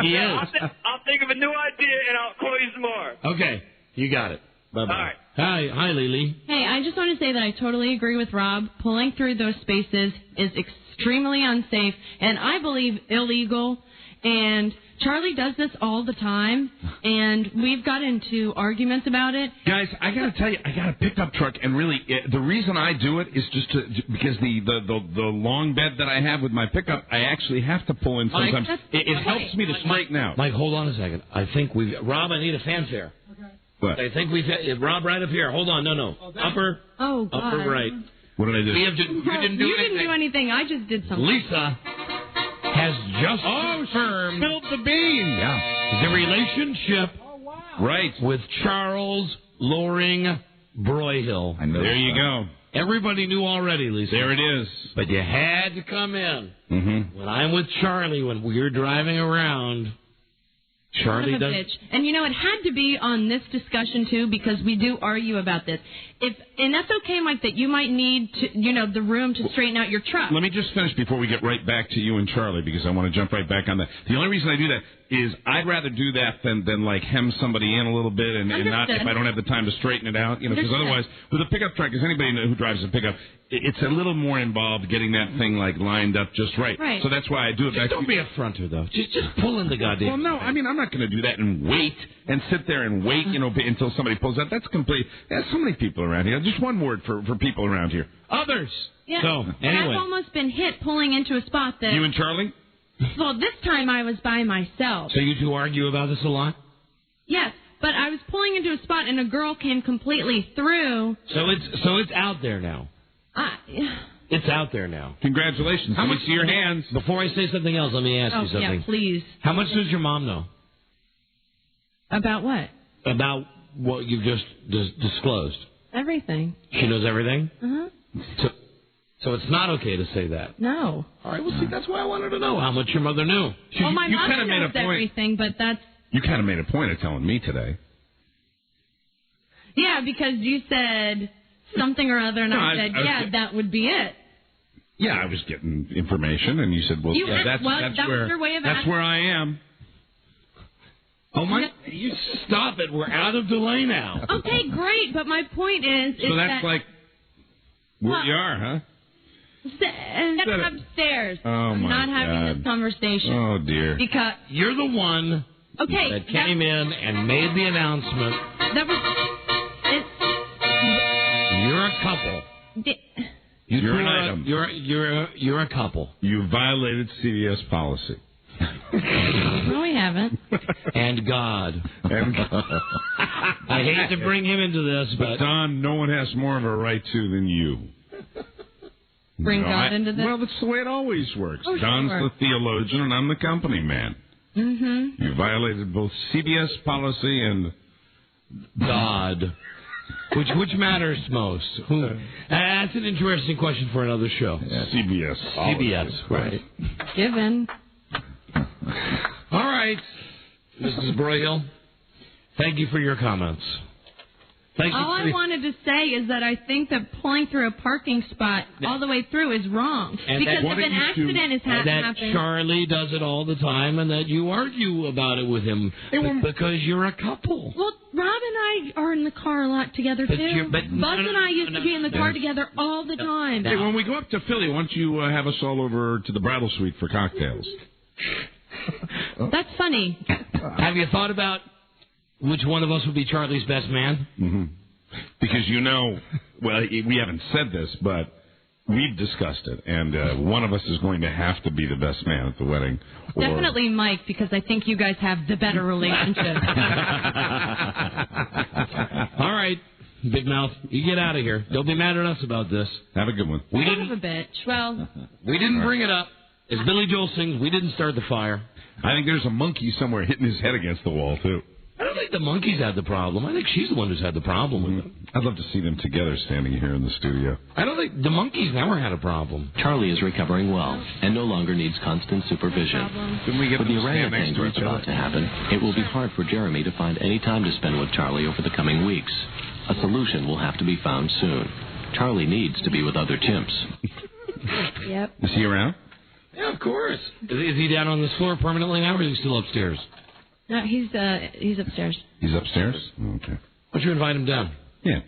Speaker 13: He is.
Speaker 15: I'll think of a new idea, and I'll call you tomorrow.
Speaker 13: Okay. You got it. Bye-bye.
Speaker 15: All right.
Speaker 13: Hi, Lily.
Speaker 17: Hey, I just want to say that I totally agree with Rob. Pulling through those spaces is extremely unsafe, and I believe illegal. And Charlie does this all the time, and we've got into arguments about it.
Speaker 12: Guys, I got to tell you, I got a pickup truck, and really, the reason I do it is just because the long bed that I have with my pickup, I actually have to pull in sometimes. It helps me to straighten out.
Speaker 13: Mike, hold on a second. I think Rob, I need a fanfare.
Speaker 12: Okay. What?
Speaker 13: I think Rob, right up here. Hold on, no. Upper right.
Speaker 12: What did I do?
Speaker 13: You didn't do
Speaker 17: anything. I just did something.
Speaker 13: Lisa has just confirmed
Speaker 12: spilled the beans.
Speaker 13: Yeah. The relationship with Charles Loring Broyhill.
Speaker 14: I know.
Speaker 12: There you go.
Speaker 13: Everybody knew already, Lisa.
Speaker 12: There it is.
Speaker 13: But you had to come in. Mm-hmm. When I'm with Charlie, when we're driving around, Charlie does...
Speaker 17: Bitch. And it had to be on this discussion, too, because we do argue about this. and that's okay, Mike, that you might need to, the room to straighten out your truck.
Speaker 12: Let me just finish before we get right back to you and Charlie, because I want to jump right back on that. The only reason I do that is I'd rather do that than like hem somebody in a little bit and not if I don't have the time to straighten it out, because otherwise with a pickup truck, as anybody who drives a pickup, it's a little more involved getting that thing like lined up just right. So that's why I do it.
Speaker 13: Just don't be a fronter though. Just pull in the goddamn.
Speaker 12: Well, no, I mean I'm not going to do that and wait and sit there and wait, until somebody pulls out. That's complete. There's so many people around here. Just one word for people around here. Others.
Speaker 17: Yeah.
Speaker 12: So anyway,
Speaker 17: I've almost been hit pulling into a spot that.
Speaker 12: You and Charlie?
Speaker 17: Well, this time I was by myself.
Speaker 13: So you two argue about this a lot?
Speaker 17: Yes, but I was pulling into a spot and a girl came completely through.
Speaker 13: So it's out there now. It's out there now.
Speaker 12: Congratulations. How much to your hands?
Speaker 13: Before I say something else, let me ask you something.
Speaker 17: Yeah, please.
Speaker 13: How much does your mom know?
Speaker 17: About what?
Speaker 13: About what you've just disclosed.
Speaker 17: Everything.
Speaker 13: She knows everything?
Speaker 17: Uh-huh.
Speaker 13: So it's not okay to say that.
Speaker 17: No.
Speaker 13: All right, well, see, that's why I wanted to know how much your mother knew.
Speaker 17: Well, my mother knows everything, but that's...
Speaker 12: You kind of made a point of telling me today.
Speaker 17: Yeah, because you said something or other, and I said, that would be it.
Speaker 12: Yeah, I was getting information, and you said, well, that's
Speaker 17: that
Speaker 12: where,
Speaker 17: was your way of
Speaker 12: that's
Speaker 17: asking.
Speaker 12: where I am.
Speaker 13: Oh, my... You stop it. We're out of delay now.
Speaker 17: Okay, great, but my point is...
Speaker 12: So that's like where you are, huh?
Speaker 17: That's upstairs.
Speaker 12: Oh,
Speaker 17: I'm
Speaker 12: my
Speaker 17: not having
Speaker 12: God.
Speaker 17: this conversation.
Speaker 12: Oh, dear.
Speaker 17: Because
Speaker 13: you're the one that came in and made the announcement.
Speaker 17: That was...
Speaker 13: You're a couple.
Speaker 12: You're an item.
Speaker 13: You're a couple.
Speaker 12: You violated CVS policy.
Speaker 17: No, we haven't.
Speaker 13: And God. I hate to bring him into this, but
Speaker 12: Don, no one has more of a right to than you.
Speaker 17: Bring God into this?
Speaker 12: Well, that's the way it always works.
Speaker 17: Oh,
Speaker 12: Don's
Speaker 17: sure.
Speaker 12: the theologian, and I'm the company man.
Speaker 17: Mm-hmm.
Speaker 12: You violated both CBS policy and
Speaker 13: God. Which matters most? That's an interesting question for another show.
Speaker 12: Yeah. CBS,
Speaker 13: right.
Speaker 17: Given.
Speaker 13: All right, Mrs. Broyhill, thank you for your comments. Thank you.
Speaker 17: All I wanted to say is that I think that pulling through a parking spot all the way through is wrong. Because if an accident is happening...
Speaker 13: That Charlie does it all the time and that you argue about it with him because you're a couple.
Speaker 17: Well, Rob and I are in the car a lot together, too. Buzz and I used to be in the car together all the time.
Speaker 12: Hey, when we go up to Philly, why don't you have us all over to the Bridal Suite for cocktails?
Speaker 17: That's funny.
Speaker 13: Have you thought about which one of us would be Charlie's best man?
Speaker 12: Mm-hmm. Because we haven't said this, but we've discussed it, and one of us is going to have to be the best man at the wedding.
Speaker 17: Definitely Mike, because I think you guys have the better relationship.
Speaker 13: All right, Big Mouth, you get out of here. Don't be mad at us about this.
Speaker 12: Have a good one.
Speaker 17: Son of a bitch. Well,
Speaker 13: we didn't bring it up. As Billy Joel sings, we didn't start the fire.
Speaker 12: I think there's a monkey somewhere hitting his head against the wall, too.
Speaker 13: I don't think the monkey's had the problem. I think she's the one who's had the problem with it.
Speaker 12: I'd love to see them together standing here in the studio.
Speaker 13: I don't think the monkey's never had a problem.
Speaker 18: Charlie is recovering well and no longer needs constant supervision. With the orangutan birth about to happen, it will be hard for Jeremy to find any time to spend with Charlie over the coming weeks. A solution will have to be found soon. Charlie needs to be with other chimps.
Speaker 17: Yep.
Speaker 12: Is he around?
Speaker 13: Yeah, of course. Is he down on this floor permanently now, or is he still upstairs?
Speaker 17: No, he's upstairs.
Speaker 12: He's upstairs? Okay.
Speaker 13: Why don't you invite him down?
Speaker 12: Yeah.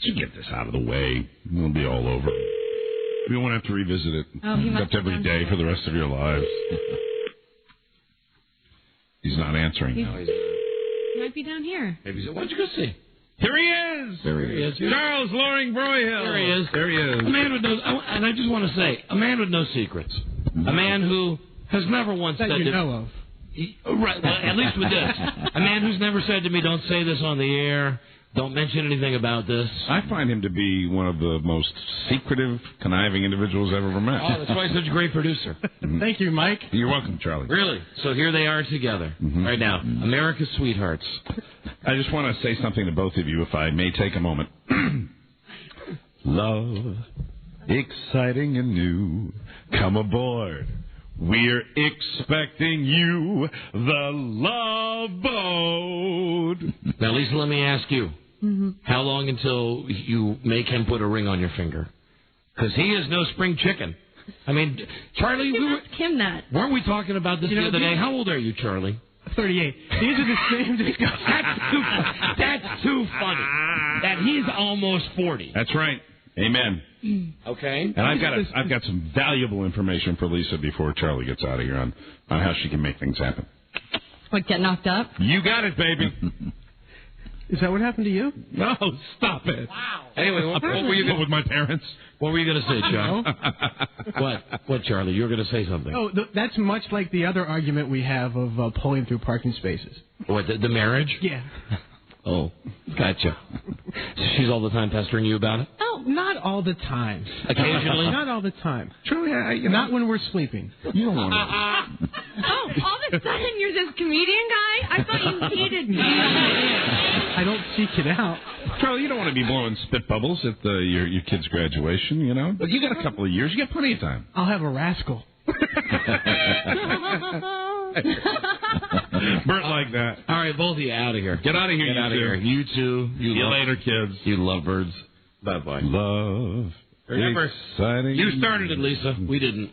Speaker 12: Should get this out of the way. It'll be all over. We won't have to revisit it except every day for the rest of your lives. He's not answering now.
Speaker 17: He might be down here.
Speaker 13: Maybe. Why don't you go see?
Speaker 12: Here he is.
Speaker 13: There he is.
Speaker 12: Charles Loring Broyhill.
Speaker 13: There he is.
Speaker 12: There he is.
Speaker 13: A man with no, and I just want to say, a man with no secrets. A man who has never once said
Speaker 16: you
Speaker 13: to
Speaker 16: know of.
Speaker 13: Right, well, at least with this. A man who's never said to me, don't say this on the air. Don't mention anything about this.
Speaker 12: I find him to be one of the most secretive, conniving individuals I've ever met.
Speaker 13: Oh, that's why he's such a great producer.
Speaker 16: Thank you, Mike.
Speaker 12: You're welcome, Charlie.
Speaker 13: Really? So here they are together right now. America's sweethearts.
Speaker 12: I just want to say something to both of you, if I may take a moment. Love, exciting and new. Come aboard. We're expecting you, the Love Boat.
Speaker 13: Now, Lisa, let me ask you.
Speaker 17: Mm-hmm.
Speaker 13: How long until you make him put a ring on your finger? Because he is no spring chicken. I mean, Charlie,
Speaker 17: ask him that.
Speaker 13: Weren't we talking about this the other day? How old are you, Charlie?
Speaker 2: 38. These are the same discussions.
Speaker 13: That's too funny. That he's almost 40.
Speaker 12: That's right. Amen.
Speaker 13: Okay.
Speaker 12: And I've got some valuable information for Lisa before Charlie gets out of here on how she can make things happen.
Speaker 17: What, get knocked up?
Speaker 12: You got it, baby.
Speaker 2: Is that what happened to you?
Speaker 12: No, stop it.
Speaker 13: Wow. Anyway, what were you
Speaker 12: going with my parents?
Speaker 13: What were you going to say, John? What, Charlie? You were going to say something.
Speaker 2: Oh, that's much like the other argument we have of pulling through parking spaces.
Speaker 13: What, the marriage?
Speaker 2: Yeah.
Speaker 13: Oh, gotcha. She's all the time pestering you about it?
Speaker 2: Oh, not all the time.
Speaker 13: Occasionally?
Speaker 2: Not all the time.
Speaker 12: Truly,
Speaker 2: not when we're sleeping.
Speaker 12: You don't want
Speaker 17: Oh, all of a sudden you're this comedian guy? I thought you hated me.
Speaker 2: I don't seek it out.
Speaker 12: Charlie, you don't want to be blowing spit bubbles at your kid's graduation, you know? But you got a couple of years. You got plenty of time.
Speaker 2: I'll have a rascal.
Speaker 12: Bert like that.
Speaker 13: All right, both of you out of here.
Speaker 12: Get out of here.
Speaker 13: Get out of here. You two.
Speaker 12: See you later, kids.
Speaker 13: You lovebirds. Bye-bye.
Speaker 12: Love.
Speaker 13: Remember,
Speaker 12: exciting.
Speaker 13: you started it, Lisa. We didn't.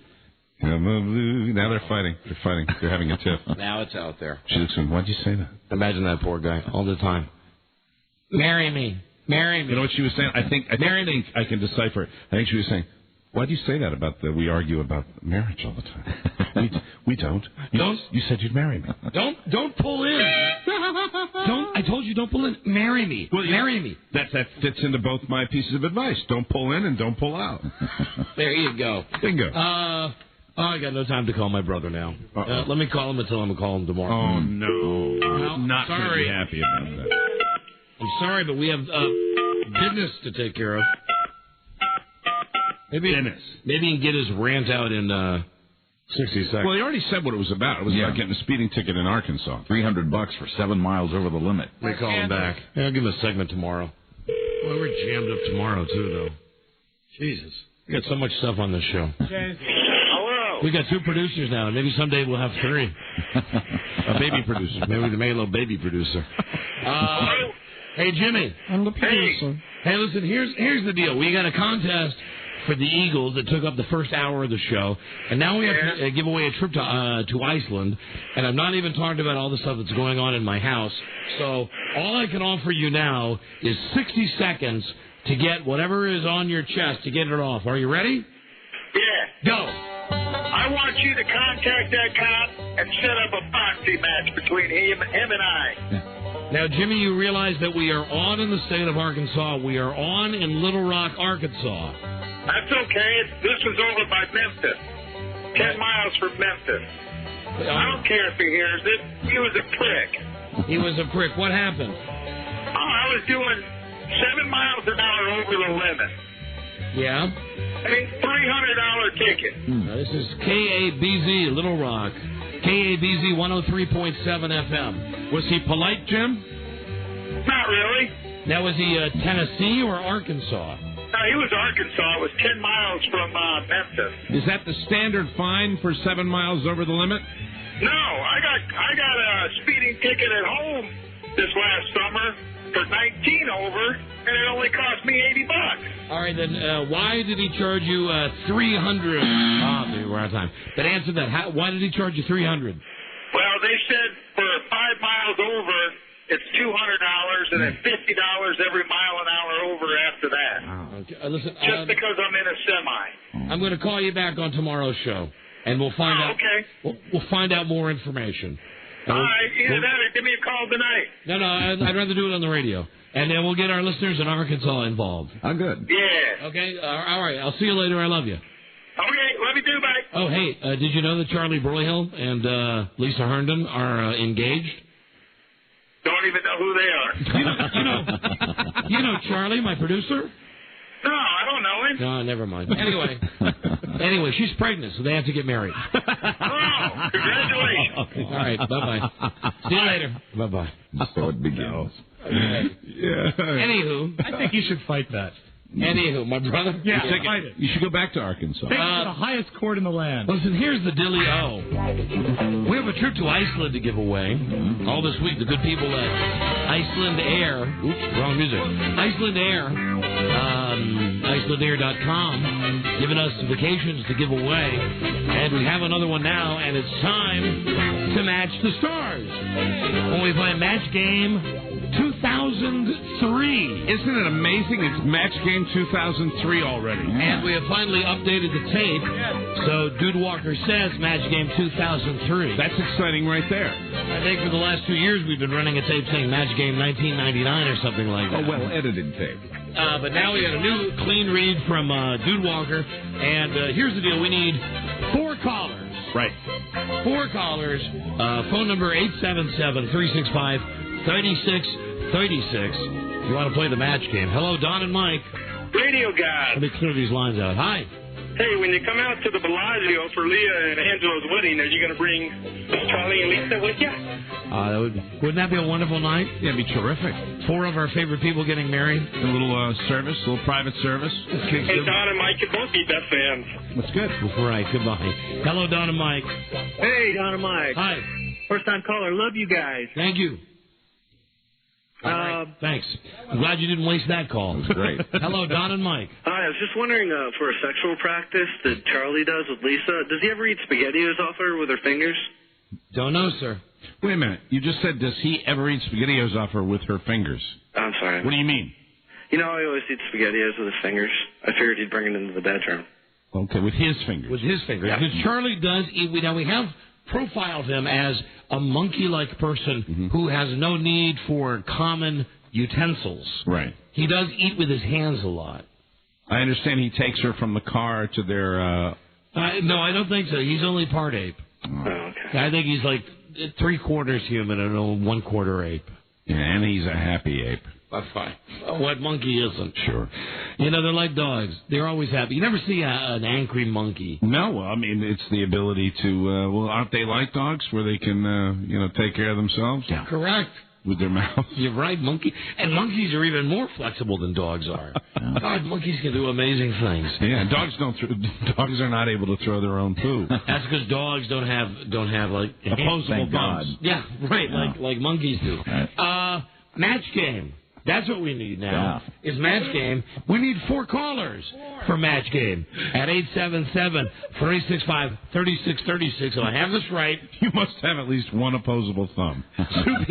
Speaker 12: Now they're fighting. They're fighting. They're having a tiff.
Speaker 13: Now it's out there.
Speaker 12: She looks at him. Why'd you say that?
Speaker 13: Imagine that poor guy all the time. Marry me. Marry me.
Speaker 12: You know what she was saying? I think I can decipher it. I think she was saying, why do you say that about we argue about marriage all the time? we don't. You said you'd marry me.
Speaker 13: Don't pull in. I told you don't pull in. Marry me.
Speaker 12: Well,
Speaker 13: marry me.
Speaker 12: That fits into both my pieces of advice. Don't pull in and don't pull out.
Speaker 13: There you go.
Speaker 12: Bingo.
Speaker 13: I got no time to call my brother now. Let me call him and tell him to call him tomorrow.
Speaker 12: Oh no. Not going to be
Speaker 13: sorry.
Speaker 12: happy about that.
Speaker 13: I'm sorry, but we have business to take care of. Maybe he can get his rant out in 60 seconds.
Speaker 12: Well, he already said what it was about. It was about getting a speeding ticket in Arkansas.
Speaker 14: $300 for 7 miles over the limit.
Speaker 13: We call him back. Yeah, I'll give him a segment tomorrow. Well, we're jammed up tomorrow, too, though. Jesus. We got so much stuff on this show.
Speaker 3: Hello.
Speaker 13: We got 2 producers now, and maybe someday we'll have 3. A baby producer. Maybe we made a little baby producer. Hey, Jimmy.
Speaker 2: I'm the producer.
Speaker 13: Hey, listen, here's the deal. We got a contest for the Eagles that took up the first hour of the show, and now we have to give away a trip to Iceland, and I'm not even talking about all the stuff that's going on in my house. So all I can offer you now is 60 seconds to get whatever is on your chest to get it off. Are you ready?
Speaker 3: Yeah.
Speaker 13: Go.
Speaker 3: I want you to contact that cop and set up a boxing match between him and I.
Speaker 13: Now, Jimmy, you realize that we are on in the state of Arkansas. We are on in Little Rock, Arkansas.
Speaker 3: That's okay. This was over by Memphis. 10 miles from Memphis. I don't care if he hears it. He was a prick.
Speaker 13: He was a prick. What happened?
Speaker 3: Oh, I was doing 7 miles an hour over the limit.
Speaker 13: Yeah?
Speaker 3: $300 ticket.
Speaker 13: This is KABZ, Little Rock. KABZ 103.7 FM. Was he polite, Jim?
Speaker 3: Not really.
Speaker 13: Now, was he Tennessee or Arkansas?
Speaker 3: No, he was Arkansas. It was 10 miles from Memphis.
Speaker 12: Is that the standard fine for 7 miles over the limit?
Speaker 3: No, I got a speeding ticket at home this last summer for 19 over, and it only cost me $80.
Speaker 13: All right, then why did he charge you $300? We're out of time. But answer that. Why did he charge you $300?
Speaker 3: Well, they said for 5 miles over, it's $200, and then $50 every mile an hour over after that.
Speaker 13: Okay. Listen,
Speaker 3: just because I'm in a semi.
Speaker 13: I'm going to call you back on tomorrow's show, and we'll find out.
Speaker 3: Okay.
Speaker 13: We'll find out more information.
Speaker 3: All right, either that or give me a call tonight.
Speaker 13: No, I'd rather do it on the radio. And then we'll get our listeners in Arkansas involved.
Speaker 14: I'm good.
Speaker 3: Yeah.
Speaker 13: Okay, all right. I'll see you later. I love you.
Speaker 3: Okay, love you too, bye.
Speaker 13: Oh, hey, did you know that Charlie Broyhill and Lisa Herndon are engaged?
Speaker 3: Don't even know who they are.
Speaker 13: You know Charlie, my producer?
Speaker 3: No, I don't know him.
Speaker 13: No, never mind. Anyway, she's pregnant, so they have to get married.
Speaker 3: Oh, congratulations.
Speaker 13: All right, bye-bye. See you later. Bye-bye.
Speaker 14: So it begins.
Speaker 13: Okay.
Speaker 12: Yeah.
Speaker 13: Anywho.
Speaker 2: I think you should fight that.
Speaker 13: Anywho, my brother.
Speaker 16: Yeah,
Speaker 12: Take it. You should go back to Arkansas.
Speaker 16: Take it to the highest court in the land.
Speaker 13: Listen, here's the dilly-o. We have a trip to Iceland to give away. All this week, the good people at Iceland Air. Oops, wrong music. Iceland Air. IcelandAir.com. Giving us vacations to give away. And we have another one now, and it's time to match the stars. When we play Match Game 2003.
Speaker 12: Isn't it amazing? It's Match Game 2003 already.
Speaker 13: And we have finally updated the tape. So Dude Walker says Match Game 2003.
Speaker 12: That's exciting right there.
Speaker 13: I think for the last 2 years we've been running a tape saying Match Game 1999 or something like that.
Speaker 14: A well-edited tape.
Speaker 13: But now we got a new clean read from Dude Walker. And here's the deal. We need 4 callers.
Speaker 12: Right.
Speaker 13: 4 callers. Phone number 877-365-3636. You want to play the match game. Hello, Don and Mike.
Speaker 8: Radio guys.
Speaker 13: Let me clear these lines out. Hi.
Speaker 8: Hey, when you come out to the Bellagio for Leah and Angelo's wedding, are you going to bring Charlie and Lisa with you?
Speaker 13: Wouldn't that be a wonderful night?
Speaker 12: Yeah, it'd be terrific.
Speaker 13: 4 of our favorite people getting married.
Speaker 12: A little service, a little private service.
Speaker 8: Hey, Don and Mike could both be best fans.
Speaker 12: That's good.
Speaker 13: Right, goodbye. Hello, Don and Mike.
Speaker 5: Hey, Don and Mike.
Speaker 13: Hi.
Speaker 5: First time caller. Love you guys.
Speaker 13: Thank you. Thanks. I'm glad you didn't waste that call.
Speaker 14: It was great.
Speaker 13: Hello, Don and Mike.
Speaker 5: Hi, I was just wondering, for a sexual practice that Charlie does with Lisa, does he ever eat SpaghettiOs off her with her fingers?
Speaker 13: Don't know, sir.
Speaker 12: Wait a minute. You just said, does he ever eat SpaghettiOs off her with her fingers?
Speaker 5: I'm sorry.
Speaker 12: What do you mean?
Speaker 5: You know, he always eats SpaghettiOs with his fingers. I figured he'd bring it into the bedroom.
Speaker 12: Okay, with his fingers.
Speaker 13: With his fingers.
Speaker 5: Yeah.
Speaker 13: Because Charlie does eat. Now, we have profiled him as a monkey-like person who has no need for common utensils.
Speaker 12: Right.
Speaker 13: He does eat with his hands a lot.
Speaker 12: I understand he takes her from the car to their...
Speaker 13: No, I don't think so. He's only part ape.
Speaker 5: Oh, okay.
Speaker 13: I think he's like 3/4 human and 1/4 ape.
Speaker 12: Yeah, and he's a happy ape.
Speaker 13: That's fine. What monkey isn't?
Speaker 12: Sure.
Speaker 13: You know, they're like dogs. They're always happy. You never see an angry monkey.
Speaker 12: No, I mean, it's the ability to... well, aren't they like dogs where they can, take care of themselves?
Speaker 13: Yeah. Correct.
Speaker 12: With their mouths.
Speaker 13: You're right, monkey. And monkeys are even more flexible than dogs are. God, monkeys can do amazing things.
Speaker 12: Yeah, dogs dogs are not able to throw their own poo.
Speaker 13: That's because dogs don't have like
Speaker 12: opposable thumbs.
Speaker 13: Yeah, right, like monkeys do.
Speaker 14: Right.
Speaker 13: Match game. That's what we need now. Is match game. We need 4 callers for match game at 877-365-3636. So I have this right.
Speaker 12: You must have at least one opposable thumb.
Speaker 13: 2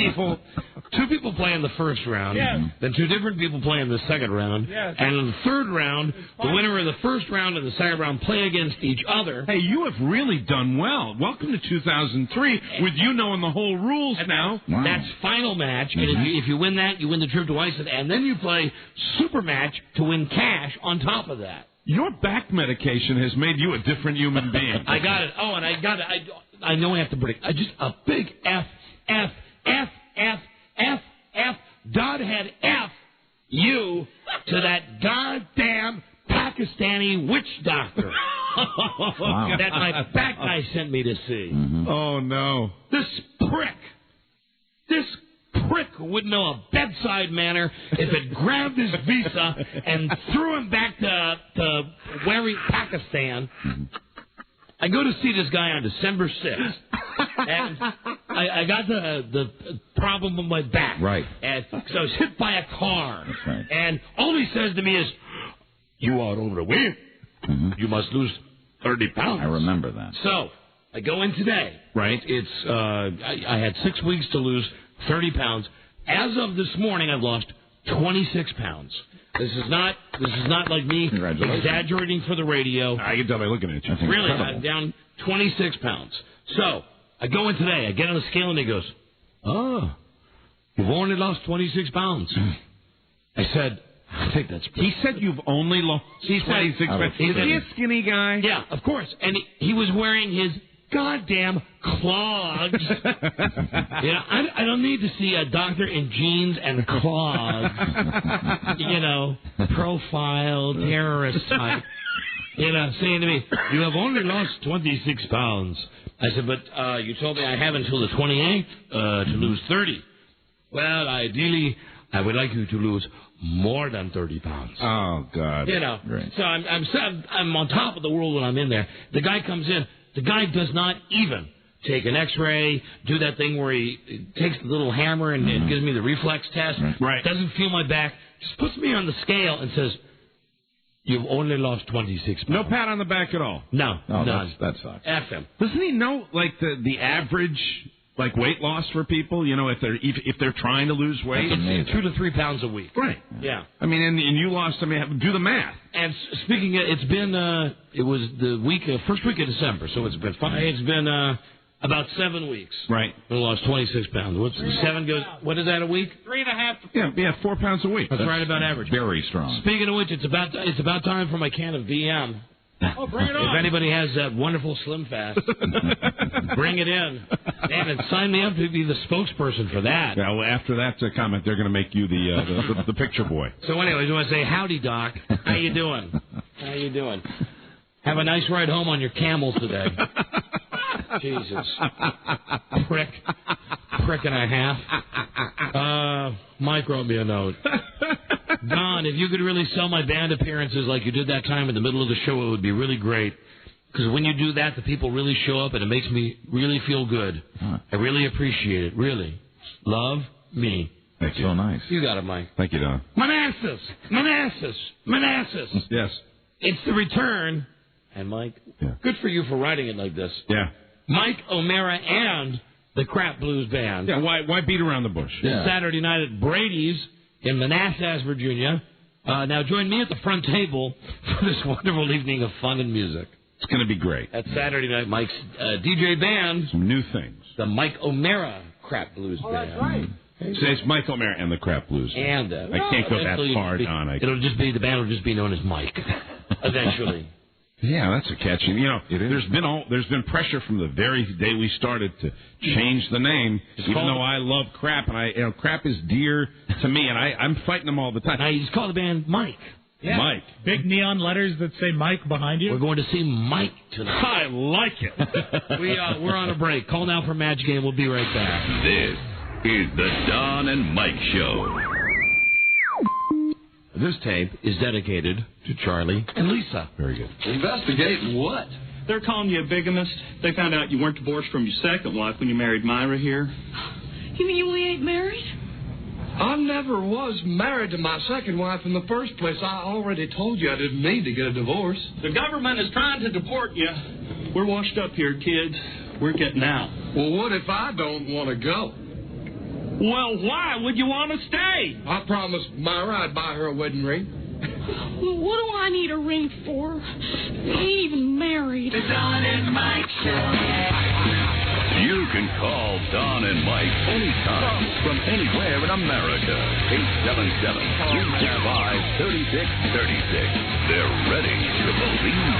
Speaker 13: people play in the first round.
Speaker 16: Yes.
Speaker 13: Then 2 different people play in the second round.
Speaker 16: Yes.
Speaker 13: And in the third round, the winner of the first round and the second round play against each other.
Speaker 12: Hey, you have really done well. Welcome to 2003 with you knowing the whole rules now.
Speaker 14: Wow.
Speaker 13: That's final match. And if you win that, you win the trip to Iceland. And then you play super match to win cash on top of that.
Speaker 12: Your back medication has made you a different human being.
Speaker 13: I got it. Oh, and I got it. I know I have to break. Just a big F. Dodhead F you to that goddamn Pakistani witch doctor.
Speaker 14: Wow.
Speaker 13: That my back guy sent me to see.
Speaker 14: Mm-hmm.
Speaker 12: Oh, no.
Speaker 13: This prick who wouldn't know a bedside manner if it grabbed his visa and threw him back to Pakistan. I go to see this guy on December 6th, and I got the problem with my back.
Speaker 14: Right.
Speaker 13: And so I was hit by a car.
Speaker 14: That's right.
Speaker 13: And all he says to me is, "You are overweight.
Speaker 14: Mm-hmm.
Speaker 13: You must lose 30 pounds."
Speaker 14: I remember that.
Speaker 13: So I go in today. Right. It's I had 6 weeks to lose 30 pounds. As of this morning, I've lost 26 pounds. This is not like me exaggerating for the radio.
Speaker 12: I can tell by looking at you.
Speaker 13: Really, I'm down 26 pounds. So I go in today. I get on the scale, and he goes, "Oh, you've only lost 26 pounds." I said, "I think that's pretty."
Speaker 12: He said you've only lost 26 pounds. Is he a skinny guy?
Speaker 13: Yeah, of course. And he was wearing his goddamn clogs. I don't need to see a doctor in jeans and clogs. Profile terrorist type. Saying to me, "You have only lost 26 pounds." I said, "But you told me I have until the 28th to lose 30. Well, ideally, I would like you to lose more than 30 pounds.
Speaker 12: Oh, God.
Speaker 13: You know,
Speaker 12: Right.
Speaker 13: so I'm on top of the world when I'm in there. The guy comes in. The guy does not even take an X-ray, do that thing where he takes the little hammer and gives me the reflex test.
Speaker 12: Right.
Speaker 13: Doesn't feel my back. Just puts me on the scale and says, "You've only lost 26 pounds."
Speaker 12: No pat on the back at all.
Speaker 13: No,
Speaker 14: Oh,
Speaker 13: none.
Speaker 14: that sucks.
Speaker 13: F him.
Speaker 12: Doesn't he know, like, the average, like, weight loss for people? You know, if they're trying to lose weight?
Speaker 14: That's amazing.
Speaker 13: 2 to 3 pounds a week.
Speaker 12: Right.
Speaker 13: Yeah.
Speaker 12: I mean, and you lost, I mean, do the math.
Speaker 13: And speaking of, it was the first week of December, so it's been about 7 weeks.
Speaker 12: Right.
Speaker 13: I lost 26 pounds. What is that, a week?
Speaker 16: 3.5.
Speaker 12: Yeah, 4 pounds a week.
Speaker 13: That's right about average.
Speaker 14: Very strong.
Speaker 13: Speaking of which, it's about time for my can of VM.
Speaker 16: Oh, bring it on.
Speaker 13: If anybody has that wonderful Slim Fast, bring it in. Damn it, sign me up to be the spokesperson for that.
Speaker 12: Yeah, well, after that comment, they're going to make you the picture boy.
Speaker 13: So anyways, I want to say, howdy, Doc. How you doing? How you doing? Have a nice ride home on your camels today. Jesus. Prick and a half. Mike wrote me a note. Don, if you could really sell my band appearances like you did that time in the middle of the show, it would be really great. Because when you do that, the people really show up, and it makes me really feel good. I really appreciate it, really. Love, me.
Speaker 14: That's so nice.
Speaker 13: You got it, Mike.
Speaker 12: Thank you, Don.
Speaker 13: Manassas.
Speaker 12: Yes.
Speaker 13: It's the return. And, Mike, good for you for writing it like this.
Speaker 12: Yeah.
Speaker 13: Mike O'Mara and the Crap Blues Band.
Speaker 12: Yeah, why beat around the bush?
Speaker 13: This Saturday night at Brady's in Manassas, Virginia. Now join me at the front table for this wonderful evening of fun and music.
Speaker 12: It's going to be great.
Speaker 13: That's Saturday night, Mike's DJ band.
Speaker 12: Some new things.
Speaker 13: The Mike O'Mara Crap Blues Band.
Speaker 16: That's right.
Speaker 12: So it's Mike O'Mara and the Crap Blues.
Speaker 13: And
Speaker 12: I can't go that far, Don.
Speaker 13: The band will just be known as Mike eventually.
Speaker 12: Yeah, that's a catchy. You know, there's been pressure from the very day we started to change the name. Even though I love Crap, and Crap is dear to me, and I'm fighting them all the time.
Speaker 13: I just call the band Mike.
Speaker 16: Yeah.
Speaker 12: Mike.
Speaker 16: Big neon letters that say Mike behind you.
Speaker 13: We're going to see Mike tonight.
Speaker 12: I like it.
Speaker 13: We're on a break. Call now for Match Game. We'll be right back.
Speaker 6: This is the Don and Mike Show.
Speaker 13: This tape is dedicated to Charlie and Lisa.
Speaker 12: Very good.
Speaker 6: Investigate what?
Speaker 11: They're calling you a bigamist. They found out you weren't divorced from your second wife when you married Myra here.
Speaker 17: You mean we ain't married?
Speaker 21: I never was married to my second wife in the first place. I already told you I didn't need to get a divorce.
Speaker 11: The government is trying to deport you. We're washed up here, kids. We're getting out.
Speaker 21: Well, what if I don't want to go?
Speaker 11: Well, why would you want to stay?
Speaker 21: I promised Myra I'd buy her a wedding ring.
Speaker 17: What do I need a ring for? We ain't even married.
Speaker 6: The Don and Mike Show. You can call Don and Mike anytime from anywhere in America. 877-355-3636. They're ready to believe.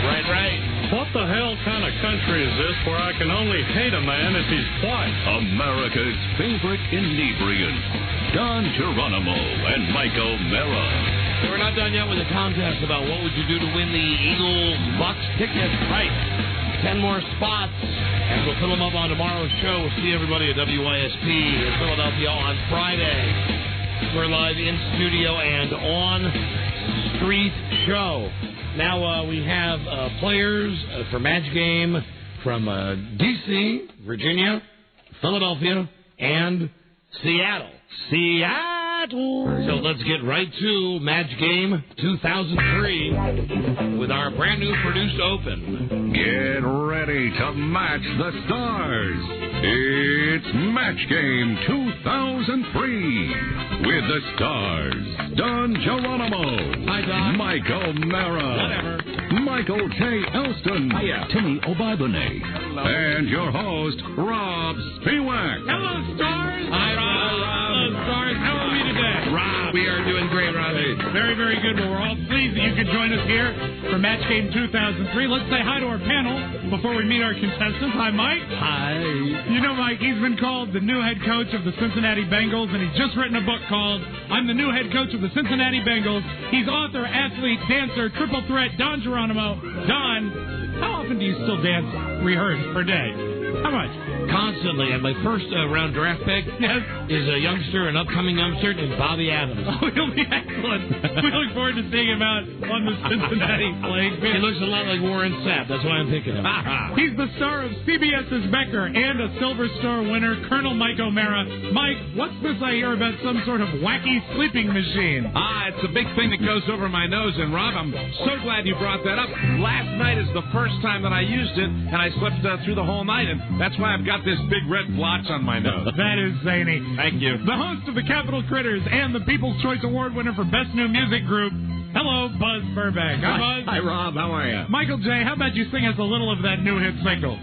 Speaker 11: Right.
Speaker 22: What the hell kind of country is this where I can only hate a man if he's white?
Speaker 6: America's favorite inebriants, Don Geronimo and Mike O'Mara.
Speaker 13: So we're not done yet with the contest about what would you do to win the Eagle Bucks ticket. Right. 10 more spots, and we'll put them up on tomorrow's show. We'll see everybody at WYSP in Philadelphia on Friday. We're live in studio and on street show. Now we have players for Match Game from D.C., Virginia, Philadelphia, and Seattle. So let's get right to Match Game 2003 with our brand new produced open.
Speaker 6: Get ready to match the stars. It's Match Game 2003 with the stars. Don Geronimo.
Speaker 13: Hi, Don.
Speaker 6: Mike O'Mara.
Speaker 13: Whatever.
Speaker 6: Michael K. Elston.
Speaker 13: Hiya.
Speaker 6: Timmy O'Bibonay. And your host, Rob Spiewak.
Speaker 16: Hello, stars.
Speaker 13: Hi, Rob.
Speaker 16: Hello, stars. How are we today?
Speaker 13: Rob, we are doing great, Rob.
Speaker 16: Very, very good. Well, we're all pleased that you could join us here for Match Game 2003. Let's say hi to our panel before we meet our contestants. Hi, Mike.
Speaker 13: Hi.
Speaker 16: You know, Mike, he's been called the new head coach of the Cincinnati Bengals, and he's just written a book called I'm the New Head Coach of the Cincinnati Bengals. He's author, athlete, dancer, triple threat, Don Geronimo. Don, how often do you still dance, rehearse per day? How much?
Speaker 13: Constantly. And my first round draft pick is a youngster, an upcoming youngster named Bobby Adams.
Speaker 16: Oh, he'll be excellent. We look forward to seeing him out on the Cincinnati playing field.
Speaker 13: He looks a lot like Warren Sapp. That's why I'm picking him.
Speaker 16: He's the star of CBS's Becker and a Silver Star winner, Colonel Mike O'Mara. Mike, what's this I hear about some sort of wacky sleeping machine?
Speaker 12: It's a big thing that goes over my nose. And, Rob, I'm so glad you brought that up. Last night is the first time that I used it, and I slept through the whole night, and that's why I've got this big red blotch on my nose.
Speaker 16: That is zany.
Speaker 12: Thank you.
Speaker 16: The host of the Capitol Critters and the People's Choice Award winner for Best New Music Group. Hello, Buzz Burbank. Hi, Buzz.
Speaker 14: Hi, Rob. How are you?
Speaker 16: Michael J., how about you sing us a little of that new hit single?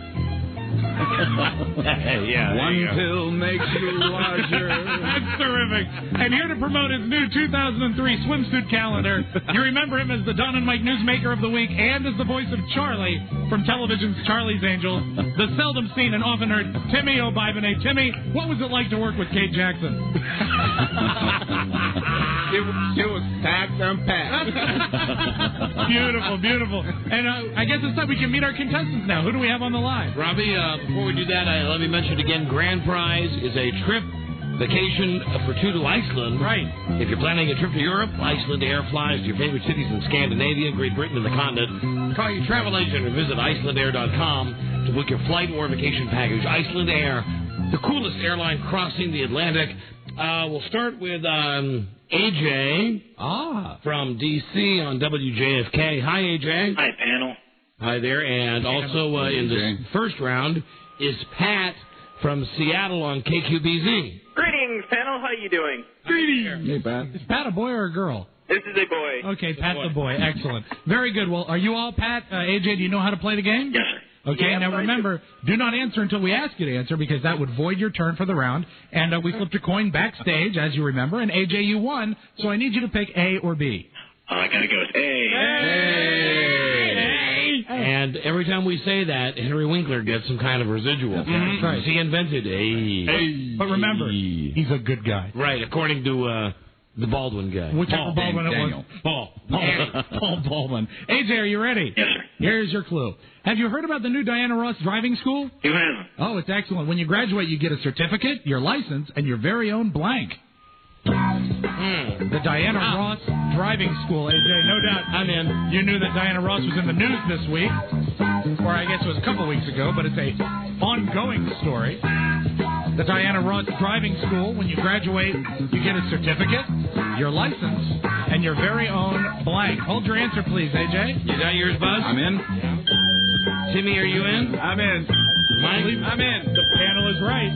Speaker 14: One pill makes you larger.
Speaker 16: That's terrific. And here to promote his new 2003 swimsuit calendar, you remember him as the Don and Mike Newsmaker of the Week and as the voice of Charlie from television's Charlie's Angels, the seldom seen and often heard Timmy O'Bibonay. Timmy, what was it like to work with Kate Jackson?
Speaker 14: She was packed and packed.
Speaker 16: Beautiful, beautiful. And I guess it's time we can meet our contestants now. Who do we have on the line?
Speaker 13: Robbie, before we do that, let me mention again, grand prize is a trip vacation for two to Iceland.
Speaker 16: Right.
Speaker 13: If you're planning a trip to Europe, Iceland Air flies to your favorite cities in Scandinavia, Great Britain, and the continent. Call your travel agent or visit IcelandAir.com to book your flight or vacation package. Iceland Air, the coolest airline crossing the Atlantic. We'll start with AJ from D.C. on WJFK. Hi, AJ.
Speaker 1: Hi, panel.
Speaker 13: Hi there. And also in the first round is Pat from Seattle on KQBZ.
Speaker 1: Greetings, panel. How you doing?
Speaker 16: Greetings.
Speaker 14: Hey, Pat.
Speaker 16: Is Pat a boy or a girl?
Speaker 1: This is a boy.
Speaker 16: Okay, Pat the boy. Excellent. Very good. Well, are you all, Pat? AJ, do you know how to play the game?
Speaker 1: Yes, sir.
Speaker 16: Okay,
Speaker 1: Yeah,
Speaker 16: now remember, do not answer until we ask you to answer because that would void your turn for the round. And we flipped a coin backstage, as you remember, and AJ, you won. So I need you to pick A or B.
Speaker 1: I gotta go with A.
Speaker 13: And every time we say that, Henry Winkler gets some kind of residual.
Speaker 16: That's right.
Speaker 13: He invented A.
Speaker 16: But remember, he's a good guy.
Speaker 13: Right, according to the Baldwin guy.
Speaker 16: Whichever Baldwin it was. Paul Baldwin. AJ, are you ready?
Speaker 1: Yes, sir.
Speaker 16: Here's your clue. Have you heard about the new Diana Ross driving school?
Speaker 1: Who hasn't?
Speaker 16: Oh, it's excellent. When you graduate, you get a certificate, your license, and your very own blank. The Diana Ross driving school, AJ, no doubt. I'm in. You knew that Diana Ross was in the news this week, or I guess it was a couple weeks ago, but it's a ongoing story. The Diana Ross driving school, when you graduate, you get a certificate, your license, and your very own blank. Hold your answer, please, AJ.
Speaker 13: You got yours, Buzz?
Speaker 14: I'm in.
Speaker 13: Timmy, are you in?
Speaker 14: I'm in.
Speaker 13: Mike?
Speaker 14: I'm in.
Speaker 16: The panel is right.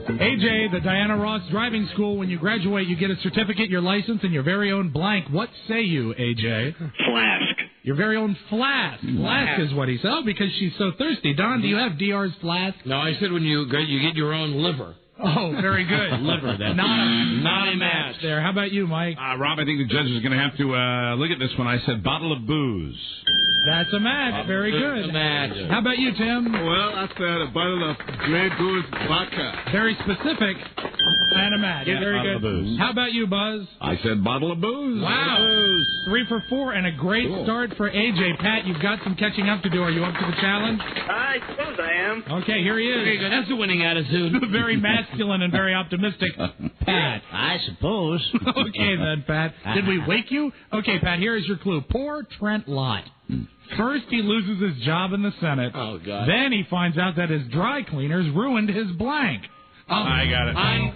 Speaker 16: AJ, the Diana Ross driving school, when you graduate, you get a certificate, your license, and your very own blank. What say you, AJ?
Speaker 1: Flask.
Speaker 16: Your very own flask. Flask is what he said. Oh, because she's so thirsty. Don, do you have DR's flask?
Speaker 13: No, I said when you get your own liver.
Speaker 16: Oh, very good.
Speaker 13: Liver, that's
Speaker 16: not a match there. How about you, Mike?
Speaker 12: Rob, I think the judge is going to have to look at this one. I said bottle of booze.
Speaker 16: That's a match. Very good.
Speaker 13: A match.
Speaker 16: How about you, Tim?
Speaker 14: Well, I said a bottle of Grey Goose vodka.
Speaker 16: Very specific. And a match.
Speaker 14: Yeah,
Speaker 16: very
Speaker 14: bottle
Speaker 16: good.
Speaker 14: of booze.
Speaker 16: How about you, Buzz?
Speaker 14: I said bottle of booze.
Speaker 16: Wow. 3 for 4 and a great start for AJ. Pat, you've got some catching up to do. Are you up to the challenge?
Speaker 1: I suppose I am.
Speaker 16: Okay, here he is.
Speaker 13: Very good. That's a winning attitude.
Speaker 16: Very masculine and very optimistic. Pat.
Speaker 14: I suppose.
Speaker 16: Okay, then, Pat. Did we wake you? Okay, Pat, here is your clue. Poor Trent Lott. First, he loses his job in the Senate.
Speaker 13: Oh, God.
Speaker 16: Then he finds out that his dry cleaners ruined his blank.
Speaker 12: I got it.
Speaker 13: I'm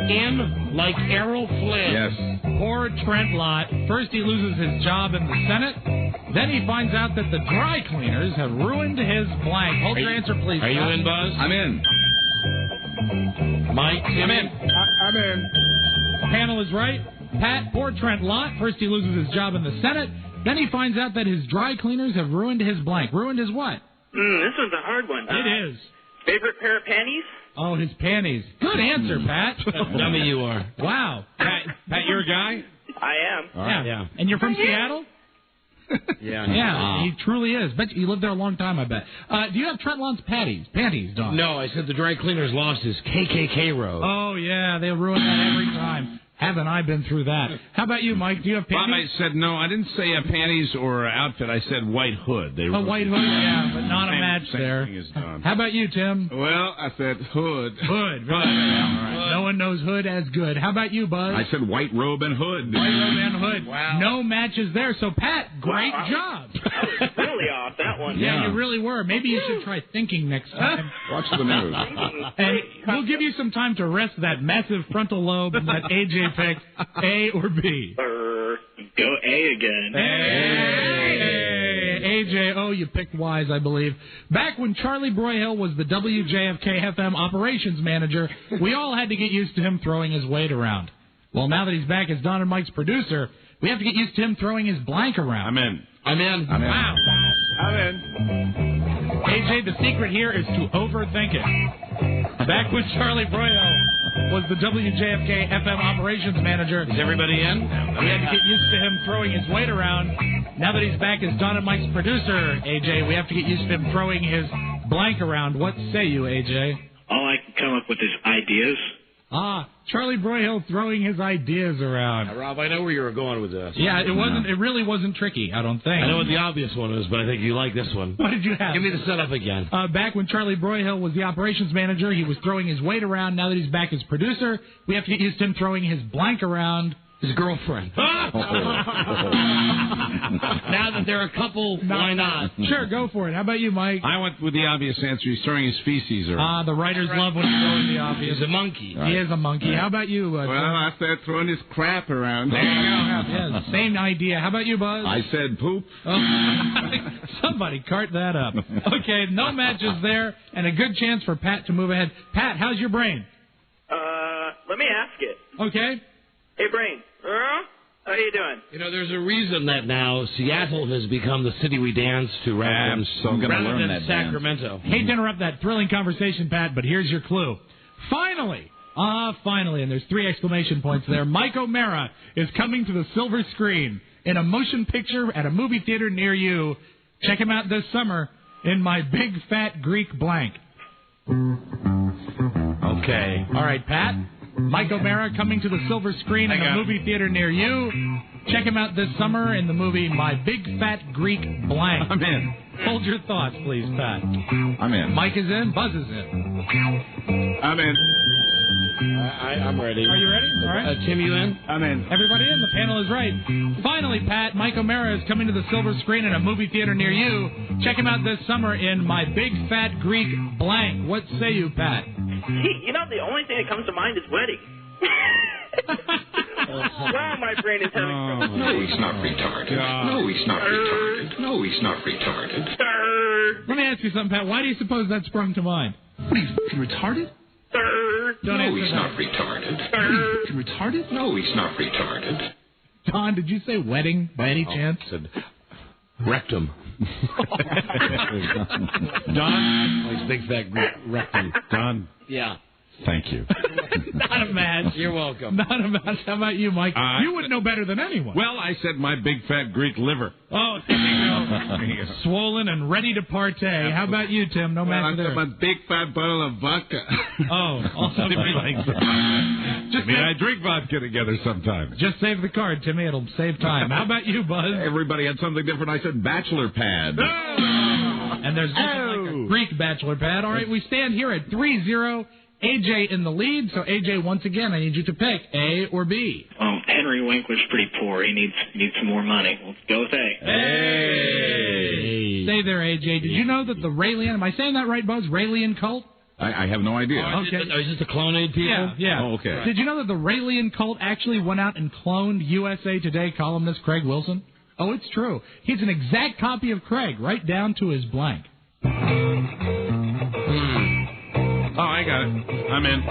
Speaker 13: in like Errol Flynn.
Speaker 14: Yes.
Speaker 16: Poor Trent Lott. First, he loses his job in the Senate. Then he finds out that the dry cleaners have ruined his blank. Hold your answer, please.
Speaker 13: Are you in, Buzz?
Speaker 14: I'm in.
Speaker 13: Mike? I'm in.
Speaker 14: I'm in.
Speaker 16: Panel is right. Pat, poor Trent Lott. First, he loses his job in the Senate. Then he finds out that his dry cleaners have ruined his blank. Ruined his what?
Speaker 1: This one's a hard one.
Speaker 16: It is.
Speaker 1: Favorite pair of panties?
Speaker 16: Oh, his panties. Good answer, Pat.
Speaker 13: Dummy you are.
Speaker 16: Wow.
Speaker 12: Pat, you're a guy?
Speaker 1: I am.
Speaker 16: Yeah. And you're from Seattle? Yeah, he truly is. Bet you lived there a long time, I bet. Do you have Trent Lott's panties, Don?
Speaker 13: No, I said the dry cleaners lost his KKK robe.
Speaker 16: Oh, yeah, they ruin that every time. Haven't I been through that? How about you, Mike? Do you have
Speaker 12: Bob,
Speaker 16: panties?
Speaker 12: I said no. I didn't say panties or outfit. I said white hood. They
Speaker 16: A white hood, yeah, but not a match
Speaker 12: same
Speaker 16: there.
Speaker 12: thing as Don.
Speaker 16: How about you, Tim?
Speaker 14: Well, I said hood.
Speaker 16: Hood, right. All right. No one knows hood as good. How about you, Buzz?
Speaker 12: I said white robe and hood.
Speaker 16: White robe and hood.
Speaker 1: Wow.
Speaker 16: No matches there. So, Pat, great job.
Speaker 1: Really off that one.
Speaker 16: Yeah, you really were. Maybe you should try thinking next time.
Speaker 12: Watch the news.
Speaker 16: And we'll give you some time to rest that massive frontal lobe that AJ picked, A or B.
Speaker 1: Go A again.
Speaker 16: Hey, AJ, oh, you picked wise, I believe. Back when Charlie Broyhill was the WJFK-FM operations manager, we all had to get used to him throwing his weight around. Well, now that he's back as Don and Mike's producer, we have to get used to him throwing his blank around.
Speaker 12: I'm in.
Speaker 16: Wow.
Speaker 14: I'm in.
Speaker 16: AJ, the secret here is to overthink it. Back when Charlie Broyhill was the WJFK-FM operations manager.
Speaker 13: Is everybody in?
Speaker 16: We had to get used to him throwing his weight around. Now that he's back as Don and Mike's producer, AJ, we have to get used to him throwing his blank around. What say you, AJ?
Speaker 1: All I can come up with is ideas.
Speaker 16: Charlie Broyhill throwing his ideas around.
Speaker 13: Rob, I know where you were going with this.
Speaker 16: Yeah, it really wasn't tricky, I don't think.
Speaker 13: I know what the obvious one is, but I think you like this one.
Speaker 16: What did you have?
Speaker 13: Give me the setup again.
Speaker 16: Back when Charlie Broyhill was the operations manager, he was throwing his weight around. Now that he's back as producer, we have to get used to him throwing his blank around.
Speaker 13: His girlfriend. Now that they're a couple, why not?
Speaker 16: Sure, go for it. How about you, Mike?
Speaker 12: I went with the obvious answer. He's throwing his feces around.
Speaker 16: The writers love when he's throwing the obvious.
Speaker 13: He's a monkey.
Speaker 16: He is a monkey. How about you,
Speaker 14: Well, I said throwing his crap around.
Speaker 16: There you go. Yeah, same idea. How about you, Buzz?
Speaker 12: I said poop.
Speaker 16: Oh, somebody cart that up. Okay, no matches there, and a good chance for Pat to move ahead. Pat, how's your brain?
Speaker 1: Let me ask it.
Speaker 16: Okay.
Speaker 1: Hey, Brain. How you doing?
Speaker 13: You know, there's a reason that now Seattle has become the city we dance to rather than Sacramento.
Speaker 16: Hate to interrupt that thrilling conversation, Pat, but here's your clue. Finally, and there's 3 exclamation points there, Mike O'Mara is coming to the silver screen in a motion picture at a movie theater near you. Check him out this summer in My Big Fat Greek Blank.
Speaker 13: Okay.
Speaker 16: All right, Pat. Mike O'Mara coming to the silver screen in a movie theater near you. Check him out this summer in the movie My Big Fat Greek Blank.
Speaker 12: I'm in.
Speaker 16: Hold your thoughts, please, Pat.
Speaker 12: I'm in.
Speaker 16: Mike is in. Buzz is in.
Speaker 14: I'm in.
Speaker 13: I'm ready.
Speaker 16: Are you ready? All right.
Speaker 13: Tim, you in?
Speaker 14: I'm in.
Speaker 16: Everybody in. The panel is right. Finally, Pat, Mike O'Mara is coming to the silver screen in a movie theater near you. Check him out this summer in My Big Fat Greek Blank. What say you, Pat?
Speaker 1: You know, the only thing that comes to mind is wedding. Wow, my brain is having trouble.
Speaker 6: No, he's not retarded. No, he's not retarded. No, he's not retarded.
Speaker 16: Let me ask you something, Pat. Why do you suppose that sprung to mind?
Speaker 6: What, are you f***ing retarded?
Speaker 16: Don't
Speaker 6: No,
Speaker 16: answer
Speaker 6: he's
Speaker 16: that.
Speaker 6: not retarded. What, are you f***ing retarded? No, he's not retarded.
Speaker 16: Don, did you say wedding by any chance?
Speaker 13: Said rectum.
Speaker 12: Don?
Speaker 13: His big fat rectum.
Speaker 12: Don?
Speaker 13: Yeah.
Speaker 12: Thank you.
Speaker 16: Not a match.
Speaker 13: You're welcome.
Speaker 16: Not a match. How about you, Mike? You would know better than anyone.
Speaker 12: Well, I said my big fat Greek liver.
Speaker 16: Oh, there you go. Swollen and ready to partay. How about you, Tim? No match
Speaker 14: I
Speaker 16: there.
Speaker 14: said my big fat bottle of vodka.
Speaker 16: Oh, also
Speaker 12: I drink vodka together sometimes.
Speaker 16: Just save the card, Timmy. It'll save time. How about you, Buzz?
Speaker 12: Everybody had something different. I said bachelor pad.
Speaker 16: And there's nothing like a Greek bachelor pad. All right, we stand here at 3-0. AJ in the lead. So, AJ, once again, I need you to pick A or B.
Speaker 1: Oh, Henry Winkler's pretty poor. He needs some more money. Let's go with A.
Speaker 16: Hey. Stay there, AJ. Did you know that the Raelian, am I saying that right, Buzz? Raelian cult?
Speaker 12: I have no idea.
Speaker 16: Okay.
Speaker 13: Is this the cloned people?
Speaker 16: Yeah.
Speaker 12: Oh, okay.
Speaker 16: Did you know that the Raelian cult actually went out and cloned USA Today columnist Craig Wilson? Oh, it's true. He's an exact copy of Craig, right down to his blank.
Speaker 12: Oh, I got it. I'm in.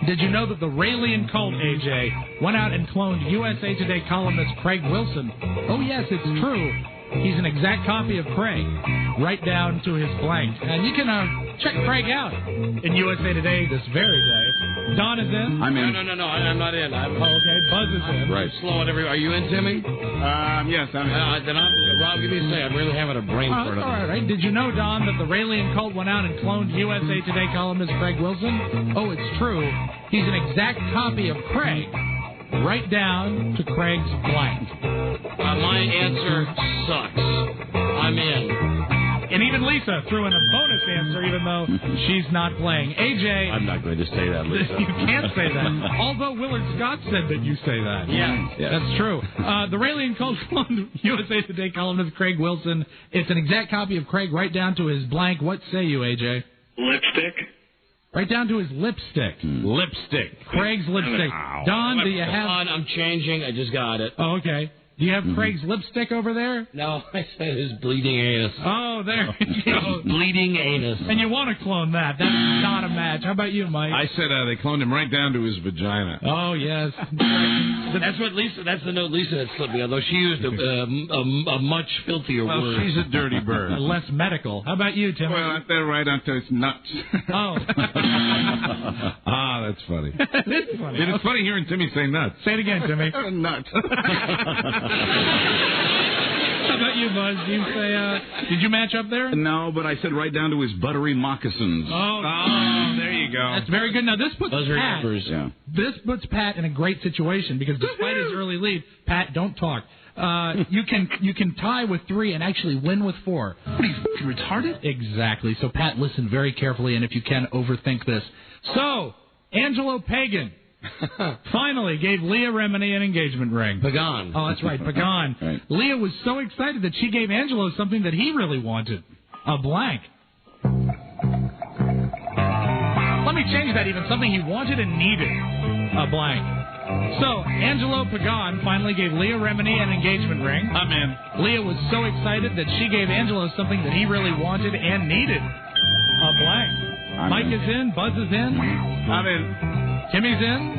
Speaker 16: Did you know that the Raelian cult, AJ, went out and cloned USA Today columnist Craig Wilson? Oh, yes, it's true. He's an exact copy of Craig, right down to his blank. And you can check Craig out in USA Today this very day. Don is in.
Speaker 12: I'm in.
Speaker 13: No, I'm not in.
Speaker 16: Okay, Buzz is in.
Speaker 12: Right.
Speaker 13: Slow it every. Are you in, Timmy?
Speaker 14: Yes, I'm in.
Speaker 13: Then Rob, give me a say. I'm really having a brain fart.
Speaker 16: All right. Did you know, Don, that the Raelian cult went out and cloned USA Today columnist Craig Wilson? Oh, it's true. He's an exact copy of Craig, right down to Craig's blank.
Speaker 13: My answer sucks. I'm in.
Speaker 16: And even Lisa threw in a bonus answer, even though she's not playing. AJ.
Speaker 13: I'm not going to say that, Lisa.
Speaker 16: You can't say that. Although Willard Scott said that you say that.
Speaker 13: Yeah.
Speaker 16: That's true. The Raylene Culture USA Today columnist Craig Wilson. It's an exact copy of Craig right down to his blank. What say you, AJ?
Speaker 1: Lipstick.
Speaker 16: Right down to his lipstick.
Speaker 12: Lipstick.
Speaker 16: Craig's lipstick. Don, do you have...
Speaker 13: Hold on, I'm changing. I just got it.
Speaker 16: Oh, okay. Do you have Craig's lipstick over there?
Speaker 13: No, I said his bleeding anus.
Speaker 16: Oh, there you go.
Speaker 13: Bleeding anus.
Speaker 16: And you want to clone that. That's not a match. How about you, Mike?
Speaker 12: I said they cloned him right down to his vagina.
Speaker 16: Oh, yes.
Speaker 13: That's what Lisa. That's the note Lisa had slipped me, although she used a much filthier word.
Speaker 12: She's a dirty bird.
Speaker 16: Less medical. How about you, Tim?
Speaker 14: Well, I said right onto his nuts.
Speaker 16: Oh.
Speaker 12: That's funny.
Speaker 16: It is funny.
Speaker 12: It's funny hearing Timmy say nuts.
Speaker 16: Say it again, Timmy.
Speaker 14: Nuts.
Speaker 16: How about you, Buzz? Do you say, did you match up there?
Speaker 14: No, but I said right down to his buttery moccasins.
Speaker 16: Oh,
Speaker 12: there you go.
Speaker 16: That's very good. Now, this puts Pat,
Speaker 14: Yeah.
Speaker 16: this puts Pat in a great situation because despite his early lead, Pat, don't talk. You can tie with 3 and actually win with 4.
Speaker 14: What are you f***ing retarded?
Speaker 16: Exactly. So, Pat, listen very carefully, and if you can, overthink this. So, Angelo Pagan finally gave Leah Remini an engagement ring.
Speaker 13: Pagan.
Speaker 16: Oh, that's right, Pagan.
Speaker 14: Right.
Speaker 16: Leah was so excited that she gave Angelo something that he really wanted, a blank. Let me change that even, something he wanted and needed, a blank. So, Angelo Pagan finally gave Leah Remini an engagement ring.
Speaker 12: I'm in.
Speaker 16: Leah was so excited that she gave Angelo something that he really wanted and needed, a blank. Mike is in, Buzz is in.
Speaker 12: I'm in.
Speaker 16: Timmy's in?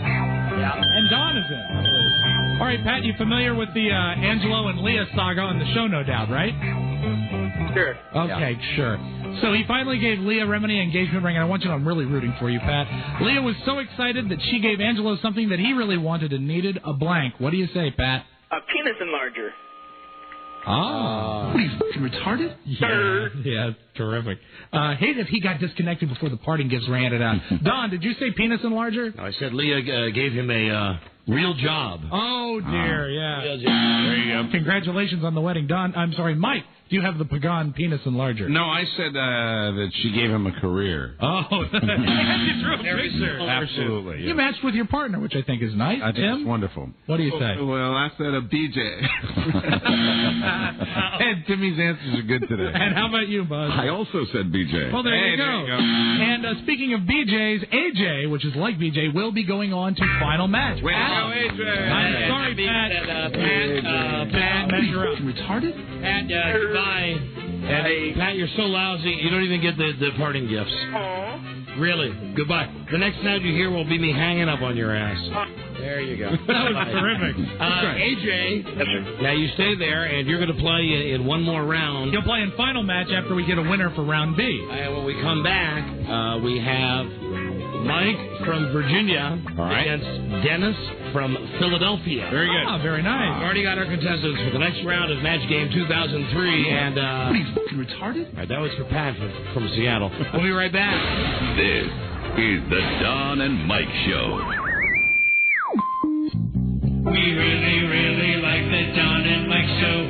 Speaker 16: Yeah. And Don is in, I believe. All right, Pat, you familiar with the Angelo and Leah saga on the show, no doubt, right?
Speaker 4: Sure.
Speaker 16: Okay, sure. So he finally gave Leah Remini an engagement ring, and I want you to know I'm really rooting for you, Pat. Leah was so excited that she gave Angelo something that he really wanted and needed, a blank. What do you say, Pat?
Speaker 19: A penis enlarger.
Speaker 16: Ah.
Speaker 14: What are you f***ing retarded?
Speaker 16: Yeah, terrific. Hate if he got disconnected before the parting gifts were handed out. Don, did you say penis enlarger?
Speaker 13: I said Leah gave him a real job.
Speaker 16: Oh, dear, yeah.
Speaker 13: Real job.
Speaker 12: There you go.
Speaker 16: Congratulations on the wedding. Don, I'm sorry, Mike, do you have the Pagan penis enlarger?
Speaker 12: No, I said that she gave him a career.
Speaker 16: Oh,
Speaker 12: Absolutely.
Speaker 16: You matched with your partner, which I think is nice.
Speaker 12: I think
Speaker 16: Tim?
Speaker 12: it's wonderful.
Speaker 16: What do you say?
Speaker 14: Well, I said a BJ.
Speaker 12: And Timmy's answers are good today.
Speaker 16: And how about you, Buzz?
Speaker 14: I also said BJ.
Speaker 16: Well, there you go. And speaking of BJs, AJ, which is like BJ, will be going on to final match.
Speaker 12: Way to go, AJ.
Speaker 16: I'm sorry, Pat. Pat, measure up.
Speaker 14: Retarded?
Speaker 13: Pat, goodbye. And Pat, you're so lousy, you don't even get the parting gifts. Really. Goodbye. The next sound you hear will be me hanging up on your ass. There you go.
Speaker 16: That was terrific.
Speaker 13: AJ, now you stay there, and you're going to play in one more round.
Speaker 16: He'll play in final match after we get a winner for round B.
Speaker 13: And when we come back, we have Mike from Virginia against Dennis from Philadelphia.
Speaker 12: Very good.
Speaker 16: Ah, very nice.
Speaker 13: We've already got our contestants for the next round of Match Game 2003. And
Speaker 14: What are you f***ing retarded?
Speaker 13: all right, that was for Pat from Seattle. We'll be right back.
Speaker 6: This is the Don and Mike Show.
Speaker 7: We really, really like the Don and Mike Show.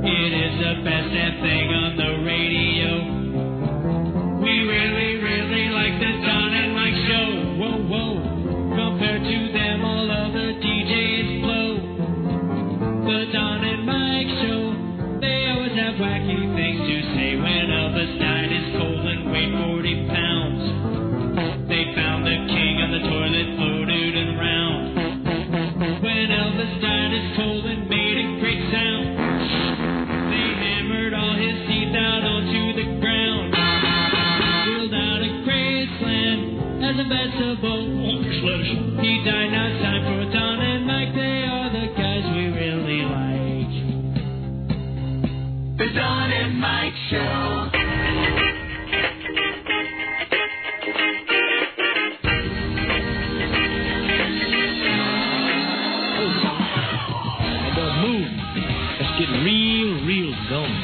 Speaker 7: It is the best damn thing on the radio. We really, really like the Don and Mike Show. Whoa, whoa. Compared to them, all other DJs blow. The Don and Mike Show. They always have wacky things to say when Elvis died is cold and weighed 40 pounds. They found the king on the toilet floated around. When Elvis died his cold and made a great sound. They hammered all his teeth out onto the ground. Ruled out a Graceland as a vegetable. He died, now it's time for Don and Mike. They are the guys we really like. The Don and Mike Show.
Speaker 13: Get real going.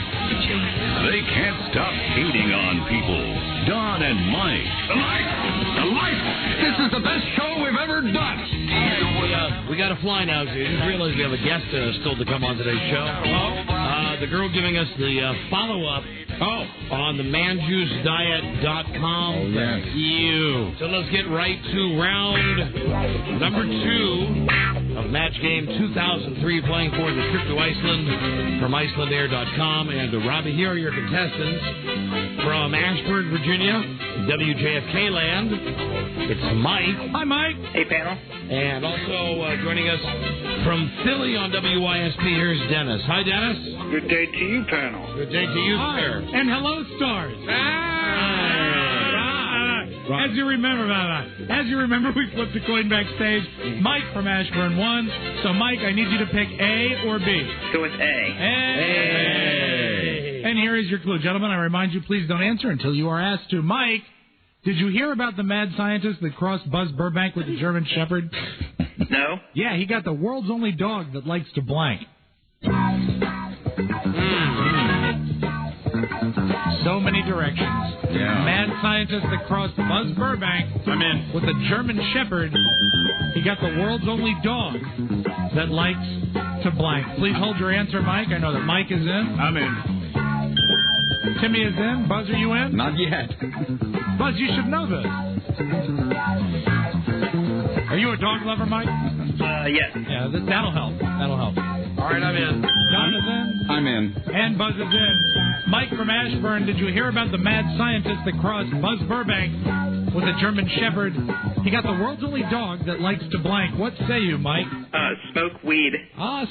Speaker 6: They can't stop hating on people. Don and Mike.
Speaker 21: The life! This is the best show we've ever done.
Speaker 13: We got to fly now. So you just realized we have a guest still to come on today's show. The girl giving us the follow-up on the manjuicediet.com.
Speaker 12: Oh, yes.
Speaker 13: You. So let's get right to round number 2 of Match Game 2003, playing for the trip to Iceland from IcelandAir.com. And Robbie, here are your contestants from Ashburn, Virginia, WJFK land. It's Mike.
Speaker 16: Hi, Mike.
Speaker 19: Hey, panel.
Speaker 13: And also joining us from Philly on WYSP, here's Dennis. Hi, Dennis.
Speaker 19: Good day to you, panel.
Speaker 13: Good day to you, sir.
Speaker 16: And hello, stars. As you remember, we flipped a coin backstage. Mike from Ashburn won. So, Mike, I need you to pick A or B.
Speaker 19: Go with A.
Speaker 16: And here is your clue. Gentlemen, I remind you, please don't answer until you are asked to. Mike, did you hear about the mad scientist that crossed Buzz Burbank with the German Shepherd?
Speaker 19: No.
Speaker 16: Yeah, he got the world's only dog that likes to blank. So many directions.
Speaker 12: Yeah.
Speaker 16: Mad scientist that crossed Buzz Burbank with a German Shepherd. He got the world's only dog that likes to blank. Please hold your answer, Mike. I know that Mike is in.
Speaker 14: I'm in.
Speaker 16: Timmy is in. Buzz, are you in?
Speaker 12: Not yet.
Speaker 16: Buzz, you should know this. Are you a dog lover, Mike?
Speaker 19: Yes.
Speaker 16: Yeah, that'll help. That'll help.
Speaker 13: All right, I'm in.
Speaker 16: Don is in.
Speaker 12: I'm in.
Speaker 16: And Buzz is in. Mike from Ashburn, did you hear about the mad scientist that crossed Buzz Burbank with a German Shepherd? He got the world's only dog that likes to blank. What say you, Mike?
Speaker 19: Smoke weed.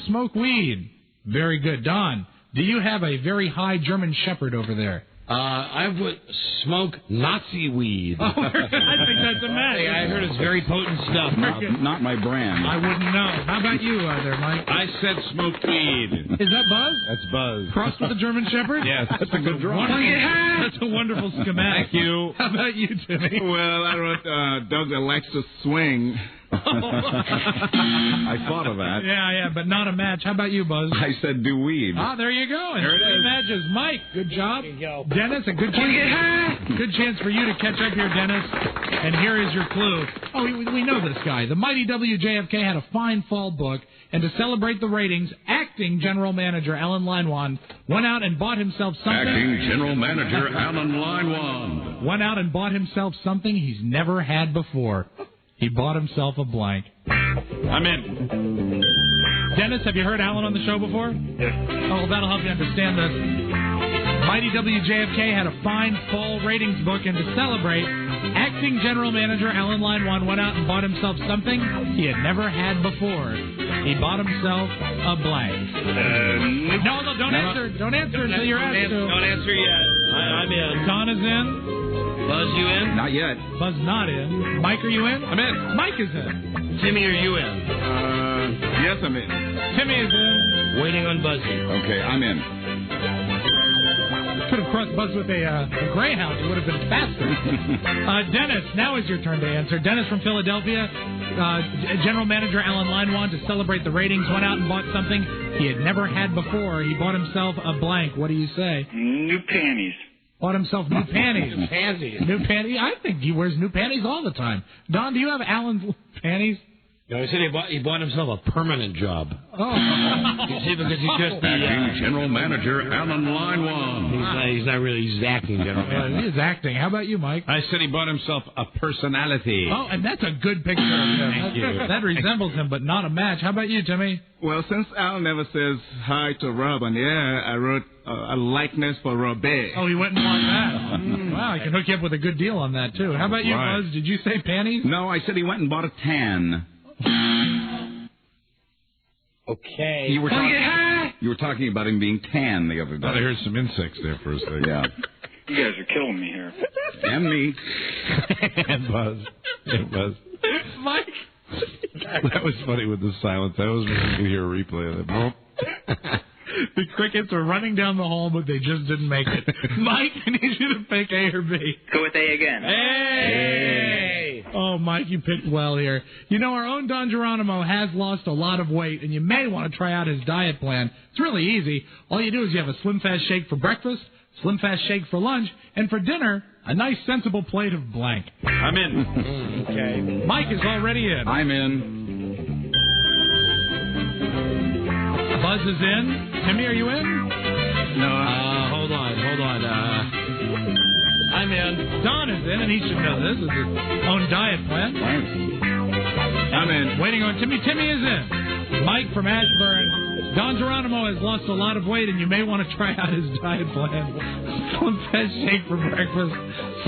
Speaker 16: Smoke weed. Very good. Don, do you have a very high German Shepherd over there?
Speaker 13: I would smoke Nazi weed.
Speaker 16: I think that's a match.
Speaker 13: Hey, I heard it's very potent stuff.
Speaker 12: Not my brand.
Speaker 16: I wouldn't know. How about you there, Mike?
Speaker 12: I said smoked weed.
Speaker 16: Is that Buzz?
Speaker 12: That's Buzz.
Speaker 16: Crossed with the German Shepherd?
Speaker 12: Yes, that's a good draw.
Speaker 16: That's a wonderful schematic.
Speaker 14: Thank you.
Speaker 16: How about you, Timmy?
Speaker 14: Well, I wrote dog that likes to swing.
Speaker 12: I thought of that.
Speaker 16: Yeah, but not a match. How about you, Buzz?
Speaker 12: I said do weed.
Speaker 16: There you go. And
Speaker 12: there it is.
Speaker 16: Matches. Mike, good job. Dennis, a good chance. Good chance for you to catch up here, Dennis. And here is your clue. Oh, we know this guy. The mighty WJFK had a fine fall book, and to celebrate the ratings, acting general manager Alan Leinwan went out and bought himself something.
Speaker 6: Acting general manager Alan Leinwan
Speaker 16: went out and bought himself something he's never had before. He bought himself a blank.
Speaker 14: I'm in.
Speaker 16: Dennis, have you heard Alan on the show before?
Speaker 19: Yes.
Speaker 16: Oh, that'll help you understand this. Mighty WJFK had a fine fall ratings book, and to celebrate, acting general manager Alan Leinwan went out and bought himself something he had never had before. He bought himself a blank. No, don't answer. Don't answer until you're asked to.
Speaker 13: Don't answer yet. I'm in.
Speaker 16: Don is in.
Speaker 13: Buzz, you in?
Speaker 12: Not yet.
Speaker 16: Buzz not in. Mike, are you in?
Speaker 14: I'm in.
Speaker 16: Mike is in.
Speaker 13: Timmy, are you in?
Speaker 14: Yes, I'm in.
Speaker 16: Timmy is in.
Speaker 13: Waiting on Buzzy.
Speaker 12: Okay, I'm in.
Speaker 16: Could have crossed Buzz with a Greyhound. It would have been faster. Dennis, now is your turn to answer. Dennis from Philadelphia, general manager Alan Leinwan, to celebrate the ratings, went out and bought something he had never had before. He bought himself a blank. What do you say?
Speaker 19: New panties.
Speaker 16: Bought himself new panties.
Speaker 13: Panties.
Speaker 16: New panties. I think he wears new panties all the time. Don, do you have Alan's panties?
Speaker 13: No, he said he bought himself a permanent job.
Speaker 16: Oh.
Speaker 13: You see, because he's just the...
Speaker 6: Acting general manager Alan Leinwan
Speaker 13: He's not really, he's acting general manager.
Speaker 16: He is acting. How about you, Mike?
Speaker 12: I said he bought himself a personality.
Speaker 16: Oh, and that's a good picture of him.
Speaker 12: Thank you.
Speaker 16: That resembles him, but not a match. How about you, Timmy?
Speaker 14: Well, since Al never says hi to Rob on the air, I wrote a likeness for Robert.
Speaker 16: Oh, he went and bought that. Wow, I can hook you up with a good deal on that, too. How about you,
Speaker 12: Right.
Speaker 16: Buzz? Did you say panties?
Speaker 12: No, I said he went and bought a tan.
Speaker 13: Okay.
Speaker 12: You were talking about him being tan the other day.
Speaker 14: I heard some insects there for a second.
Speaker 12: Yeah.
Speaker 19: You guys are killing me here.
Speaker 12: And me.
Speaker 14: And Buzz. And Buzz.
Speaker 16: Mike.
Speaker 14: That was funny with the silence. I was wishing you could hear a replay of that.
Speaker 16: The crickets are running down the hall, but they just didn't make it. Mike, I need you to pick A or B.
Speaker 19: Go with A again.
Speaker 16: Hey! Oh, Mike, you picked well here. You know, our own Don Geronimo has lost a lot of weight, and you may want to try out his diet plan. It's really easy. All you do is you have a Slim Fast Shake for breakfast, Slim Fast Shake for lunch, and for dinner, a nice, sensible plate of blank.
Speaker 14: I'm in.
Speaker 16: Okay. Mike is already in.
Speaker 12: I'm in.
Speaker 16: Buzz is in. Timmy, are you in?
Speaker 14: No.
Speaker 13: Hold on. I'm in.
Speaker 16: Don is in, and he should know this. It's his own diet plan.
Speaker 14: I'm in.
Speaker 16: Waiting on Timmy. Timmy is in. Mike from Ashburn. Don Geronimo has lost a lot of weight, and you may want to try out his diet plan. Slim Fast Shake for breakfast,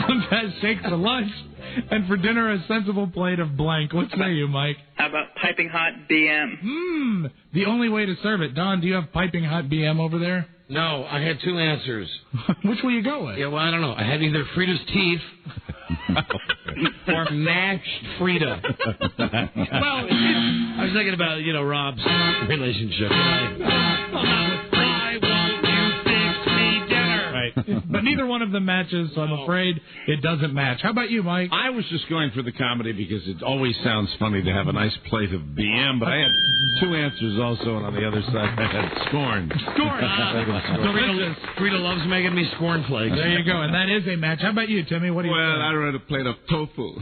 Speaker 16: Slim Fast Shake for lunch, and for dinner, a sensible plate of blank. What say you, Mike?
Speaker 19: How about piping hot BM?
Speaker 16: The only way to serve it. Don, do you have piping hot BM over there?
Speaker 13: No, I had two answers.
Speaker 16: Which will you go with?
Speaker 13: Yeah, well, I don't know. I had either Frida's teeth or mashed Frida. Well, I was thinking about, Rob's relationship. Why won't you fix me dinner?
Speaker 16: Right. But neither one of them matches, so I'm afraid it doesn't match. How about you, Mike?
Speaker 12: I was just going for the comedy because it always sounds funny to have a nice plate of BM, but I had two answers also, and on the other side I had scorn.
Speaker 16: Delicious.
Speaker 13: Frida loves making me scorn flakes.
Speaker 16: There you go, and that is a match. How about you, Timmy? What do you
Speaker 14: Well,
Speaker 16: think?
Speaker 14: I wrote a plate of tofu.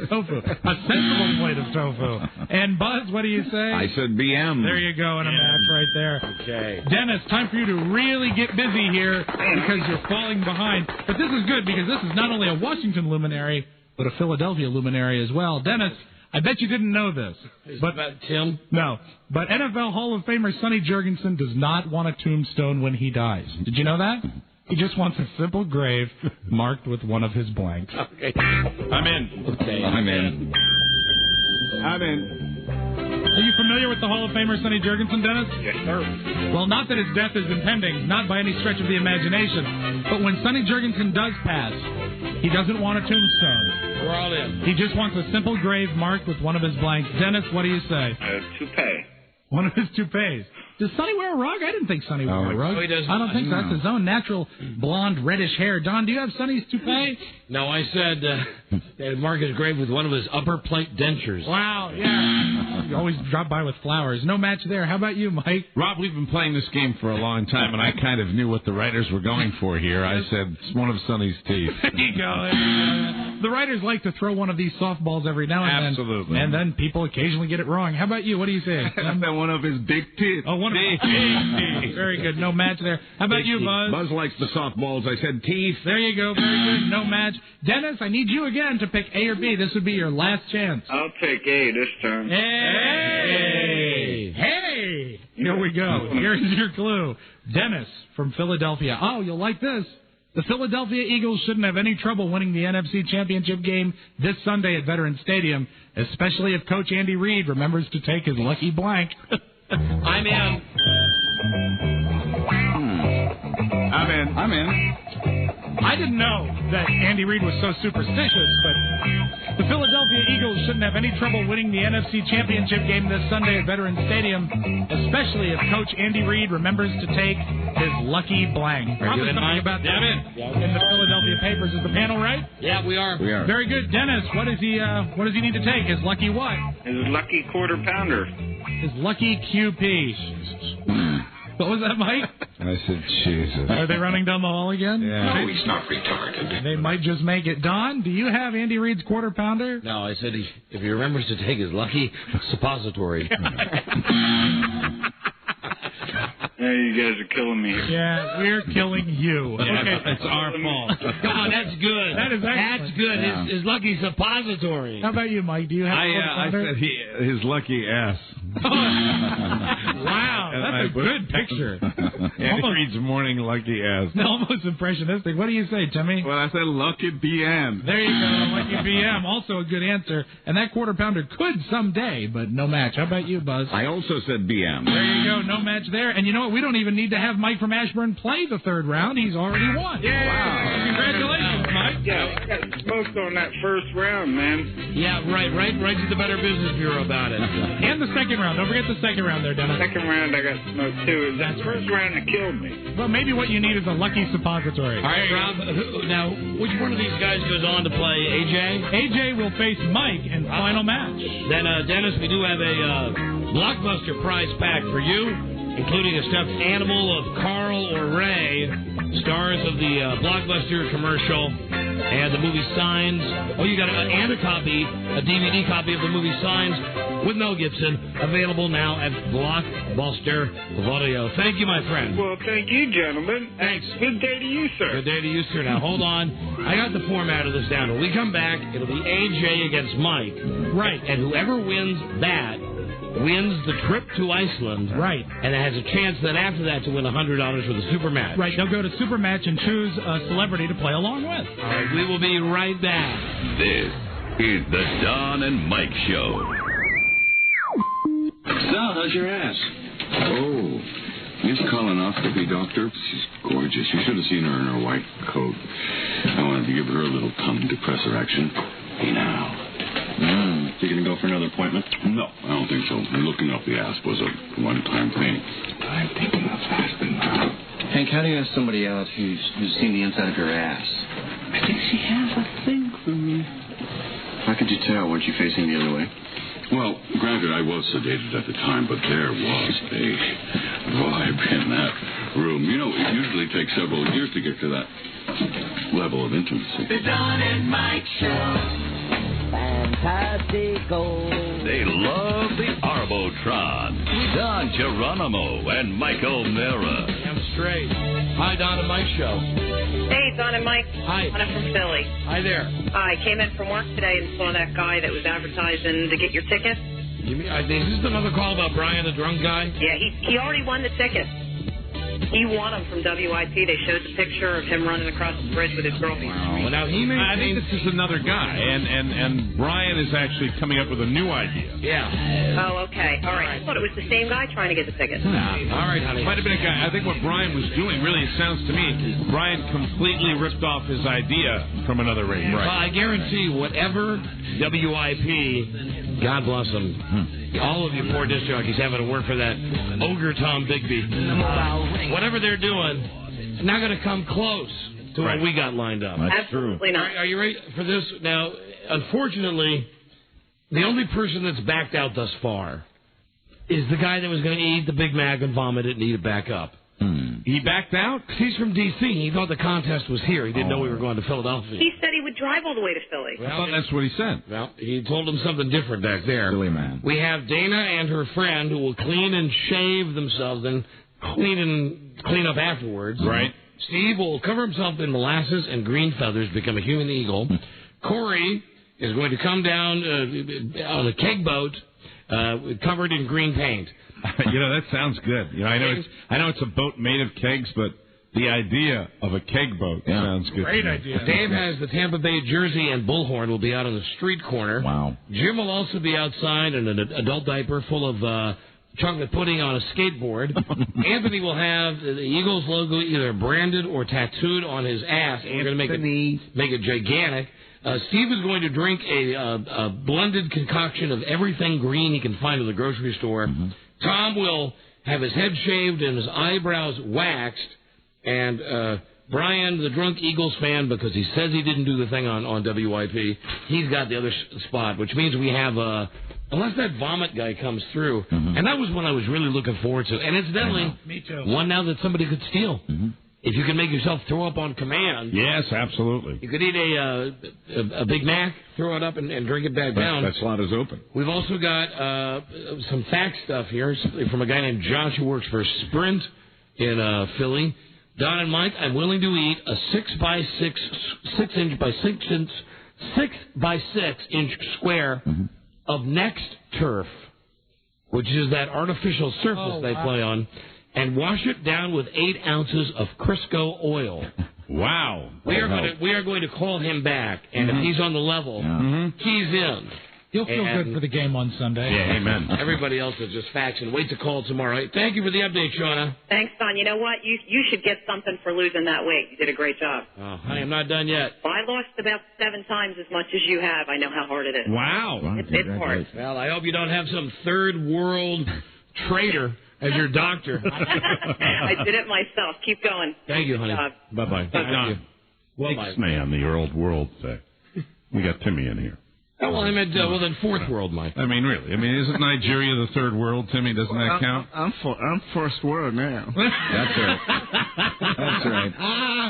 Speaker 16: Tofu. A sensible plate of tofu. And Buzz, what do you say?
Speaker 12: I said BM.
Speaker 16: There you go, and a match right there.
Speaker 13: Okay.
Speaker 16: Dennis, time for you to really get busy here because you're falling behind. But this is good because this is not only a Washington luminary, but a Philadelphia luminary as well. Dennis, I bet you didn't know this.
Speaker 13: But about Tim?
Speaker 16: No. But NFL Hall of Famer Sonny Jurgensen does not want a tombstone when he dies. Did you know that? He just wants a simple grave marked with one of his blanks.
Speaker 13: Okay.
Speaker 12: I'm in.
Speaker 13: Okay.
Speaker 12: I'm in.
Speaker 14: I'm in.
Speaker 16: Are you familiar with the Hall of Famer Sonny Jurgensen, Dennis?
Speaker 19: Yes, sir.
Speaker 16: Well, not that his death is impending, not by any stretch of the imagination. But when Sonny Jurgensen does pass, he doesn't want a tombstone.
Speaker 13: We're all in.
Speaker 16: He just wants a simple grave marked with one of his blanks. Dennis, what do you say?
Speaker 19: Toupee.
Speaker 16: One of his toupees. Does Sonny wear a rug? I didn't think Sonny wore a rug.
Speaker 13: No, he does
Speaker 16: I don't
Speaker 13: not.
Speaker 16: think so. That's his own natural blonde, reddish hair. Don, do you have Sonny's toupee?
Speaker 13: No, I said mark his grave with one of his upper plate dentures.
Speaker 16: Wow, yeah. You always drop by with flowers. No match there. How about you, Mike?
Speaker 12: Rob, we've been playing this game for a long time, and I kind of knew what the writers were going for here. I said it's one of Sonny's teeth.
Speaker 16: There you go. The writers like to throw one of these softballs every now and then.
Speaker 12: Absolutely.
Speaker 16: And then people occasionally get it wrong. How about you? What do you say?
Speaker 14: I said one of his big teeth.
Speaker 16: Oh, one of his big teeth. Very good. No match there. How about you, Buzz?
Speaker 12: Buzz likes the softballs. I said teeth.
Speaker 16: There you go. Very good. No match. Dennis, I need you again to pick A or B. This would be your last chance.
Speaker 19: I'll take A this time.
Speaker 16: Hey! Hey! Here we go. Here's your clue. Dennis from Philadelphia. Oh, you'll like this. The Philadelphia Eagles shouldn't have any trouble winning the NFC Championship game this Sunday at Veterans Stadium, especially if Coach Andy Reid remembers to take his lucky blank.
Speaker 13: I'm in.
Speaker 14: I'm in.
Speaker 16: I didn't know that Andy Reid was so superstitious, but the Philadelphia Eagles shouldn't have any trouble winning the NFC Championship game this Sunday at Veterans Stadium, especially if Coach Andy Reid remembers to take his lucky blank. Probably something about that in the Philadelphia papers. Is the panel right?
Speaker 13: Yeah, we are.
Speaker 12: We are.
Speaker 16: Very good. Dennis, what does he need to take? His lucky what?
Speaker 19: His lucky quarter pounder.
Speaker 16: His lucky QP. What was that, Mike?
Speaker 12: I said, Jesus.
Speaker 16: Are they running down the hall again?
Speaker 12: Yeah.
Speaker 6: No, he's not retarded.
Speaker 16: They might just make it. Don, do you have Andy Reid's quarter pounder?
Speaker 13: No, I said if he remembers to take his lucky suppository.
Speaker 19: Yeah, you guys are killing me.
Speaker 16: Yeah, we're killing you.
Speaker 12: Yeah,
Speaker 16: Okay.
Speaker 12: it's our fault.
Speaker 13: God, that's good.
Speaker 16: That is excellent.
Speaker 13: That's good.
Speaker 16: Yeah.
Speaker 13: His lucky suppository.
Speaker 16: How about you, Mike? Do you have a quarter
Speaker 12: I
Speaker 16: pounder?
Speaker 12: said his lucky ass.
Speaker 16: Wow, that's a good picture.
Speaker 12: Andy Reid's morning lucky ass.
Speaker 16: Almost impressionistic. What do you say, Timmy?
Speaker 14: Well, I said lucky BM.
Speaker 16: There you go, lucky BM. Also a good answer. And that quarter pounder could someday, but no match. How about you, Buzz?
Speaker 12: I also said BM.
Speaker 16: There you go, no match there. And you know what? We don't even need to have Mike from Ashburn play the third round. He's already won.
Speaker 19: Yeah.
Speaker 16: Wow. Congratulations, Mike.
Speaker 19: Yeah, I got smoked on that first round, man.
Speaker 13: Yeah, right to the Better Business Bureau about it.
Speaker 16: And the second round. Don't forget the second round there, Dennis.
Speaker 19: Second round, I got smoked too. That first round that killed me.
Speaker 16: Well, maybe what you need is a lucky suppository.
Speaker 13: All right, Rob. Now, which one of these guys goes on to play AJ?
Speaker 16: AJ will face Mike in final match.
Speaker 13: Then, Dennis, we do have a Blockbuster prize pack for you, including a stuffed animal of Carl or Ray, stars of the Blockbuster commercial, and the movie Signs. Oh, you got and a DVD copy of the movie Signs. with Mel Gibson, available now at Blockbuster Video. Thank you, my friend.
Speaker 8: Well, thank you, gentlemen.
Speaker 13: Thanks.
Speaker 8: Good day to you, sir.
Speaker 13: Good day to you, sir. Now, hold on. I got the format of this down. When we come back, it'll be AJ against Mike.
Speaker 16: Right.
Speaker 13: And whoever wins that wins the trip to Iceland.
Speaker 16: Right.
Speaker 13: And it has a chance then after that to win $100 for the super match.
Speaker 16: Right. They'll go to Super Match and choose a celebrity to play along with.
Speaker 13: All right. We will be right back.
Speaker 6: This is the Don and Mike Show.
Speaker 9: Sal, how's your ass? Oh, Miss colonoscopy, doctor. She's gorgeous. You should have seen her in her white coat. I wanted to give her a little tongue depressor action. Hey, now. You going to go for another appointment? No, I don't think so. Looking up the ass was a one-time thing. I'm thinking of fasting now.
Speaker 10: Hank, how do you ask somebody out who's seen the inside of your ass?
Speaker 9: I think she has a thing for me.
Speaker 10: How could you tell? Weren't you facing the other way?
Speaker 9: Well, granted, I was sedated at the time, but there was a vibe in that room. You know, it usually takes several years to get to that level of intimacy.
Speaker 7: The Don and Mike Show. Fantastico.
Speaker 6: They love the Arbotron. Don Geronimo and Michael Mara.
Speaker 13: I'm straight. Hi, Don and Mike Show.
Speaker 20: Hey, Don and Mike.
Speaker 13: Hi.
Speaker 20: I'm from Philly.
Speaker 13: Hi there.
Speaker 20: I came in from work today and saw that guy that was advertising to get your ticket.
Speaker 13: Is this another call about Brian, the drunk guy?
Speaker 20: Yeah, he already won the ticket. He won them from WIP. They showed the picture of him running across the bridge with his girlfriend.
Speaker 13: Well, now he
Speaker 12: I think this is another guy, and Brian is actually coming up with a new idea.
Speaker 13: Yeah.
Speaker 20: Oh, okay. All right. I thought it was the same guy trying to get the ticket.
Speaker 12: All right, honey. Might have been a guy. I think what Brian was doing, really, it sounds to me, Brian completely ripped off his idea from another radio.
Speaker 13: Well, I guarantee whatever WIP, God bless them, all of you poor disc jockeys having to work for that ogre Tom Bigby. Whatever they're doing, not going to come close to what we got lined up.
Speaker 20: That's absolutely not.
Speaker 13: Are you ready for this? Now, unfortunately, the only person that's backed out thus far is the guy that was going to eat the Big Mac and vomit it and eat it back up.
Speaker 12: He backed out?
Speaker 13: He's from D.C. He thought the contest was here. He didn't know we were going to Philadelphia.
Speaker 20: He said he would drive all the way to Philly.
Speaker 12: I thought that's what he said.
Speaker 13: Well, he told him something different back there.
Speaker 12: Silly man.
Speaker 13: We have Dana and her friend who will clean and shave themselves and clean up afterwards.
Speaker 12: Right.
Speaker 13: Steve will cover himself in molasses and green feathers, become a human eagle. Corey is going to come down on a keg boat covered in green paint.
Speaker 12: You know, that sounds good. You know, I know it's a boat made of kegs, but the idea of a keg boat sounds good.
Speaker 16: Great idea.
Speaker 13: Dave has the Tampa Bay jersey, and Bullhorn will be out on the street corner.
Speaker 12: Wow.
Speaker 13: Jim will also be outside in an adult diaper full of chocolate pudding on a skateboard. Anthony will have the Eagles logo either branded or tattooed on his ass. And we're going to make it gigantic. Steve is going to drink a blended concoction of everything green he can find at the grocery store. Tom will have his head shaved and his eyebrows waxed. And Brian, the drunk Eagles fan, because he says he didn't do the thing on WIP, he's got the other spot, which means we have, unless that vomit guy comes through, and that was one I was really looking forward to. And incidentally,
Speaker 16: me too.
Speaker 13: One now that somebody could steal. If you can make yourself throw up on command.
Speaker 12: Yes, absolutely.
Speaker 13: You could eat a Big Mac, throw it up, and drink it back down.
Speaker 12: That slot is open.
Speaker 13: We've also got some fact stuff here from a guy named Josh who works for Sprint in Philly. Don and Mike, I'm willing to eat a 6 by 6 inch square of Next Turf, which is that artificial surface they play on, and wash it down with 8 ounces of Crisco oil.
Speaker 12: Wow.
Speaker 13: We are going to call him back, and if he's on the level, he's in.
Speaker 16: He'll feel good for the game on Sunday.
Speaker 12: Yeah, amen.
Speaker 13: Everybody else is just faxing. Wait to call tomorrow. Thank you for the update, Shauna.
Speaker 20: Thanks, Don. You know what? You should get something for losing that weight. You did a great job.
Speaker 13: Oh, I am not done yet.
Speaker 20: Well, I lost about 7 times as much as you have. I know how hard it is.
Speaker 12: Wow.
Speaker 20: It's hard.
Speaker 13: Well, I hope you don't have some third world traitor as your doctor.
Speaker 20: I did it myself. Keep going.
Speaker 13: Thank you, honey.
Speaker 12: Bye-bye.
Speaker 13: Thank you. Well,
Speaker 12: Thanks, man, the old world thing. We got Timmy in here.
Speaker 13: Oh, well, I meant, then fourth world, Mike.
Speaker 12: I mean, really. I mean, isn't Nigeria the third world, Timmy? Doesn't that count?
Speaker 14: I'm first world now.
Speaker 12: That's right. That's right.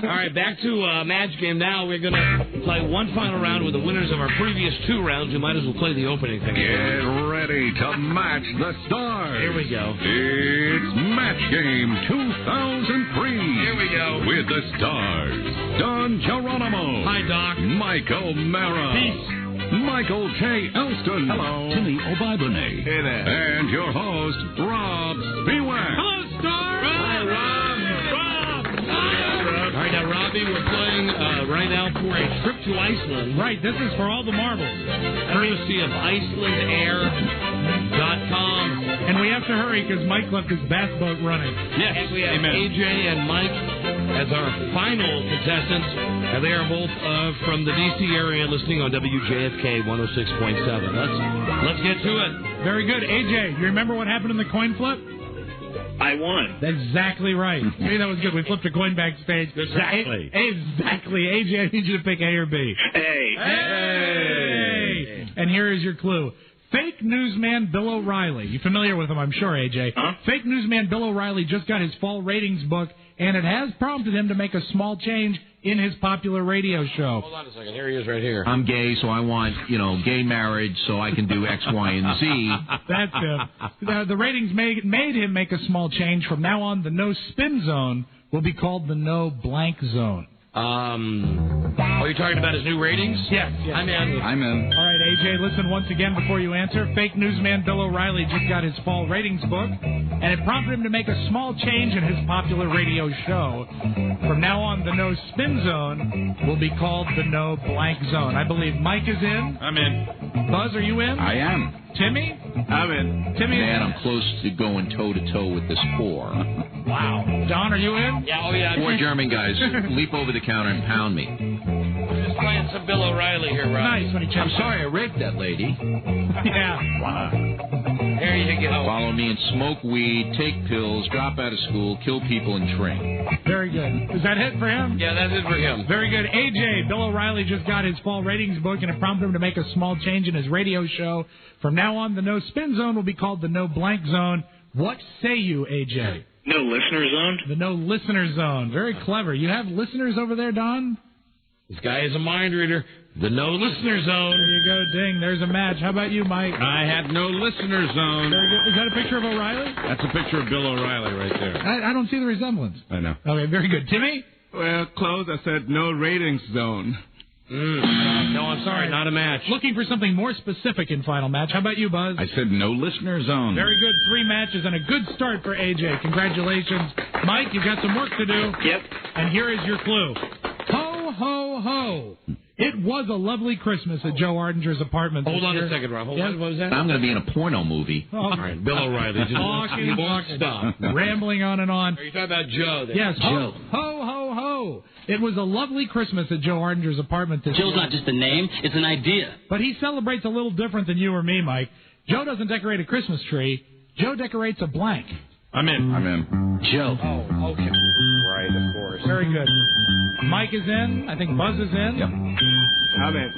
Speaker 13: right, back to Match Game now. We're going to play one final round with the winners of our previous 2 rounds. You might as well play the opening thing.
Speaker 6: Get ready to match the stars.
Speaker 13: Here we go.
Speaker 6: It's Match Game 2003.
Speaker 13: Here we go.
Speaker 6: With the stars, Don Geronimo.
Speaker 13: Hi, Doc.
Speaker 6: Mike O'Mara.
Speaker 13: Peace.
Speaker 6: Michael K. Elston.
Speaker 9: Hello.
Speaker 6: Timmy O'Bibernay.
Speaker 14: Hey there.
Speaker 6: And your host, Rob Spiewak.
Speaker 16: Hello, Star.
Speaker 13: Hi, Rob. All right, now, Robbie, we're playing right now for a trip to Iceland.
Speaker 16: Right, this is for all the marbles.
Speaker 13: Courtesy of IcelandAir.com.
Speaker 16: And we have to hurry because Mike left his bass boat running.
Speaker 13: Yes, and we have AJ and Mike as our final contestants. And they are both from the D.C. area listening on WJFK 106.7. Let's get to it.
Speaker 16: Very good. AJ, you remember what happened in the coin flip?
Speaker 1: I won.
Speaker 16: That's exactly right. Maybe that was good. We flipped a coin backstage.
Speaker 13: Exactly.
Speaker 16: Exactly. AJ, I need you to pick A or B.
Speaker 1: Hey.
Speaker 16: Hey. And here is your clue. Fake newsman Bill O'Reilly. You familiar with him, I'm sure, AJ.
Speaker 1: Huh?
Speaker 16: Fake newsman Bill O'Reilly just got his fall ratings book, and it has prompted him to make a small change in his popular radio show.
Speaker 13: Hold on a second. Here he is right here.
Speaker 15: I'm gay, so I want, gay marriage so I can do X, Y, and Z.
Speaker 16: That's him. The ratings made him make a small change. From now on, the no spin zone will be called the no blank zone.
Speaker 13: Are you talking about his new ratings?
Speaker 16: Yes.
Speaker 13: I'm in.
Speaker 15: I'm in.
Speaker 16: All right, AJ, listen once again before you answer. Fake newsman Bill O'Reilly just got his fall ratings book, and it prompted him to make a small change in his popular radio show. From now on, the no spin zone will be called the no blank zone. I believe Mike is in.
Speaker 14: I'm in.
Speaker 16: Buzz, are you in?
Speaker 15: I am.
Speaker 16: Timmy?
Speaker 14: I'm in.
Speaker 16: Timmy is
Speaker 15: Man,
Speaker 16: in.
Speaker 15: I'm close to going toe-to-toe with this whore.
Speaker 16: Wow. Don, are you in?
Speaker 13: Yeah, oh yeah.
Speaker 15: 4 German guys leap over the counter and pound me.
Speaker 13: We're just playing some Bill O'Reilly here, Rob.
Speaker 16: Nice when he checks
Speaker 15: I'm sorry I raped that lady.
Speaker 16: Yeah.
Speaker 15: Wow.
Speaker 13: There you go.
Speaker 15: Follow me and smoke weed, take pills, drop out of school, kill people, and drink.
Speaker 16: Very good. Is that it for him?
Speaker 13: Yeah, that's it for him.
Speaker 16: Very good. AJ, Bill O'Reilly just got his fall ratings book, and it prompted him to make a small change in his radio show. From now on, the no spin zone will be called the no blank zone. What say you, AJ?
Speaker 1: No listener zone?
Speaker 16: The no listener zone. Very clever. You have listeners over there, Don?
Speaker 13: This guy is a mind reader. The no listener zone.
Speaker 16: There you go, ding. There's a match. How about you, Mike?
Speaker 12: I had no listener zone.
Speaker 16: Very good. Is that a picture of O'Reilly?
Speaker 12: That's a picture of Bill O'Reilly right there.
Speaker 16: I don't see the resemblance.
Speaker 12: I know.
Speaker 16: Okay, very good. Timmy?
Speaker 14: Well, close. I said no ratings zone.
Speaker 13: No, I'm sorry, not a match.
Speaker 16: Looking for something more specific in final match. How about you, Buzz?
Speaker 9: I said no listener zone.
Speaker 16: Very good. 3 matches and a good start for AJ. Congratulations. Mike, you've got some work to do.
Speaker 1: Yep.
Speaker 16: And here is your clue. Ho, ho, ho. It was a lovely Christmas at Joe Ardinger's apartment.
Speaker 13: Hold on
Speaker 16: year.
Speaker 13: a second, Rob. Hold
Speaker 16: Yes.
Speaker 13: on. What was that?
Speaker 15: I'm going to be in a porno movie.
Speaker 16: All
Speaker 13: right, Bill O'Reilly. Just
Speaker 16: Talking,
Speaker 13: won't stop.
Speaker 16: Rambling on and on.
Speaker 13: Are you talking about Joe? Then?
Speaker 16: Yes,
Speaker 13: Joe.
Speaker 16: Ho, ho, ho. It was a lovely Christmas at Joe Ardinger's apartment this year.
Speaker 18: Joe's not just a name, it's an idea.
Speaker 16: But he celebrates a little different than you or me, Mike. Joe doesn't decorate a Christmas tree. Joe decorates a blank.
Speaker 12: I'm in.
Speaker 9: I'm in.
Speaker 18: Joe.
Speaker 16: Oh, okay.
Speaker 13: Right, of course.
Speaker 16: Very good. Mike is in. I think Buzz is in.
Speaker 9: Yep.
Speaker 14: I'm in.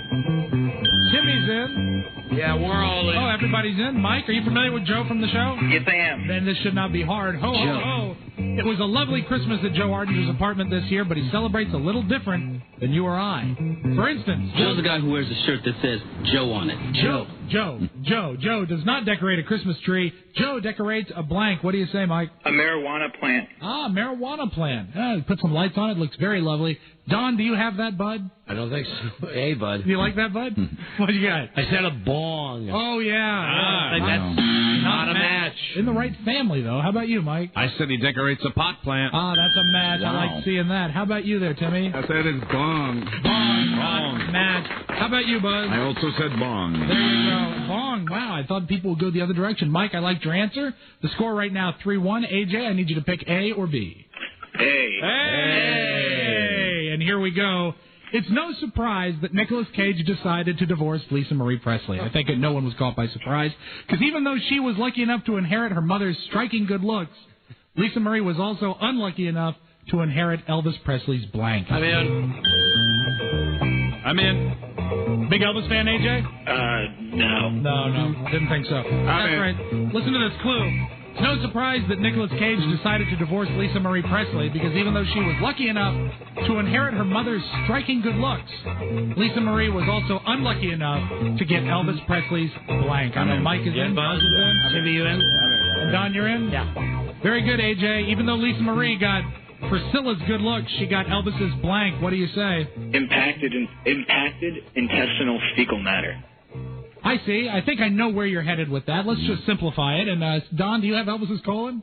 Speaker 16: Timmy's in.
Speaker 13: Yeah, we're all in.
Speaker 16: Oh, everybody's in. Mike, are you familiar with Joe from the show?
Speaker 19: Yes, I am.
Speaker 16: Then this should not be hard. Ho, ho, ho. It was a lovely Christmas at Joe Ardinger's apartment this year, but he celebrates a little different than you or I. For instance,
Speaker 18: Joe's the guy who wears a shirt that says Joe on it. Joe.
Speaker 16: Joe does not decorate a Christmas tree. Joe decorates a blank. What do you say, Mike?
Speaker 19: A marijuana plant.
Speaker 16: Ah, marijuana plant. Put some lights on it. Looks very lovely. Don, do you have that, bud?
Speaker 13: I don't think so. Hey, bud.
Speaker 16: Do you like that, bud? What do you got?
Speaker 13: I said a bong.
Speaker 16: Oh, yeah.
Speaker 13: That's not a match.
Speaker 16: In the right family, though. How about you, Mike?
Speaker 12: I said he decorates a pot plant.
Speaker 16: Ah, that's a match.
Speaker 9: Wow.
Speaker 16: I like seeing that. How about you there, Timmy?
Speaker 14: I said it's bong.
Speaker 16: Bong. Match. How about you, Buzz?
Speaker 9: I also said bong.
Speaker 16: There you go. Bong. Wow, I thought people would go the other direction. Mike, I liked your answer. The score right now, 3-1. AJ, I need you to pick A or B. Hey! And here we go. It's no surprise that Nicolas Cage decided to divorce Lisa Marie Presley. I think that no one was caught by surprise, because even though she was lucky enough to inherit her mother's striking good looks, Lisa Marie was also unlucky enough to inherit Elvis Presley's blank.
Speaker 13: I'm in.
Speaker 16: Big Elvis fan, AJ?
Speaker 1: No.
Speaker 16: No. Didn't think so. That's right. Listen to this clue. It's no surprise that Nicolas Cage decided to divorce Lisa Marie Presley because even though she was lucky enough to inherit her mother's striking good looks, Lisa Marie was also unlucky enough to get Elvis Presley's blank. I know Mike is in, Buzz is in.
Speaker 13: Timmy, you in?
Speaker 16: And Don, you're in?
Speaker 13: Yeah.
Speaker 16: Very good, AJ. Even though Lisa Marie got Priscilla's good looks, she got Elvis's blank. What do you say?
Speaker 1: Impacted intestinal fecal matter.
Speaker 16: I see. I think I know where you're headed with that. Let's just simplify it. And, Don, do you have Elvis's colon?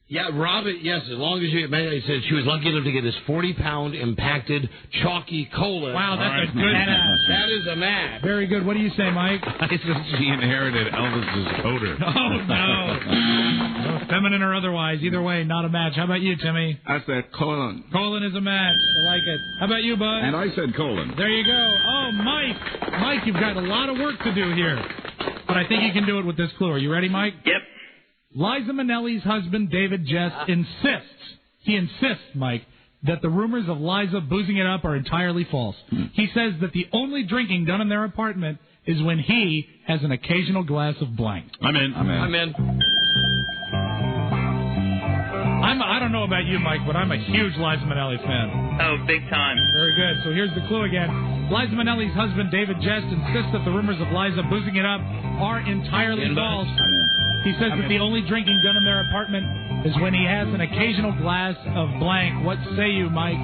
Speaker 13: Yeah, Robert, yes, as long as you... He said she was lucky enough to get his 40-pound impacted chalky colon.
Speaker 16: Wow, that's a good match.
Speaker 13: That is a match.
Speaker 16: Very good. What do you say, Mike?
Speaker 12: I said she inherited Elvis's odor.
Speaker 16: Oh, no. Feminine or otherwise. Either way, not a match. How about you, Timmy?
Speaker 14: I said colon.
Speaker 16: Colon is a match. I like it. How about you, Bud?
Speaker 12: And I said colon.
Speaker 16: There you go. Oh, Mike. Mike, you've got a lot of work to do here. But I think you can do it with this clue. Are you ready, Mike?
Speaker 1: Yep.
Speaker 16: Liza Minnelli's husband, David Jess, insists, Mike, that the rumors of Liza boozing it up are entirely false. He says that the only drinking done in their apartment is when he has an occasional glass of blank.
Speaker 12: I'm in.
Speaker 16: I don't know about you, Mike, but I'm a huge Liza Minnelli fan.
Speaker 1: Oh, big time.
Speaker 16: Very good. So here's the clue again. Liza Minnelli's husband, David Jess, insists that the rumors of Liza boozing it up are entirely false. He says that the only drinking done in their apartment is when he has an occasional glass of blank. What say you, Mike?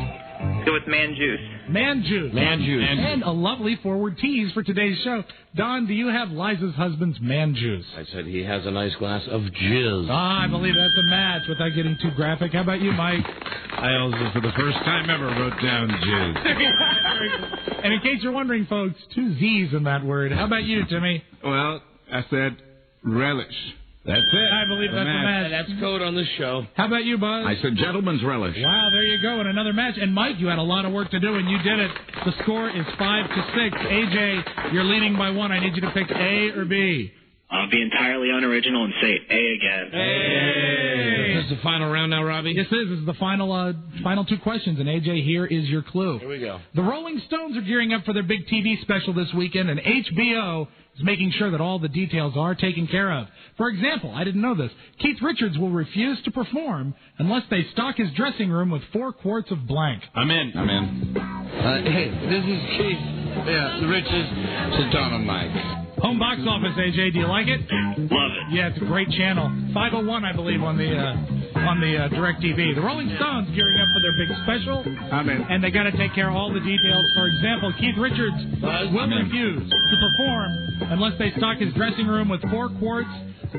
Speaker 1: Go with man juice.
Speaker 16: Man juice. And a lovely forward tease for today's show. Don, do you have Liza's husband's man juice?
Speaker 13: I said he has a nice glass of jizz.
Speaker 16: I believe that's a match without getting too graphic. How about you, Mike?
Speaker 12: I also, for the first time ever, wrote down jizz.
Speaker 16: And in case you're wondering, folks, 2 Z's in that word. How about you, Timmy?
Speaker 14: Well, I said relish.
Speaker 12: That's it.
Speaker 16: I believe that's a match.
Speaker 13: That's code on this show.
Speaker 16: How about you, Buzz?
Speaker 12: I said gentleman's relish.
Speaker 16: Wow, there you go. And another match. And Mike, you had a lot of work to do, and you did it. The score is 5-6. AJ, you're leading by 1. I need you to pick A or B.
Speaker 1: I'll be entirely unoriginal and say A again.
Speaker 16: Hey!
Speaker 13: Is this the final round now, Robbie?
Speaker 16: This is the final 2 questions. And AJ, here is your clue.
Speaker 13: Here we go.
Speaker 16: The Rolling Stones are gearing up for their big TV special this weekend, and HBO is making sure that all the details are taken care of. For example, I didn't know this, Keith Richards will refuse to perform unless they stock his dressing room with 4 quarts of blank.
Speaker 12: I'm in.
Speaker 21: Hey, this is Keith. Yeah, Richards. Sit down on Mike.
Speaker 16: Home box office, AJ. Do you like it?
Speaker 1: Love it.
Speaker 16: Yeah, it's a great channel. 501, I believe, on the DirecTV. The Rolling Stones gearing up for their big special.
Speaker 14: I'm in.
Speaker 16: And they got to take care of all the details. For example, Keith Richards will refuse to perform unless they stock his dressing room with 4 quarts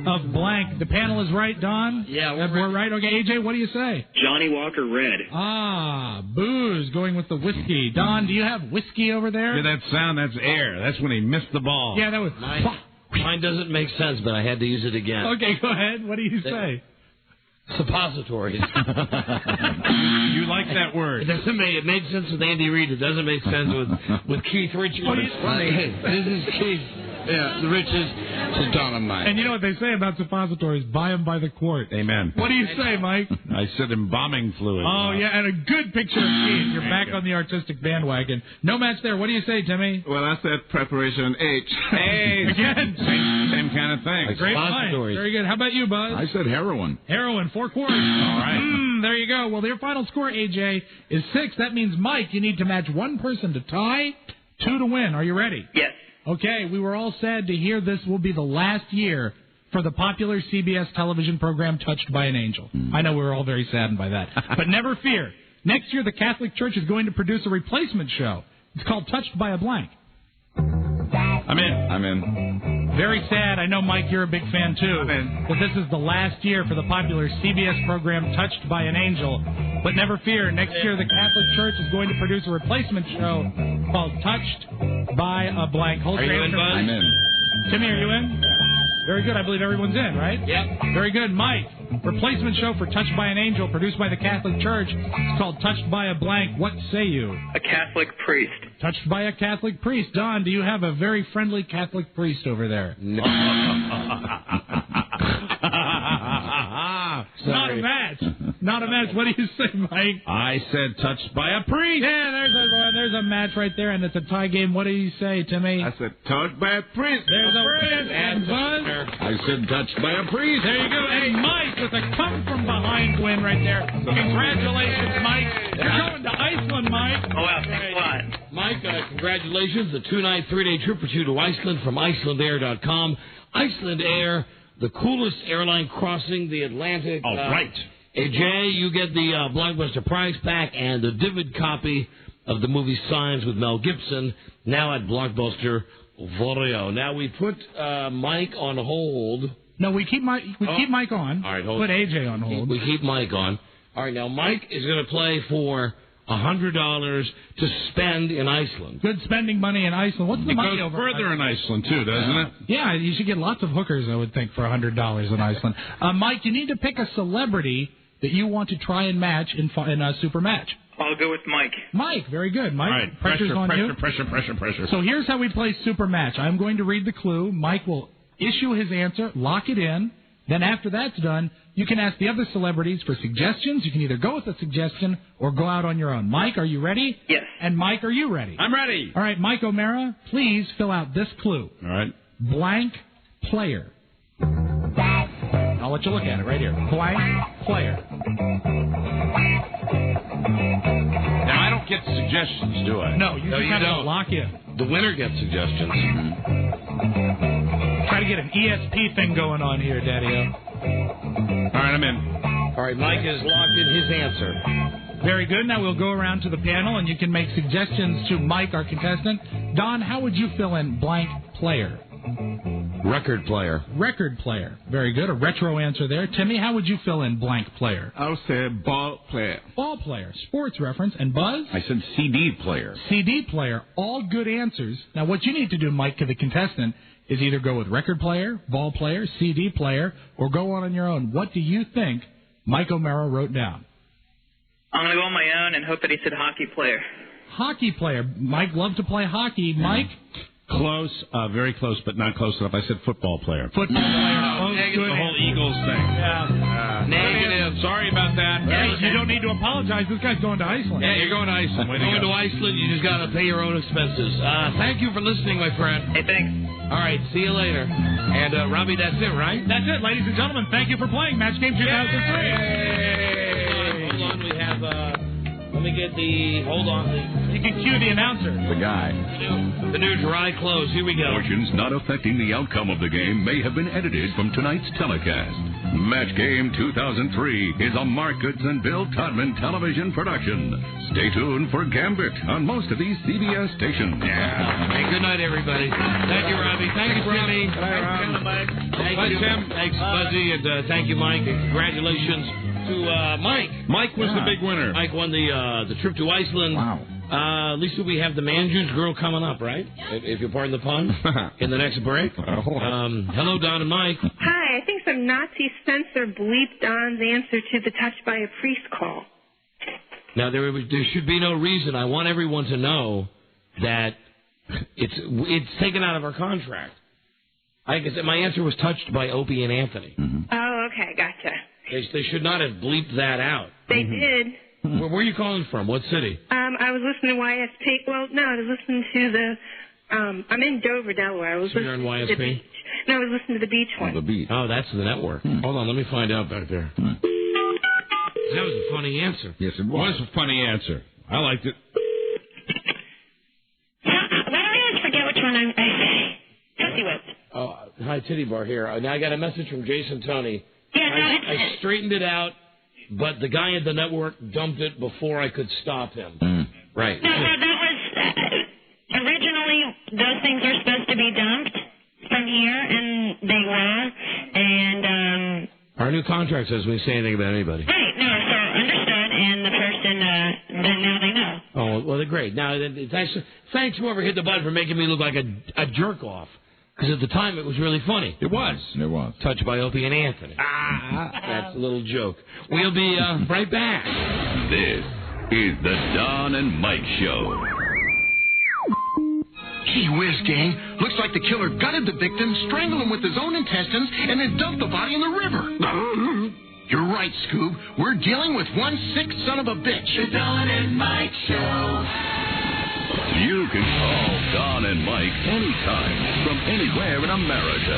Speaker 16: of blank. The panel is right, Don?
Speaker 13: Yeah,
Speaker 16: we're right. Okay, AJ, what do you say?
Speaker 1: Johnny Walker Red.
Speaker 16: Booze, going with the whiskey. Don, do you have whiskey over there?
Speaker 12: Hear that sound? That's air. That's when he missed the ball.
Speaker 16: Yeah, that was...
Speaker 13: Mine doesn't make sense, but I had to use it again.
Speaker 16: Okay, go ahead. What do you say?
Speaker 13: Suppositories.
Speaker 12: You like that word?
Speaker 13: It made sense with Andy Reid. It doesn't make sense with Keith Richards.
Speaker 21: Hey, this is Keith. Yeah, the Richards. Sit down on Mike.
Speaker 16: And you know what they say about suppositories? Buy them by the quart.
Speaker 12: Amen.
Speaker 16: What do you say, Mike?
Speaker 12: I said embalming fluid.
Speaker 16: Oh, yeah, and a good picture of Keith. You're back on the artistic bandwagon. No match there. What do you say, Timmy?
Speaker 14: Well, I said preparation H.
Speaker 12: Hey,
Speaker 16: again.
Speaker 12: Same kind of thing.
Speaker 16: Great line. Very good. How about you, Buzz?
Speaker 12: I said heroin.
Speaker 16: Heroin, 4 quarts. All
Speaker 12: right.
Speaker 16: There you go. Well, their final score, AJ, is 6. That means, Mike, you need to match 1 person to tie, 2 to win. Are you ready?
Speaker 1: Yes.
Speaker 16: Okay, we were all sad to hear this will be the last year for the popular CBS television program Touched by an Angel. I know we were all very saddened by that. But never fear. Next year, the Catholic Church is going to produce a replacement show. It's called Touched by a Blank.
Speaker 12: I'm in.
Speaker 16: Very sad. I know, Mike, you're a big fan, too. But this is the last year for the popular CBS program Touched by an Angel. But never fear. Next year, the Catholic Church is going to produce a replacement show called Touched by a Blank.
Speaker 13: Are you in, Buzz?
Speaker 12: I'm in.
Speaker 16: Timmy, are you in? Very good. I believe everyone's in, right?
Speaker 13: Yep.
Speaker 16: Very good. Mike, replacement show for Touched by an Angel produced by the Catholic Church. It's called Touched by a Blank. What say you?
Speaker 1: A Catholic priest.
Speaker 16: Touched by a Catholic priest. Don, do you have a very friendly Catholic priest over there?
Speaker 13: No.
Speaker 16: Not a match. Not a match. What do you say, Mike?
Speaker 12: I said touched by a priest.
Speaker 16: Yeah, there's a match right there, and it's a tie game. What do you say, Timmy?
Speaker 14: I said touched by a priest.
Speaker 16: There's a win, and Buzz.
Speaker 12: I said touched by a priest.
Speaker 16: There you go. And Mike with a come-from-behind win right there. Congratulations, Mike. You're going to Iceland, Mike.
Speaker 19: Oh, wow, thanks a lot.
Speaker 13: Mike, congratulations. The 2-night, 3-day trip for you to Iceland from IcelandAir.com. Iceland Air, the coolest airline crossing the Atlantic.
Speaker 12: All right.
Speaker 13: Hey, Jay, you get the Blockbuster prize pack and the vivid copy of the movie Signs with Mel Gibson, now at Blockbuster Voreo. Now, we put Mike on hold.
Speaker 16: No, we keep Mike on.
Speaker 13: All right, hold
Speaker 16: Put AJ on hold.
Speaker 13: We keep Mike on. All right, now Mike is going to play for $100 to spend in Iceland.
Speaker 16: Good spending money in Iceland. What's the money over?
Speaker 12: Further in Iceland too, doesn't it?
Speaker 16: Yeah, you should get lots of hookers, I would think, for $100 in Iceland. Mike, you need to pick a celebrity that you want to try and match in a super match.
Speaker 19: I'll go with Mike.
Speaker 16: Mike, very good. Mike,
Speaker 12: All right,
Speaker 16: pressure's on you.
Speaker 12: Pressure.
Speaker 16: So here's how we play super match. I'm going to read the clue. Mike will issue his answer, lock it in. Then after that's done, you can ask the other celebrities for suggestions. You can either go with a suggestion or go out on your own. Mike, are you ready?
Speaker 19: Yes.
Speaker 16: And Mike, are you ready?
Speaker 12: I'm ready.
Speaker 16: All right, Mike O'Mara, please fill out this clue.
Speaker 12: All right.
Speaker 16: Blank player. I'll let you look at it right here. Blank player.
Speaker 12: Now, I don't get suggestions, do I?
Speaker 16: No, you just have to lock in.
Speaker 13: The winner gets suggestions.
Speaker 16: Try to get an ESP thing going on here, Daddy-O.
Speaker 12: All right, I'm in.
Speaker 13: All right, Mike is locked in his answer.
Speaker 16: Very good. Now we'll go around to the panel, and you can make suggestions to Mike, our contestant. Don, how would you fill in blank player?
Speaker 13: Record player.
Speaker 16: Record player. Very good. A retro answer there. Timmy, how would you fill in blank player?
Speaker 14: I would say ball player.
Speaker 16: Ball player. Sports reference. And Buzz?
Speaker 12: I said CD player.
Speaker 16: CD player. All good answers. Now, what you need to do, Mike, to the contestant, is either go with record player, ball player, CD player, or go on your own. What do you think Mike O'Mara wrote down?
Speaker 19: I'm going to go on my own and hope that he said hockey player.
Speaker 16: Hockey player. Mike loved to play hockey. Mike?
Speaker 12: Close, very close, but not close enough. I said football player.
Speaker 16: Football player. Close,
Speaker 12: the whole Eagles thing.
Speaker 16: Yeah.
Speaker 12: Negative. Sorry about that.
Speaker 16: Hey, you don't need to apologize. This guy's going to Iceland.
Speaker 12: Yeah, you're going to Iceland.
Speaker 13: Going to Iceland, you just got to pay your own expenses. Thank you for listening, my friend.
Speaker 19: Hey, thanks.
Speaker 13: All right, see you later. And, Robbie, that's it, right?
Speaker 16: That's it, ladies and gentlemen. Thank you for playing Match Game 2003.
Speaker 13: Hold on, we have, let me get hold on.
Speaker 16: You can cue the announcer.
Speaker 12: The guy.
Speaker 13: The new dry close. Here we go.
Speaker 6: Portions not affecting the outcome of the game may have been edited from tonight's telecast. Match Game 2003 is a Markets and Bill Todman television production. Stay tuned for Gambit on most of these CBS stations.
Speaker 13: Hey, good night, everybody. Thank you, Robbie. Thank you, Timmy. Thank you, Tim. Thanks, Buzzy, and thank you, Mike. And congratulations to Mike.
Speaker 12: Mike was the big winner.
Speaker 13: Mike won the trip to Iceland.
Speaker 12: Wow.
Speaker 13: At least we have the Man Juice girl coming up, right? If you'll pardon the pun. In the next break. Hello, Don and Mike.
Speaker 2: Hi, I think some Nazi censor bleeped Don's answer to the touched by a priest call.
Speaker 13: Now, there should be no reason. I want everyone to know that it's taken out of our contract. Like I said, my answer was touched by Opie and Anthony.
Speaker 2: Mm-hmm. Oh, okay, gotcha.
Speaker 13: They should not have bleeped that out.
Speaker 2: They did.
Speaker 13: Where are you calling from? What city?
Speaker 2: I was listening to YSP. Well, no, I was listening to the. I'm in Dover, Delaware. I was
Speaker 13: So you're on
Speaker 2: listening to the
Speaker 13: YSP?
Speaker 2: beach. No, I was listening to the beach one.
Speaker 12: The beat.
Speaker 13: Oh, that's the network. Hold on, let me find out back there. That was a funny answer.
Speaker 12: Yes, it was. It was a funny answer. I liked it.
Speaker 2: I always forget which one I say. Pussy whip.
Speaker 13: Oh, hi, Titty Bar here. Now I got a message from Jason Tony.
Speaker 2: Yeah,
Speaker 13: I straightened it out, but the guy at the network dumped it before I could stop him. Right.
Speaker 2: No, that was originally those things were supposed to be dumped from here, and they were, and
Speaker 13: Our new contract says we say anything about anybody.
Speaker 2: right. No, so understood, and the person then now they know.
Speaker 13: Oh, well, they're great. Now, thanks whoever hit the button for making me look like a jerk off. Because at the time, it was really funny.
Speaker 12: It was.
Speaker 13: Touched by Opie and Anthony. That's a little joke. We'll be right back.
Speaker 6: This is the Don and Mike Show.
Speaker 3: Gee whiz, gang. Looks like the killer gutted the victim, strangled him with his own intestines, and then dumped the body in the river. You're right, Scoob. We're dealing with one sick son of a bitch.
Speaker 7: The Don and Mike Show.
Speaker 6: You can call Don and Mike anytime from anywhere in America.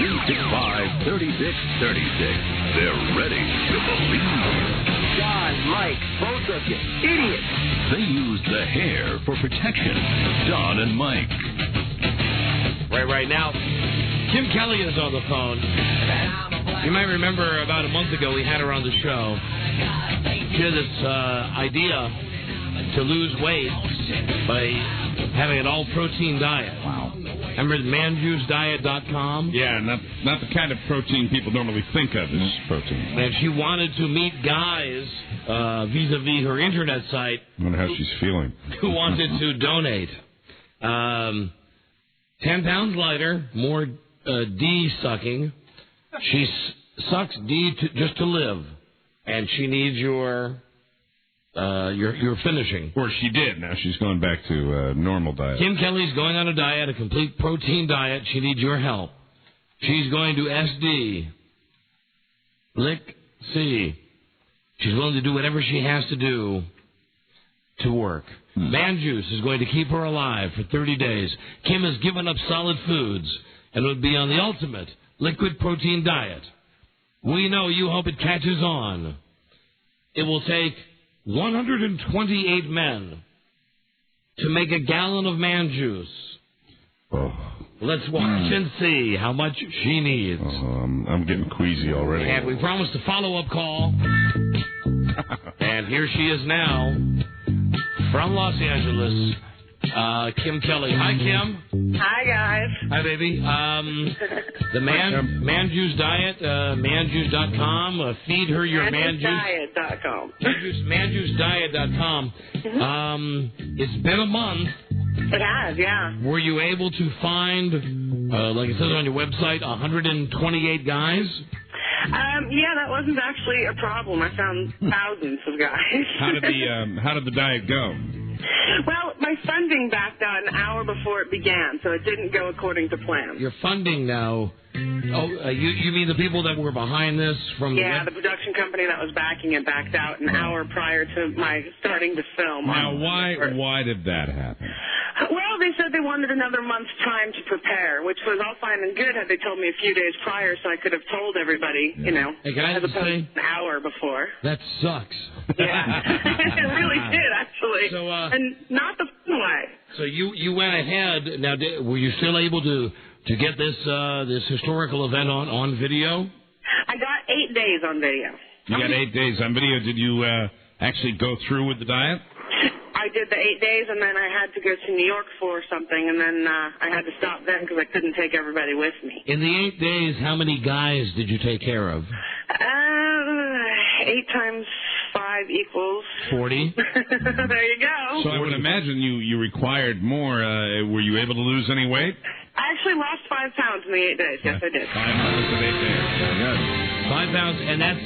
Speaker 6: 877-365-3636. They're ready to believe.
Speaker 7: Don, Mike, both of you, idiots.
Speaker 6: They use the hair for protection. Don and Mike.
Speaker 13: Right now, Kim Kelly is on the phone. You might remember about a month ago we had her on the show. She had this idea to lose weight by having an all-protein diet. Wow. Remember manjuicediet.com?
Speaker 12: Yeah, not the kind of protein people normally think of as protein.
Speaker 13: And she wanted to meet guys vis-a-vis her internet site.
Speaker 12: I wonder how she's feeling.
Speaker 13: Who wanted to donate. 10 pounds lighter, more D sucking. She sucks D just to live. And she needs your finishing.
Speaker 12: Or she did. Now she's going back to normal diet.
Speaker 13: Kim Kelly's going on a diet, a complete protein diet. She needs your help. She's going to SD. Lick C. She's willing to do whatever she has to do to work. Man Juice is going to keep her alive for 30 days. Kim has given up solid foods and would be on the ultimate liquid protein diet. We know you hope it catches on. It will take 128 men to make a gallon of man juice.
Speaker 12: Oh.
Speaker 13: Let's watch and see how much she needs.
Speaker 12: I'm getting queasy already.
Speaker 13: And we promised a follow-up call. And here she is now from Los Angeles, Kim Kelly. Hi, Kim.
Speaker 20: Hi, guys.
Speaker 13: Hi, baby. The Man Juice Diet, manjuice.com. Feed her your Man Juice.
Speaker 20: Manjuicediet.com.
Speaker 13: Manjuicediet.com. It's been a month.
Speaker 20: It has, yeah.
Speaker 13: Were you able to find, like it says on your website, 128 guys?
Speaker 20: Yeah, that wasn't actually a problem. I found thousands of guys.
Speaker 12: How did the diet go?
Speaker 20: Well, my funding backed out an hour before it began, so it didn't go according to plan.
Speaker 13: Your funding now. Oh, you mean the people that were behind this from
Speaker 20: the production company that was backing it backed out an hour prior to my starting to film.
Speaker 12: Now, why did that happen?
Speaker 20: Well, they said they wanted another month's time to prepare, which was all fine and good had they told me a few days prior so I could have told everybody,
Speaker 13: Hey, can I
Speaker 20: as
Speaker 13: just
Speaker 20: opposed
Speaker 13: say,
Speaker 20: to an hour before.
Speaker 13: that sucks.
Speaker 20: Yeah, it really did, actually.
Speaker 13: So,
Speaker 20: and not the fun way.
Speaker 13: So you went ahead. Now, were you still able to get this historical event on video?
Speaker 20: I got 8 days on video.
Speaker 12: You got 8 days on video. Did you actually go through with the diet?
Speaker 20: I did the 8 days, and then I had to go to New York for something, and then I had to stop then because I couldn't take everybody with me.
Speaker 13: In the 8 days, how many guys did you take care of?
Speaker 20: 8 times 5 equals
Speaker 13: 40.
Speaker 20: There you go.
Speaker 12: So I would imagine you required more. Were you able to lose any weight?
Speaker 20: I actually lost 5 pounds in the 8 days. Yes, I did.
Speaker 12: 5 pounds in 8 days. Good.
Speaker 13: 5 pounds, and that's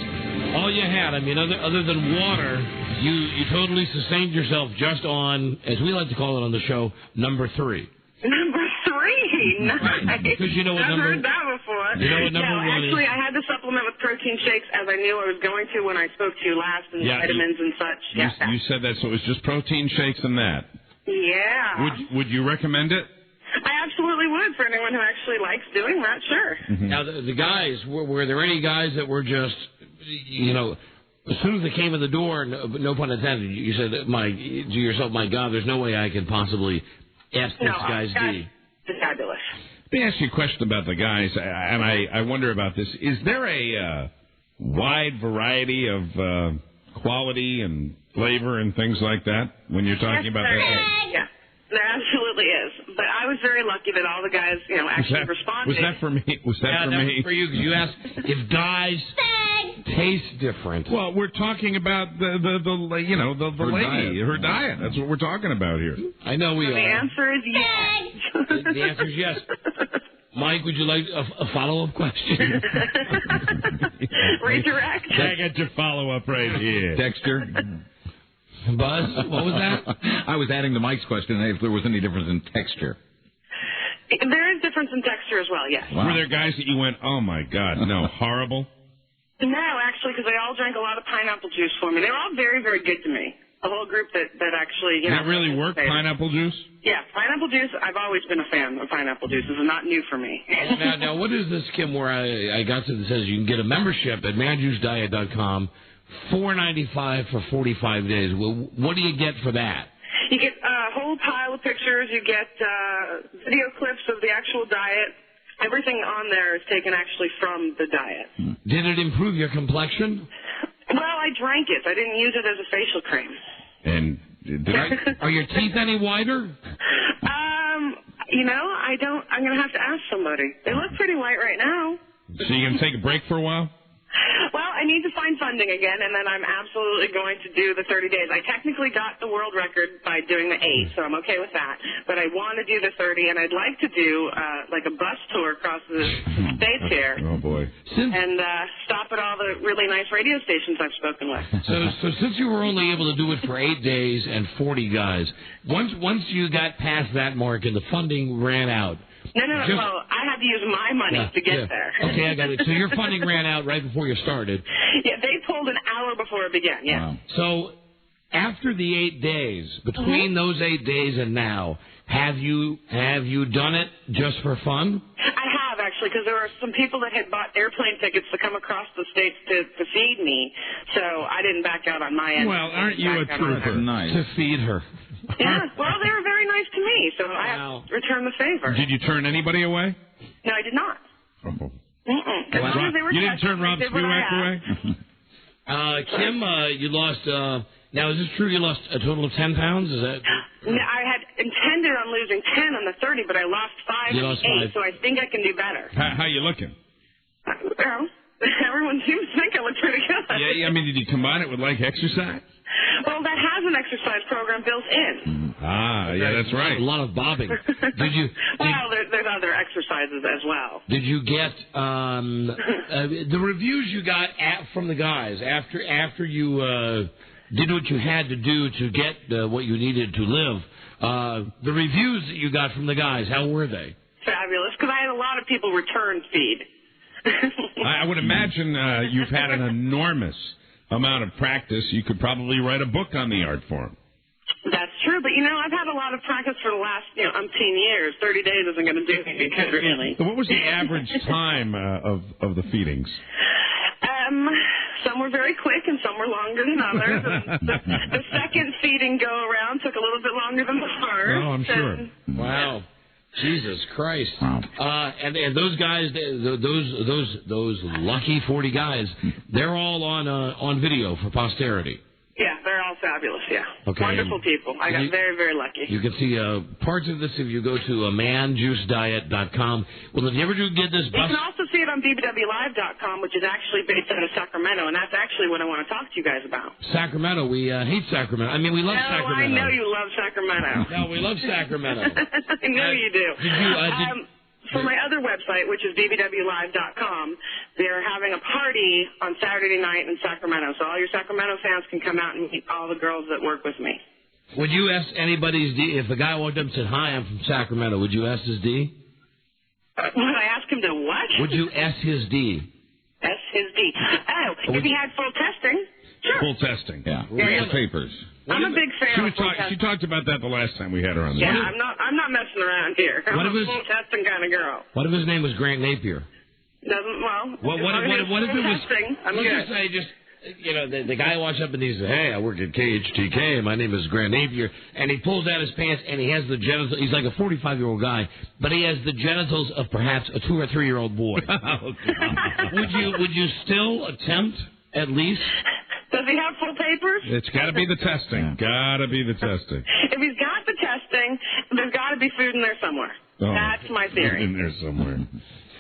Speaker 13: all you had. I mean, other than water, you totally sustained yourself just on, as we like to call it on the show, number 3.
Speaker 20: Number 3? Nice.
Speaker 13: Because you know what
Speaker 20: I've
Speaker 13: number...
Speaker 20: heard that before.
Speaker 13: You know what number one
Speaker 20: actually,
Speaker 13: is?
Speaker 20: I had to supplement with protein shakes as I knew I was going to when I spoke to you last, and vitamins and such.
Speaker 12: You said that, so it was just protein shakes and that.
Speaker 20: Yeah.
Speaker 12: Would you recommend it?
Speaker 20: I absolutely would for anyone who actually likes doing that, sure.
Speaker 12: Mm-hmm.
Speaker 13: Now, the guys, were there any guys that were just, as soon as they came in the door, no pun intended, you said to yourself, my God, there's no way I could possibly ask this guy's D.
Speaker 20: Fabulous.
Speaker 12: Let me ask you a question about the guys, and I wonder about this. Is there a wide variety of quality and flavor and things like that when you're talking about that?
Speaker 20: Yeah, there absolutely is. But I was very lucky that all the guys, actually responded.
Speaker 12: Was that for me? Was that for me?
Speaker 13: Was for you, because you asked if guys taste different.
Speaker 12: Well, we're talking about the lady, her diet. That's what we're talking about here.
Speaker 13: I know we are.
Speaker 20: The answer is yes.
Speaker 13: The answer is yes. Mike, would you like a follow-up question?
Speaker 20: Redirect.
Speaker 12: I got your follow-up right here.
Speaker 15: Texture.
Speaker 13: Buzz, what was that?
Speaker 15: I was adding to Mike's question if there was any difference in texture.
Speaker 20: There is difference in texture as well, yes.
Speaker 12: Wow. Were there guys that you went, oh, my God, no, horrible?
Speaker 20: No, actually, because they all drank a lot of pineapple juice for me. They were all very, very good to me. A whole group that actually,
Speaker 12: Did it really work, pineapple juice?
Speaker 20: Yeah, pineapple juice. I've always been a fan of pineapple juice. This is not new for me.
Speaker 13: Now, what is this, Kim, where I got to that says you can get a membership at manjuicediet.com, $4.95 for 45 days. Well, what do you get for that?
Speaker 20: You get a whole pile of pictures. You get video clips of the actual diet. Everything on there is taken actually from the diet.
Speaker 13: Did it improve your complexion?
Speaker 20: Well, I drank it. I didn't use it as a facial cream.
Speaker 12: And
Speaker 13: are your teeth any whiter?
Speaker 20: I don't. I'm going to have to ask somebody. They look pretty white right now.
Speaker 12: So you going to take a break for a while?
Speaker 20: Well, I need to find funding again, and then I'm absolutely going to do the 30 days. I technically got the world record by doing the 8, so I'm okay with that. But I want to do the 30, and I'd like to do like a bus tour across the states here.
Speaker 12: Oh, boy.
Speaker 20: And stop at all the really nice radio stations I've spoken with.
Speaker 13: So since you were only able to do it for 8 days and 40 guys, once you got past that mark and the funding ran out,
Speaker 20: No, I had to use my money to get there.
Speaker 13: Okay, I got it. So your funding ran out right before you started.
Speaker 20: Yeah, they pulled an hour before it began, yeah.
Speaker 13: Wow. So after the 8 days, between those 8 days and now, have you done it just for fun?
Speaker 20: I have, actually, because there were some people that had bought airplane tickets to come across the states to feed me, so I didn't back out on my end.
Speaker 12: Well, aren't you a trooper?
Speaker 13: Nice. To feed her.
Speaker 20: Yeah, well, they were very nice to me, so I have to return the favor.
Speaker 12: Did you turn anybody away?
Speaker 20: No, I did not.
Speaker 12: Oh.
Speaker 20: As long as they were
Speaker 12: You didn't turn Rob Spivak away?
Speaker 13: Kim, you lost... now, is this true? You lost a total of 10 pounds? Is that...
Speaker 20: No, I had intended on losing 10 on the 30, but I lost 5
Speaker 13: You
Speaker 20: and
Speaker 13: lost
Speaker 20: 8,
Speaker 13: 5.
Speaker 20: so I think I can do better.
Speaker 12: How you looking?
Speaker 20: Well, everyone seems to think I look pretty good.
Speaker 12: Yeah, I mean, did you combine it with, like, exercise?
Speaker 20: Well, that has an exercise program built in.
Speaker 12: Ah, yeah, that's right.
Speaker 13: A lot of bobbing. Did you...
Speaker 20: Well, there's other exercises as well.
Speaker 13: Did you get the reviews you got from the guys after you did what you had to do to get what you needed to live? The reviews that you got from the guys, how were they?
Speaker 20: Fabulous, because I had a lot of people return feed.
Speaker 12: I would imagine you've had an enormous amount of practice. You could probably write a book on the art form.
Speaker 20: That's true, but I've had a lot of practice for the last umpteen years. 30 days isn't going to do anything good, really.
Speaker 12: So what was the average time of the feedings?
Speaker 20: Some were very quick and some were longer than others. And the second feeding go around took a little bit longer than the first.
Speaker 12: Oh, I'm sure.
Speaker 13: Wow. Jesus Christ! Wow. And those guys, those lucky 40 guys, they're all on video for posterity.
Speaker 20: Yeah, they're all fabulous. Yeah,
Speaker 13: okay,
Speaker 20: wonderful people. I got very, very lucky.
Speaker 13: You can see parts of this if you go to manjuicediet.com. Well, if you ever do get this,
Speaker 20: you can also see it on bbwlive.com, which is actually based out of Sacramento, and that's actually what I want to talk to you guys about.
Speaker 13: Sacramento, we hate Sacramento. I mean, we love Sacramento.
Speaker 20: I know you love Sacramento.
Speaker 13: No, we love Sacramento.
Speaker 20: I know you do.
Speaker 13: Did you?
Speaker 20: For my other website, which is bbwlive.com, they're having a party on Saturday night in Sacramento. So all your Sacramento fans can come out and meet all the girls that work with me.
Speaker 13: Would you ask anybody's D? If a guy walked up and said, "Hi, I'm from Sacramento," would you ask his D?
Speaker 20: Would I ask him to what?
Speaker 13: Would you ask his D?
Speaker 20: Ask his D. Oh, if he had full testing. Sure.
Speaker 12: Full testing. Yeah.
Speaker 20: Real
Speaker 12: papers.
Speaker 20: I'm a big fan of full
Speaker 12: She talked about that the last time we had her on the
Speaker 20: show. Yeah, I'm not messing around here. I'm a full testing kind of girl.
Speaker 13: What if his name was Grant Napier?
Speaker 20: What
Speaker 13: if it was
Speaker 20: testing? I'm
Speaker 13: let's
Speaker 20: good.
Speaker 13: just say the guy walks up and he says, "Hey, I work at KHTK. My name is Grant Napier," and he pulls out his pants and he has the genitals. He's like a 45-year-old guy, but he has the genitals of perhaps a 2 or 3-year-old boy. Would you still attempt at least?
Speaker 20: Does he have full papers?
Speaker 12: It's got to be the testing. Got to be the testing.
Speaker 20: If he's got the testing, there's got to be food in there somewhere.
Speaker 12: Oh,
Speaker 20: that's my theory.
Speaker 12: In there somewhere.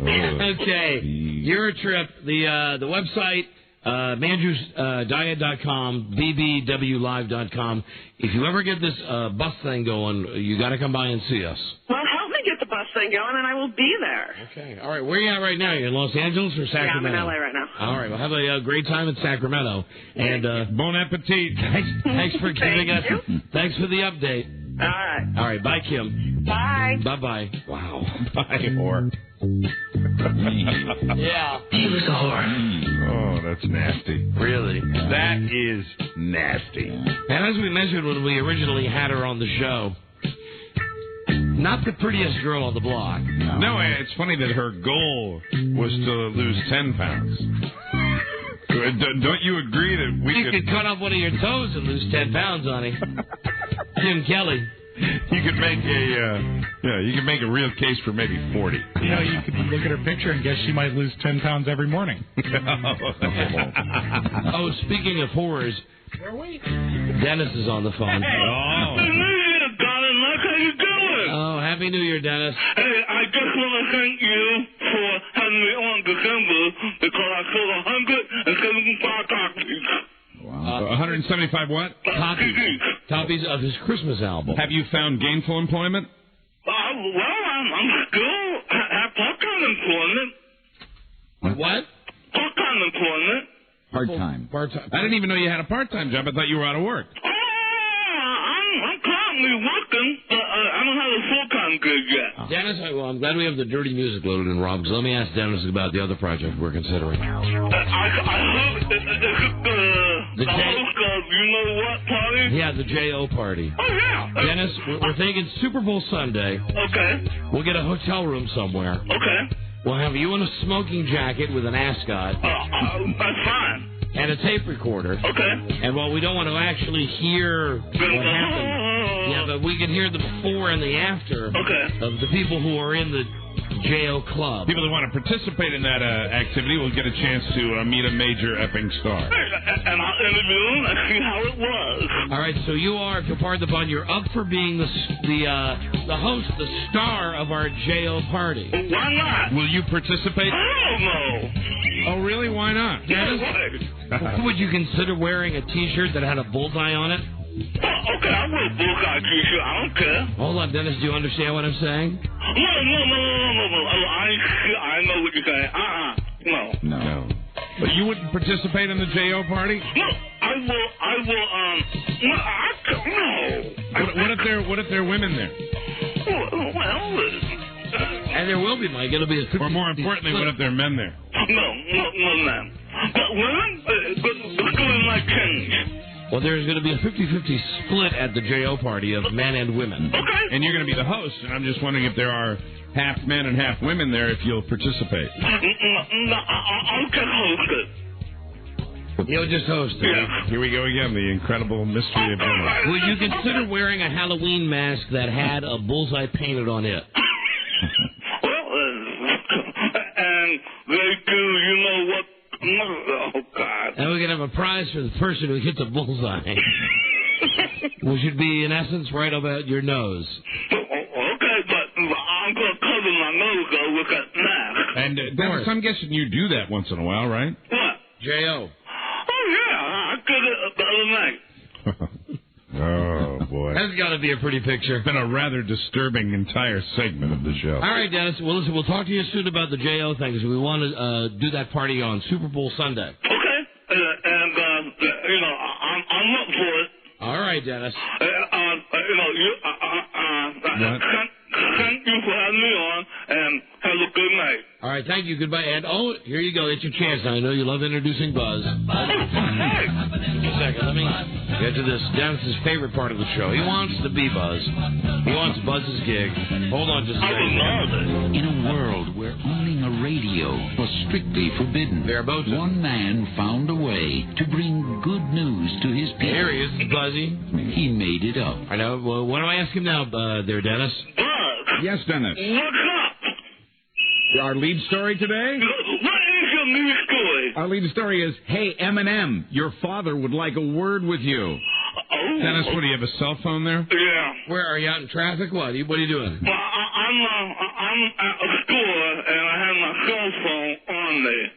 Speaker 13: Okay. Your trip. The website, manjuicediet.com, bbwlive.com. If you ever get this bus thing going, you got to come by and see us.
Speaker 20: Well, help me get the bus thing going, and I will be there.
Speaker 13: Okay. All right. Where are you at right now? You're in Los Angeles or Sacramento?
Speaker 20: Yeah, I'm in L.A. right now.
Speaker 13: All right. Well, have a great time in Sacramento. And
Speaker 12: bon appetit.
Speaker 13: Thanks for giving us. Thanks for the update.
Speaker 20: All right.
Speaker 13: All right. Bye, Kim.
Speaker 20: Bye.
Speaker 13: Bye-bye.
Speaker 12: Wow. Bye, whore.
Speaker 13: Yeah.
Speaker 18: He was a whore.
Speaker 12: Oh, that's nasty.
Speaker 13: Really?
Speaker 12: That is nasty.
Speaker 13: And as we mentioned when we originally had her on the show, not the prettiest girl on the block.
Speaker 12: No, it's funny that her goal was to lose 10 pounds. Don't you agree that
Speaker 13: you could cut off one of your toes and lose 10 pounds, honey? Jim Kelly.
Speaker 12: You could make a real case for maybe 40.
Speaker 16: You know, you could look at her picture and guess she might lose 10 pounds every morning.
Speaker 13: Oh, speaking of horrors, Dennis is on the phone.
Speaker 5: Happy New Year, darling. How you doing?
Speaker 13: Oh, Happy New Year, Dennis.
Speaker 5: Hey, I just want to thank you for having me on December because I sold 175 copies.
Speaker 12: Wow. 175 what?
Speaker 13: Copies of his Christmas album.
Speaker 12: Have you found gainful employment?
Speaker 5: Well, I'm still have part-time employment.
Speaker 13: What?
Speaker 5: Part-time employment.
Speaker 12: Part-time. I didn't even know you had a part-time job. I thought you were out of work.
Speaker 5: I'm currently working, but I don't have a full-time gig yet.
Speaker 13: Dennis, well, I'm glad we have the dirty music loaded in, Rob, because let me ask Dennis about the other project we're considering.
Speaker 5: I hope the host of You Know What party?
Speaker 13: Yeah, the J.O. party.
Speaker 5: Oh, yeah.
Speaker 13: Dennis, we're thinking Super Bowl Sunday.
Speaker 5: Okay.
Speaker 13: We'll get a hotel room somewhere.
Speaker 5: Okay.
Speaker 13: We'll have you in a smoking jacket with an ascot.
Speaker 5: That's fine.
Speaker 13: And a tape recorder.
Speaker 5: Okay.
Speaker 13: And while we don't want to actually hear what happened, but we can hear the before and the after of the people who are in the J.O. Club.
Speaker 12: People that want to participate in that activity will get a chance to meet a major epping star.
Speaker 5: And I'll interview them and see how it was.
Speaker 13: All right, so you are, Kapar the Bun, you're up for being the host, the star of our J.O. party.
Speaker 5: Why not?
Speaker 12: Will you participate?
Speaker 5: I don't know.
Speaker 12: Oh, really? Why not?
Speaker 5: Dennis,
Speaker 13: would you consider wearing a T-shirt that had a bullseye on it?
Speaker 5: Okay, I wear a bullseye T-shirt. I don't care.
Speaker 13: Hold on, Dennis. Do you understand what I'm saying?
Speaker 5: No. I know what you're saying.
Speaker 12: No. But you wouldn't participate in the J.O. party?
Speaker 5: No, I will. No.
Speaker 12: What if there are women there?
Speaker 5: Well,
Speaker 13: and there will be, Mike. It'll be
Speaker 12: or more importantly, what if there are men there?
Speaker 5: No, man. But women, it's going like change.
Speaker 13: Well, there's going to be a 50-50 split at the J.O. party of men and women.
Speaker 5: Okay.
Speaker 12: And you're going to be the host, and I'm just wondering if there are half men and half women there, if you'll participate.
Speaker 5: No, I'll just host it.
Speaker 13: You'll just host it.
Speaker 5: Yeah.
Speaker 12: Here we go again, the incredible mystery of Dennis.
Speaker 13: Would you consider wearing a Halloween mask that had a bullseye painted on it?
Speaker 5: And they do, you know what? Oh, God.
Speaker 13: And we can have a prize for the person who hits a bullseye. Which should be, in essence, right about your nose.
Speaker 5: Okay, but I'm going to cover my nose, though, with that mask.
Speaker 12: And, Dennis, I'm guessing you do that once in a while, right?
Speaker 5: What?
Speaker 13: J.O.
Speaker 5: Oh, yeah, I did it the other night.
Speaker 12: Oh, boy.
Speaker 13: That's got to be a pretty picture.
Speaker 12: It's been a rather disturbing entire segment of the show.
Speaker 13: All right, Dennis. Well, listen, we'll talk to you soon about the J.O. thing, because we want to do that party on Super Bowl Sunday.
Speaker 5: Okay. And I'm up for it.
Speaker 13: All right, Dennis.
Speaker 5: Thank you for having me on, and have a good night.
Speaker 13: All right, thank you. Goodbye. And, here you go. It's your chance. I know you love introducing Buzz. Just a second. Let me get to this. Dennis's favorite part of the show. He wants to be Buzz. He wants Buzz's gig. Hold on just a second.
Speaker 3: In a world where owning a radio was strictly forbidden, one man found a way to bring good news to his people.
Speaker 13: Here he is, Buzzy.
Speaker 3: He made it up.
Speaker 13: I know. Well, what do I ask him now, there, Dennis?
Speaker 14: Yes, Dennis.
Speaker 5: What's up?
Speaker 14: Our lead story today?
Speaker 5: What is your lead story?
Speaker 14: Our lead story is, hey, Eminem, your father would like a word with you.
Speaker 12: Dennis, what, do you have a cell phone there?
Speaker 5: Yeah.
Speaker 13: Where are you, out in traffic? What are you doing?
Speaker 5: Well, I'm at a store, and I have my cell phone on me.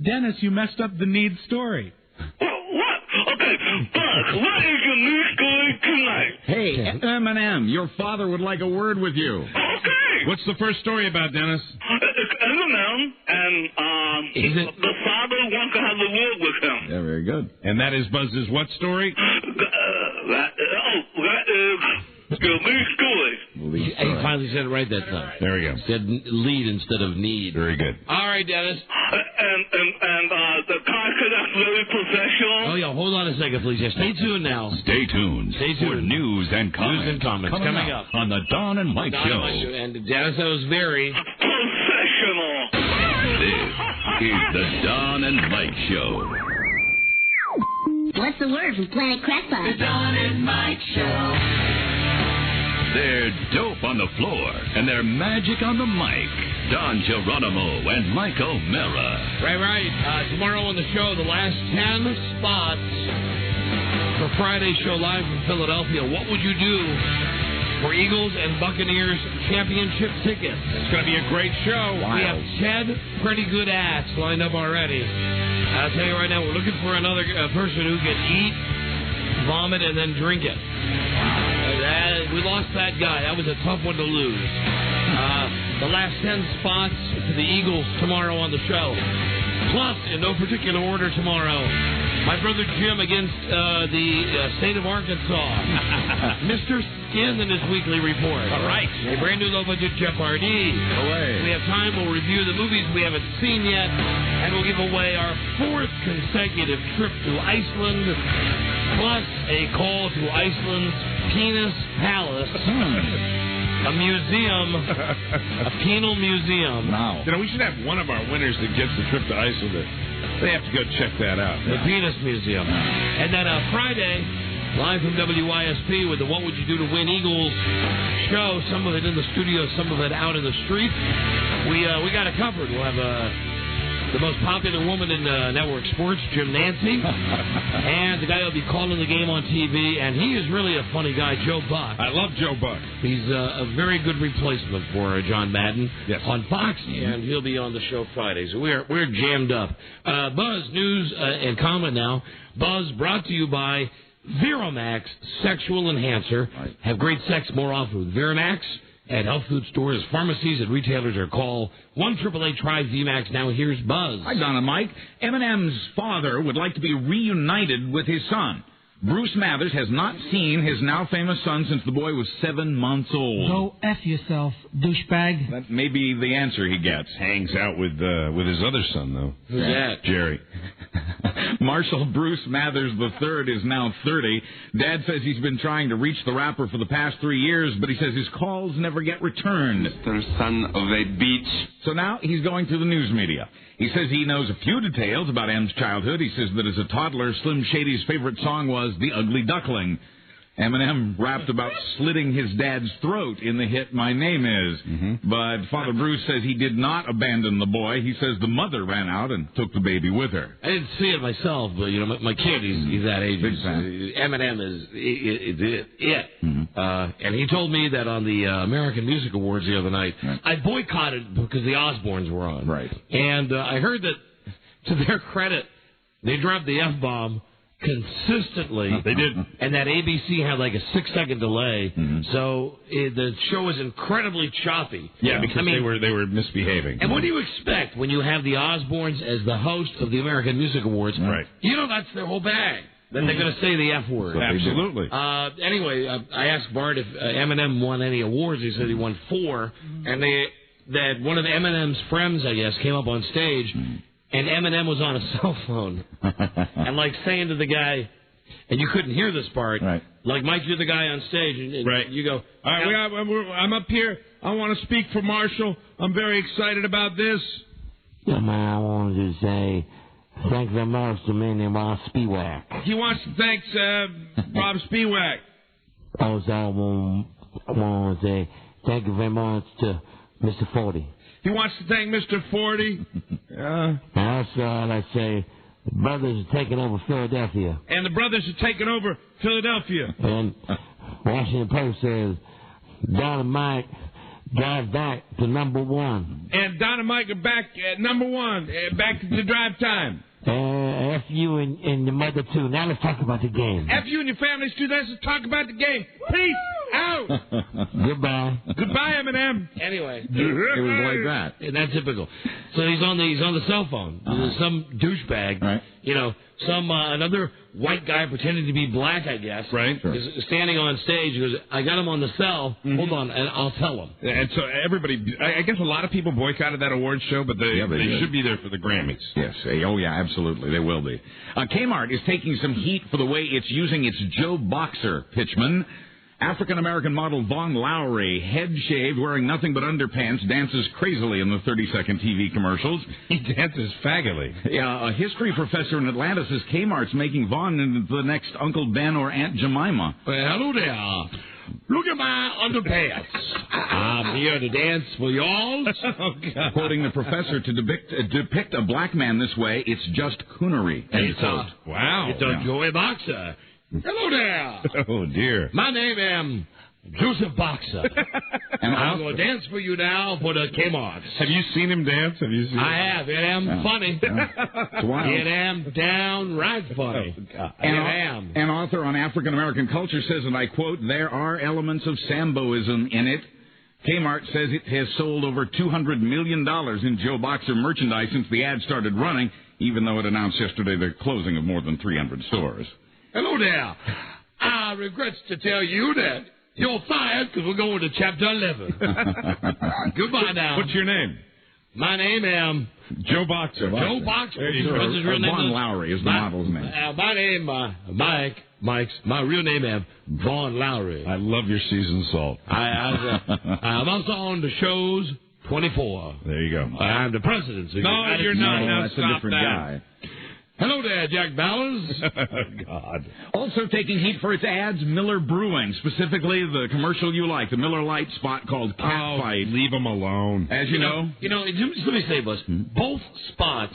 Speaker 16: Dennis, you messed up the need story.
Speaker 5: What? Okay, Buzz, what is your lead story tonight?
Speaker 14: Hey, Eminem, your father would like a word with you.
Speaker 5: Okay.
Speaker 12: What's the first story about, Dennis?
Speaker 5: It's Eminem, and the father wants to have a word with him.
Speaker 14: Yeah, very good.
Speaker 12: And that is Buzz's what story?
Speaker 5: That is your lead story.
Speaker 13: He finally said it right that time.
Speaker 12: There we go.
Speaker 13: Said lead instead of need.
Speaker 12: Very good.
Speaker 13: All right, Dennis.
Speaker 5: And the car that's very professional.
Speaker 13: Oh, yeah, hold on a second, please. Yeah, stay tuned now.
Speaker 6: Stay tuned for news and comments.
Speaker 13: News and comments coming up
Speaker 6: on the Don and Mike Show.
Speaker 13: And Dennis, that was very
Speaker 5: professional.
Speaker 6: This is the Don and Mike Show.
Speaker 11: What's the word from Planet Crackpot? The Don and Mike Show.
Speaker 6: They're dope on the floor, and they're magic on the mic. Don Geronimo and Mike O'Mara.
Speaker 13: Right. Tomorrow on the show, the last 10 spots for Friday's show live from Philadelphia. What would you do for Eagles and Buccaneers championship tickets?
Speaker 12: It's going to be a great show.
Speaker 13: We have 10 pretty good acts lined up already. I'll tell you right now, we're looking for another person who can eat, vomit, and then drink it. We lost that guy. That was a tough one to lose. The last 10 spots for the Eagles tomorrow on the show. Plus, in no particular order tomorrow, my brother Jim against the state of Arkansas. Mr. Skin in his weekly report.
Speaker 12: All right.
Speaker 13: A brand new low budget Jeopardy. We have time. We'll review the movies we haven't seen yet. And we'll give away our 4th consecutive trip to Iceland. Plus a call to Iceland's Penis Palace. A museum. A penal museum.
Speaker 12: Wow. We should have one of our winners that gets the trip to Iceland. They have to go check that out.
Speaker 13: The Penis Museum. And then Friday, live from WYSP with the What Would You Do to Win Eagles show. Some of it in the studio, some of it out in the street. We got it covered. We'll have the most popular woman in network sports, Jim Nancy, and the guy who'll be calling the game on TV, and he is really a funny guy, Joe Buck.
Speaker 12: I love Joe Buck.
Speaker 13: He's a very good replacement for John Madden on Fox, and he'll be on the show Friday. So we're jammed up. Buzz, news and comment now. Buzz brought to you by Viromax Sexual Enhancer. Right. Have great sex more often with Viromax. At health food stores, pharmacies, and retailers, or call 1-888-TRY-VMAX. Now here's Buzz.
Speaker 17: Hi, Don and Mike. Eminem's father would like to be reunited with his son. Bruce Mathers has not seen his now famous son since the boy was 7 months old.
Speaker 23: Go F yourself, douchebag.
Speaker 17: That may be the answer he gets.
Speaker 12: Hangs out with his other son, though.
Speaker 13: Who's that?
Speaker 12: Jerry.
Speaker 17: Marshall Bruce Mathers III is now 30. Dad says he's been trying to reach the rapper for the past 3 years, but he says his calls never get returned.
Speaker 9: Mr. Son of a beach.
Speaker 17: So now he's going through the news media. He says he knows a few details about M's childhood. He says that as a toddler, Slim Shady's favorite song was The Ugly Duckling. Eminem rapped about slitting his dad's throat in the hit My Name Is. Mm-hmm. But Father Bruce says he did not abandon the boy. He says the mother ran out and took the baby with her.
Speaker 13: I didn't see it myself, but, my kid, he's that age. Eminem is it. Mm-hmm. And he told me that on the American Music Awards the other night, I boycotted because the Osbournes were on.
Speaker 17: Right.
Speaker 13: And I heard that, to their credit, they dropped the F-bomb consistently.
Speaker 12: They did.
Speaker 13: And that ABC had like a 6-second delay. Mm-hmm. So the show was incredibly choppy.
Speaker 12: Yeah, because they were misbehaving.
Speaker 13: And what do you expect when you have the Osbournes as the host of the American Music Awards?
Speaker 12: Right.
Speaker 13: That's their whole bag. Then they're going to say the F word.
Speaker 12: So absolutely.
Speaker 13: Anyway, I asked Bart if Eminem won any awards. He said he won 4. And that one of Eminem's friends, I guess, came up on stage. And Eminem was on a cell phone. And saying to the guy, and you couldn't hear this part,
Speaker 17: right.
Speaker 13: Like, Mike, you're the guy on stage, and
Speaker 12: right.
Speaker 13: You go,
Speaker 24: all right, I'm up here. I want to speak for Marshall. I'm very excited about this.
Speaker 25: Yeah, man, I wanted to say thank you very much to me and Rob Spiewak.
Speaker 24: He wants to thank Rob Spiewak.
Speaker 25: Also, I want to say thank you very much to Mr. 40.
Speaker 24: He wants to thank Mr. 40.
Speaker 25: And also, I'd say the brothers are taking over Philadelphia.
Speaker 24: And the brothers are taking over Philadelphia.
Speaker 25: And Washington Post says, Don and Mike drive back to number 1.
Speaker 24: And Don and Mike are back at number 1, back to drive time.
Speaker 25: F you and your mother, too. Now let's talk about the game.
Speaker 24: F you and your families, too. Let's talk about the game. Peace out.
Speaker 25: Goodbye.
Speaker 24: Goodbye, Eminem.
Speaker 13: Anyway.
Speaker 17: It was like that.
Speaker 13: And that's typical. So he's on the cell phone. Some douchebag.
Speaker 17: Right.
Speaker 13: Some another white guy pretending to be black, I guess.
Speaker 12: Right. Sure.
Speaker 13: Is standing on stage. He goes, I got him on the cell. Hold on, and I'll tell him.
Speaker 12: And so everybody, I guess a lot of people boycotted that awards show, but they should be there for the Grammys.
Speaker 17: Yes. Oh, yeah, absolutely. They will be. Kmart is taking some heat for the way it's using its Joe Boxer pitchman. African-American model Vaughn Lowry, head-shaved, wearing nothing but underpants, dances crazily in the 30-second TV commercials.
Speaker 12: He dances faggily.
Speaker 17: Yeah, a history professor in Atlanta says Kmart's making Vaughn into the next Uncle Ben or Aunt Jemima.
Speaker 13: Well, hello there. Look at my underpants. I'm here to dance for y'all.
Speaker 17: Quoting the professor, to depict a black man this way, it's just coonery.
Speaker 12: Wow.
Speaker 13: It's a Joey Boxer. Hello there.
Speaker 12: Oh, dear.
Speaker 13: My name is Joseph Boxer. And I'm going to dance for you now for the Kmarts.
Speaker 12: Have you seen him dance?
Speaker 13: I have. It am funny.
Speaker 17: It's wild.
Speaker 13: It am downright funny.
Speaker 17: An author on African-American culture says, and I quote, there are elements of Samboism in it. Kmart says it has sold over $200 million in Joe Boxer merchandise since the ad started running, even though it announced yesterday the closing of more than 300 stores.
Speaker 13: Hello there. I regret to tell you that you're fired because we're going to Chapter 11. Goodbye now.
Speaker 12: What's your name?
Speaker 13: My name is
Speaker 12: Joe Boxer.
Speaker 13: Joe Boxer.
Speaker 17: There you go. Vaughn Lowry is the model's name.
Speaker 13: My name, Mike's. My real name is Vaughn Lowry.
Speaker 12: I love your seasoned salt.
Speaker 13: I'm also on the shows 24.
Speaker 12: There you go.
Speaker 13: I'm the president. So
Speaker 12: no, you're not.
Speaker 17: No,
Speaker 12: now
Speaker 17: that's
Speaker 12: stop
Speaker 17: a different guy.
Speaker 13: Hello there, Jack Ballers.
Speaker 12: God.
Speaker 17: Also taking heat for its ads, Miller Brewing, specifically the commercial you like, the Miller Lite spot called Catfight.
Speaker 12: Leave them alone.
Speaker 17: As you know.
Speaker 13: Let me say, Buzz, both spots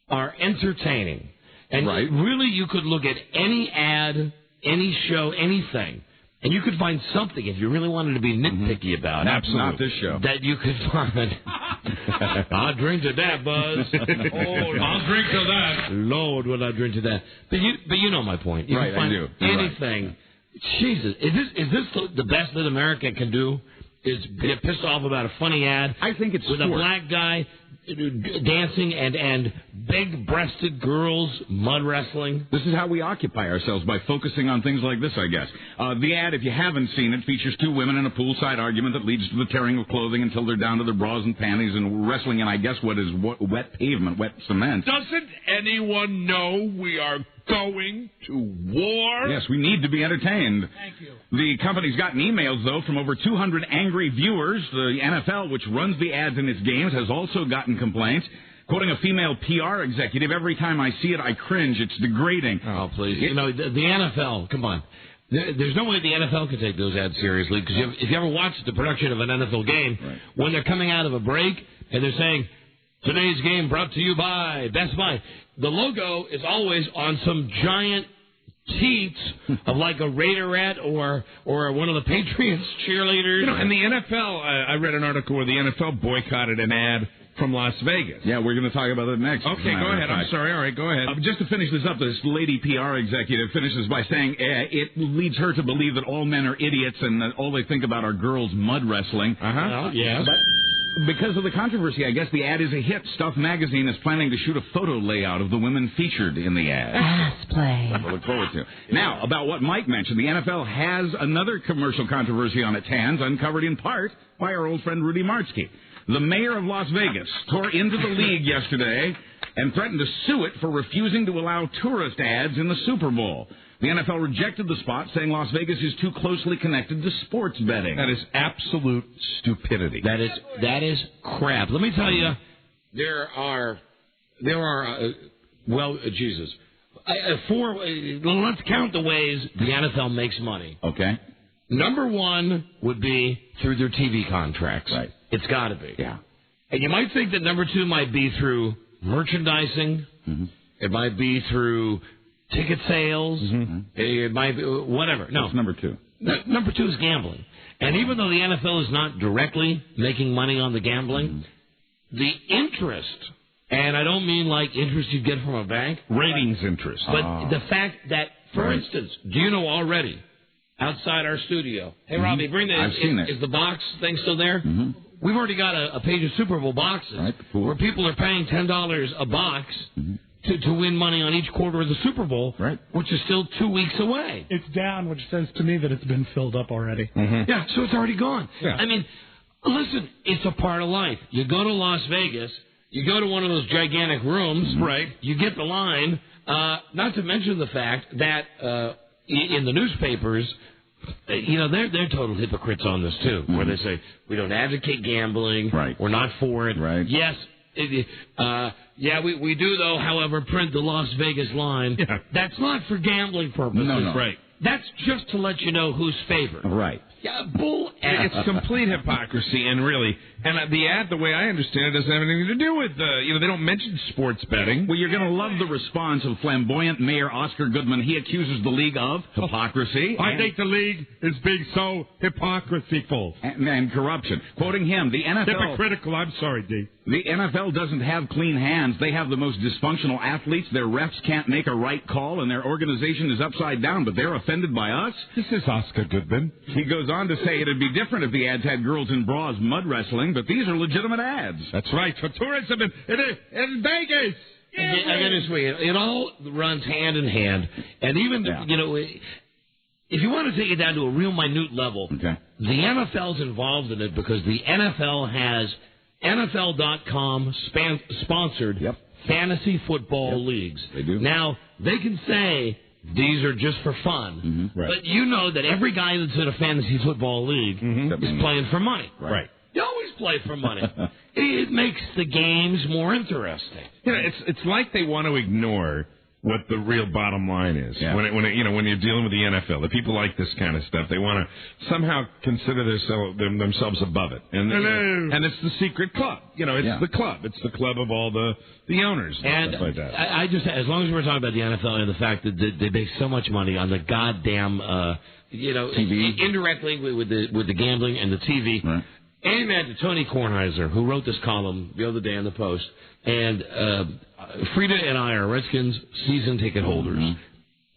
Speaker 13: are entertaining. And really, you could look at any ad, any show, anything, and you could find something, if you really wanted to be nitpicky about it.
Speaker 17: Absolutely. Not this show.
Speaker 13: That you could find. I'll drink to that, Buzz.
Speaker 12: I'll drink to that.
Speaker 13: Lord, will I drink to that? But you know my point. You
Speaker 17: right,
Speaker 13: can find
Speaker 17: I do.
Speaker 13: anything. Right. Jesus, is this the best that America can do? Is get pissed off about a funny ad?
Speaker 17: I think it's
Speaker 13: with a black guy dancing and big-breasted girls mud wrestling.
Speaker 17: This is how we occupy ourselves, by focusing on things like this, I guess. The ad, if you haven't seen it, features two women in a poolside argument that leads to the tearing of clothing until they're down to their bras and panties and wrestling in, I guess, what is wet pavement, wet cement.
Speaker 24: Doesn't anyone know we are going to war?
Speaker 17: Yes, we need to be entertained.
Speaker 24: Thank you.
Speaker 17: The company's gotten emails, though, from over 200 angry viewers. The NFL, which runs the ads in its games, has also gotten complaints. Quoting a female PR executive, every time I see it, I cringe. It's degrading.
Speaker 13: Oh, please. The NFL, come on. There's no way the NFL can take those ads seriously, because if you ever watch the production of an NFL game, when they're coming out of a break and they're saying, today's game brought to you by Best Buy, the logo is always on some giant teats of like a Raiderette or one of the Patriots cheerleaders.
Speaker 12: And the NFL, I read an article where the NFL boycotted an ad from Las Vegas.
Speaker 17: Yeah, we're going to talk about that next.
Speaker 12: Okay, go ahead. I'm sorry. All right, go ahead.
Speaker 17: Just to finish this up, this lady PR executive finishes by saying it leads her to believe that all men are idiots and that all they think about are girls mud wrestling.
Speaker 13: Well, yes.
Speaker 17: But because of the controversy, I guess the ad is a hit. Stuff Magazine is planning to shoot a photo layout of the women featured in the ad.
Speaker 11: Ass play.
Speaker 17: We'll look forward to. Now, about what Mike mentioned, the NFL has another commercial controversy on its hands, uncovered in part by our old friend Rudy Martzke. The mayor of Las Vegas tore into the league yesterday and threatened to sue it for refusing to allow tourist ads in the Super Bowl. The NFL rejected the spot, saying Las Vegas is too closely connected to sports betting.
Speaker 12: That is absolute stupidity.
Speaker 13: That is crap. Let me tell you, there are Jesus. Let's count the ways the NFL makes money.
Speaker 17: Okay.
Speaker 13: Number one would be through their TV contracts.
Speaker 17: Right.
Speaker 13: It's got to be.
Speaker 17: Yeah.
Speaker 13: And you might think that number two might be through merchandising. Mm-hmm. It might be through ticket sales. Mm-hmm. It might be whatever. No.
Speaker 17: That's number two.
Speaker 13: Number two is gambling. And even though the NFL is not directly making money on the gambling, the interest, and I don't mean like interest you get from a bank.
Speaker 12: Ratings interest.
Speaker 13: But the fact that, for instance, do you know already, outside our studio, hey, Robbie, bring the, is the box thing still there?
Speaker 17: Mm-hmm.
Speaker 13: We've already got a page of Super Bowl boxes where people are paying $10 a box to win money on each quarter of the Super Bowl, which is still 2 weeks away.
Speaker 16: It's down, which says to me that it's been filled up already.
Speaker 13: Yeah, so it's already gone.
Speaker 16: Yeah.
Speaker 13: I mean, listen, it's a part of life. You go to Las Vegas, you go to one of those gigantic rooms, you get the line, not to mention the fact that in the newspapers, they're total hypocrites on this, too, where they say, we don't advocate gambling, we're not for it. Yes, we do, though, however, print the Las Vegas line. Yeah. That's not for gambling purposes.
Speaker 12: No.
Speaker 13: That's just to let you know who's favored. Yeah, bull ass.
Speaker 12: It's complete hypocrisy, and really, and the ad, the way I understand it, doesn't have anything to do with, they don't mention sports betting.
Speaker 17: Well, you're going to love the response of flamboyant Mayor Oscar Goodman. He accuses the league of hypocrisy.
Speaker 24: I think the league is being so hypocrisy-full.
Speaker 17: And corruption. Quoting him, the NFL...
Speaker 24: Hypocritical, I'm sorry, D.
Speaker 17: The NFL doesn't have clean hands. They have the most dysfunctional athletes. Their refs can't make a right call, and their organization is upside down, but they're offended by us?
Speaker 24: This is Oscar Goodman.
Speaker 17: He goes on to say it'd be different if the ads had girls in bras mud wrestling, but these are legitimate ads.
Speaker 24: That's right, for tourism in Vegas.
Speaker 13: I get this way. It all runs hand in hand, and even, if you want to take it down to a real minute level, the NFL's involved in it because the NFL has NFL.com sponsored fantasy football leagues.
Speaker 17: They do.
Speaker 13: Now, they can say these are just for fun, but you know that every guy that's in a fantasy football league is playing for money.
Speaker 12: Right.
Speaker 13: You always play for money. It makes the games more interesting.
Speaker 12: It's like they want to ignore what the real bottom line is. When you're dealing with the NFL, the people like this kind of stuff, they want to somehow consider themselves above it. And it's the secret club. It's the club. It's the club of all the owners and stuff like that.
Speaker 13: I just, as long as we're talking about the NFL and the fact that they make so much money on the goddamn, TV, indirectly with the gambling and the TV.
Speaker 17: Right.
Speaker 13: Amen to Tony Kornheiser, who wrote this column the other day in the Post. And Frida and I are Redskins season ticket holders,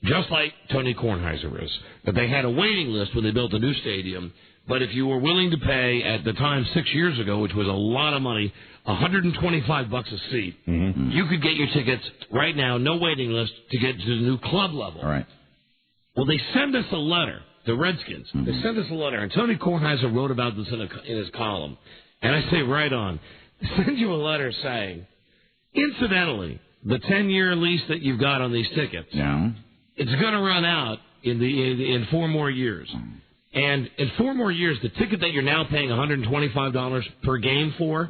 Speaker 13: just like Tony Kornheiser is. But they had a waiting list when they built the new stadium. But if you were willing to pay, at the time 6 years ago, which was a lot of money, $125 a seat, you could get your tickets right now, no waiting list, to get to the new club level.
Speaker 17: All right.
Speaker 13: Well, they send us a letter, the Redskins. They send us a letter, and Tony Kornheiser wrote about this in his column. And I say, right on. They send you a letter saying, incidentally, the 10-year lease that you've got on these tickets, it's going to run out in 4 more years. And in 4 more years, the ticket that you're now paying $125 per game for